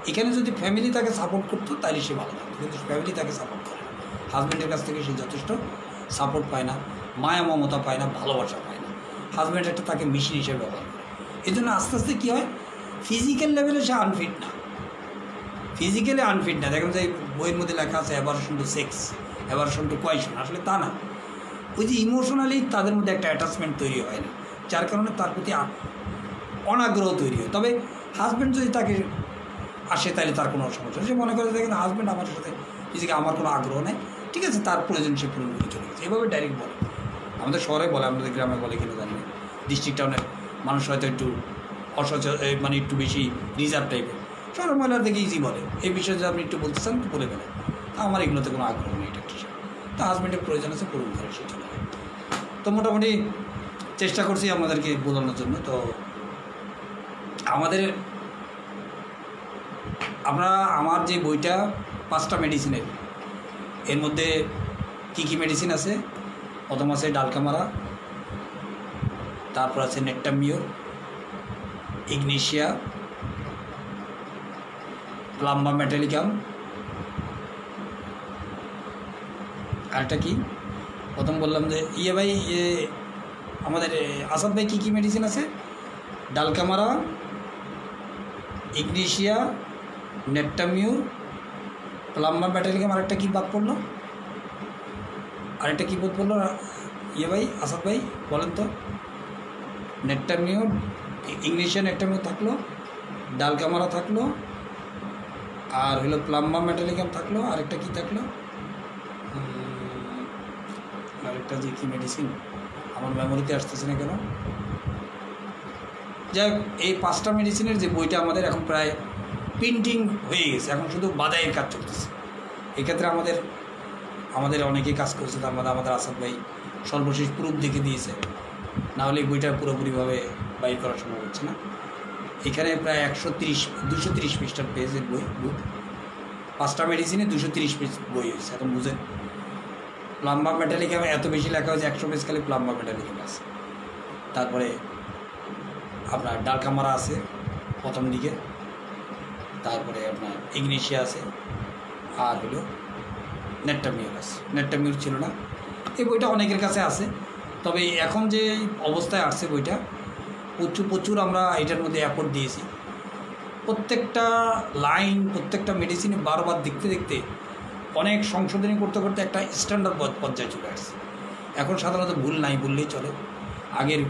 এখানে যদি ফ্যামিলি তাকে সাপোর্ট করতো তাহলে সে ভালো থাকতো, কিন্তু ফ্যামিলি তাকে সাপোর্ট করে না। হাজব্যান্ডের কাছ থেকে সে যথেষ্ট সাপোর্ট পায় না, মায়া মমতা পায় না, ভালোবাসা পায় না। হাজব্যান্ড একটা তাকে মেশিন হিসেবে ব্যবহার করে। এই জন্য আস্তে আস্তে কী হয়, ফিজিক্যাল লেভেলে সে আনফিট না, ফিজিক্যালি আনফিট না। দেখেন যে বইয়ের মধ্যে লেখা আছে aversion to sex, aversion to question, আসলে তা না। ওই যে ইমোশনালি তাদের মধ্যে একটা অ্যাটাচমেন্ট তৈরি হয় না, যার কারণে তার প্রতি অনাগ্রহ তৈরি হয়। তবে হাজব্যান্ড যদি তাকে আসে তাহলে তার কোনো সমস্যা, সে মনে করে দেখেন হাজব্যান্ড আমার সাথে ফিজিক্যালি আমার কোনো আগ্রহ নেই, ঠিক আছে, তার প্রয়োজন সে পূরণ করে চলে গেছে, এভাবে ডাইরেক্ট বলে। আমাদের শহরে বলে, আমাদের গ্রামে বলে কিনা জানি না, ডিস্ট্রিক্ট টাউনের মানুষ হয়তো একটু মানে একটু বেশি রিজার্ভ টাইপের, শহরের মহিলার দেখে ইজি বলে। এই বিষয়ে যদি আপনি একটু বলতে চান তো বলে ফেলে, তা আমার এগুলোতে কোনো আগ্রহ নেই, এটা একটা তা হাজব্যান্ডের প্রয়োজন আছে, পূরণ করে সে চলে যায়। তো মোটামুটি চেষ্টা করছি আমাদেরকে বোঝানোর জন্য। তো আমার যে বইটা 5টা মেডিসিনের, এর মধ্যে কী কী মেডিসিন আছে, প্রথম আছে ডালকামারা, তারপর আছে নেট্টামিওর, ইগনেশিয়া, প্লাম্বা মেটালিকাম, আরেকটা কি প্রথম বললাম যে ভাই আমাদের আসাদ ভাই কী কী মেডিসিন আছে, ডালকামারা, ইগনেশিয়া, নেট্টামিওর, প্লাম্বা মেটালিকাম, আরেকটা কী বাদ পড়লো, আরেকটা কী বোধ পড়লো ভাই আসাদ ভাই বলেন তো। নেট্টামিওর, ইগনেশিয়া, নেট্টামিওর থাকলো, ডালকামারা থাকলো, আর হলো প্লাম্বা মেটালিকাম থাকলো, আরেকটা কী থাকলো, আরেকটা যে কী মেডিসিন আমার মেমোরিতে আসতেছে না কেন। যাই হোক, এই 5টা মেডিসিনের যে বইটা আমাদের এখন প্রায় প্রিন্টিং হয়ে গেছে, এখন শুধু বাদাইয়ের কাজ চলতেছে। এক্ষেত্রে আমাদের অনেকেই কাজ করছে, তার মধ্যে আমাদের আসাদ ভাই সর্বশেষ প্রুফ দেখে দিয়েছে, নাহলে এই বইটা পুরোপুরিভাবে বাইর করা সম্ভব হচ্ছে না। এখানে প্রায় 230 পৃষ্ঠার পেজের বুক, 5টা মেডিসিনে 230 পেজ বই হয়েছে। এখন বুঝেন, প্লাম্বা মেটালিকাম এত বেশি লেখা হয়েছে, 100 পেজ খালি প্লাম্বা মেটালিকাম আছে। তারপরে আপনার ডালকামারা আছে প্রথম দিকে, তারপরে আপনার ইগনেশিয়া আছে, আর হলো নেট্টামিওর আছে। নেট্টামিওর ছিল না, এই বইটা অনেকের কাছে আছে। তবে এখন যে অবস্থায় আসছে বইটা, প্রচুর আমরা এটার মধ্যে এফোর্ট দিয়েছি। প্রত্যেকটা লাইন, প্রত্যেকটা মেডিসিনে বারবার দেখতে দেখতে অনেক সংশোধনী করতে করতে একটা স্ট্যান্ডার্ড পর্যায়ে চলে আসছে। এখন সাধারণত ভুল নাই বললেই চলে। আগের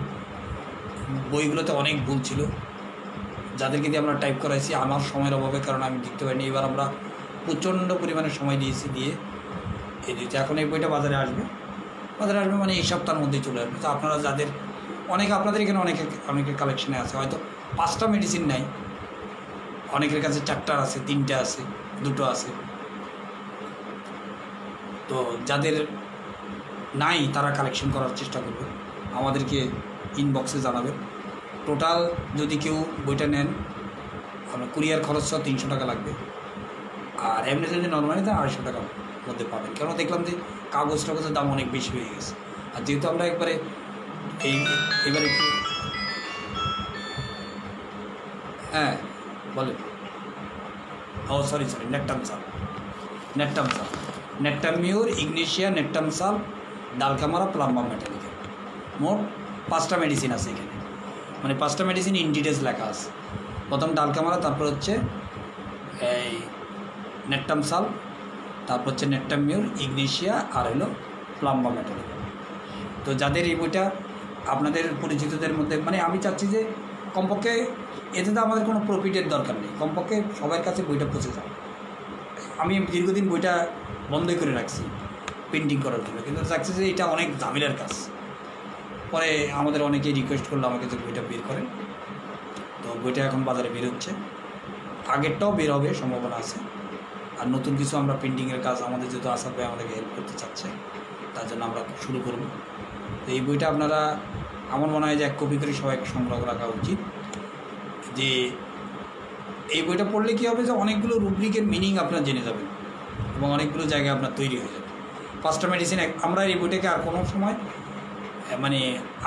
বইগুলোতে অনেক ভুল ছিল, যাদেরকে দিয়ে আমরা টাইপ করাইছি। আমার সময়ের অভাবে কারণ আমি লিখতে পারিনি। এবার আমরা প্রচণ্ড পরিমাণে সময় দিয়েছি, দিয়ে এখন এই বইটা বাজারে আসবে মানে এই সপ্তাহের মধ্যেই চলে আসবে। তো আপনারা যাদের আপনাদের এখানে অনেকের কালেকশানে আছে, হয়তো 5টা মেডিসিন নাই, অনেকের কাছে 4টা আছে, 3টা আছে, 2টো আছে। তো যাদের নাই তারা কালেকশন করার চেষ্টা করবে, আমাদেরকে ইনবক্সে জানাবেন। টোটাল যদি কেউ বইটা নেন, আপনার কুরিয়ার খরচ 300 টাকা লাগবে, আর এমনি যদি নর্মালি তার 250 টাকার মধ্যে পাবেন। কেন দেখলাম যে কাগজ টাগজের দাম অনেক বেশি হয়ে গেছে। আর যেহেতু আমরা এবারে একটু হ্যাঁ বলেন, সরি নেট্টামিওর, ইগনেশিয়া, নেট্টামসাল, ডালকামারা, প্লাম্বা মেটালিকাম, মোট 5টা মেডিসিন আছে এখানে। মানে 5টা মেডিসিন ইন ডিটেলস লেখা আছে। প্রথম ডালকামারা, তারপর হচ্ছে এই নেট্টামসাল, তারপর হচ্ছে নেট্টামিওর, ইগনেশিয়া, আর হলো প্লাম্বা মেটালিকাম। তো যাদের এই বইটা আপনাদের পরিচিতদের মধ্যে, মানে আমি চাচ্ছি যে কমপক্ষে এতে তো আমাদের কোনো প্রফিটের দরকার নেই, কমপক্ষে সবার কাছে বইটা পৌঁছে যাবে। আমি দীর্ঘদিন বইটা বন্ধই করে রাখছি প্রিন্টিং করার জন্য, কিন্তু চাচ্ছি যে এটা অনেক ঝামেলার কাজ। পরে আমাদের অনেকেই রিকোয়েস্ট করলো আমাকে যে বইটা বের করেন। তো বইটা এখন বাজারে বের হচ্ছে, আগেরটাও বের হবে সম্ভাবনা আছে। আর নতুন কিছু আমরা প্রিন্টিংয়ের কাজ, আমাদের যেহেতু আসাদ ভাই আমাদেরকে হেল্প করতে চাচ্ছে, তার জন্য আমরা শুরু করব। তো এই বইটা আপনারা, আমার মনে হয় যে 1 কপি করে সবাই সংগ্রহ রাখা উচিত। যে এই বইটা পড়লে কী হবে, যে অনেকগুলো রুব্রিকের মিনিং আপনার জেনে যাবেন এবং অনেকগুলো জায়গায় আপনার তৈরি হয়ে যাবে। 5টা মেডিসিন আমরা এই বইটাকে আর কোনো সময় মানে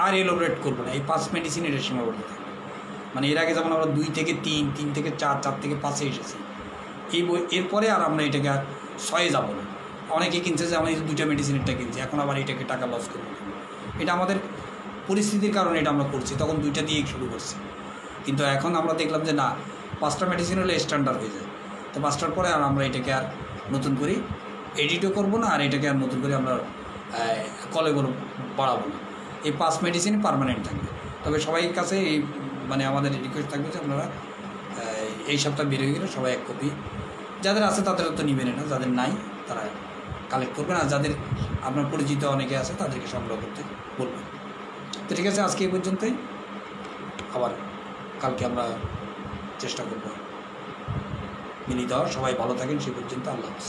আর এলোবরেট করবো না, এই 5 মেডিসিনের সীমাবদ্ধ থাকবে। মানে এর আগে যেমন আমরা 2 থেকে 3, 3 থেকে 4, 4 থেকে 5-এ এসেছি, এরপরে আর আমরা এটাকে আর 6-এ যাবো না। অনেকে কিনছে যে আমি 2টা মেডিসিনেরটা কিনছি, এখন আবার এটাকে টাকা লস করবো। এটা আমাদের পরিস্থিতির কারণে এটা আমরা করছি, তখন 2টা দিয়েই শুরু করছি। কিন্তু এখন আমরা দেখলাম যে না, 5টা মেডিসিন হলে স্ট্যান্ডার্ড হয়ে যায়। তো 5টার পরে আর আমরা এটাকে আর নতুন করে এডিটও করবো না, আর এটাকে আর নতুন করে আমরা কলেবল বাড়াবো না। এই 5 মেডিসিন পার্মানেন্ট থাকবে। তবে সবাই কাছে এই মানে আমাদের রিকোয়েস্ট থাকবে যে আপনারা এই সপ্তাহ বের হয়ে গেলে সবাই 1 কপি, যাদের আছে তাদের তো নিবেন না, যাদের নাই তারা কালেক্ট করবেন, আর যাদের আপনার পরিচিত অনেকে আছে তাদেরকে সংগ্রহ করতে বলবেন। তো ঠিক আছে, আজকে এই পর্যন্তই। আবার কালকে আমরা চেষ্টা করব মিলিত হওয়ার। সবাই ভালো থাকেন, সেই পর্যন্ত আল্লাহ হাফেজ।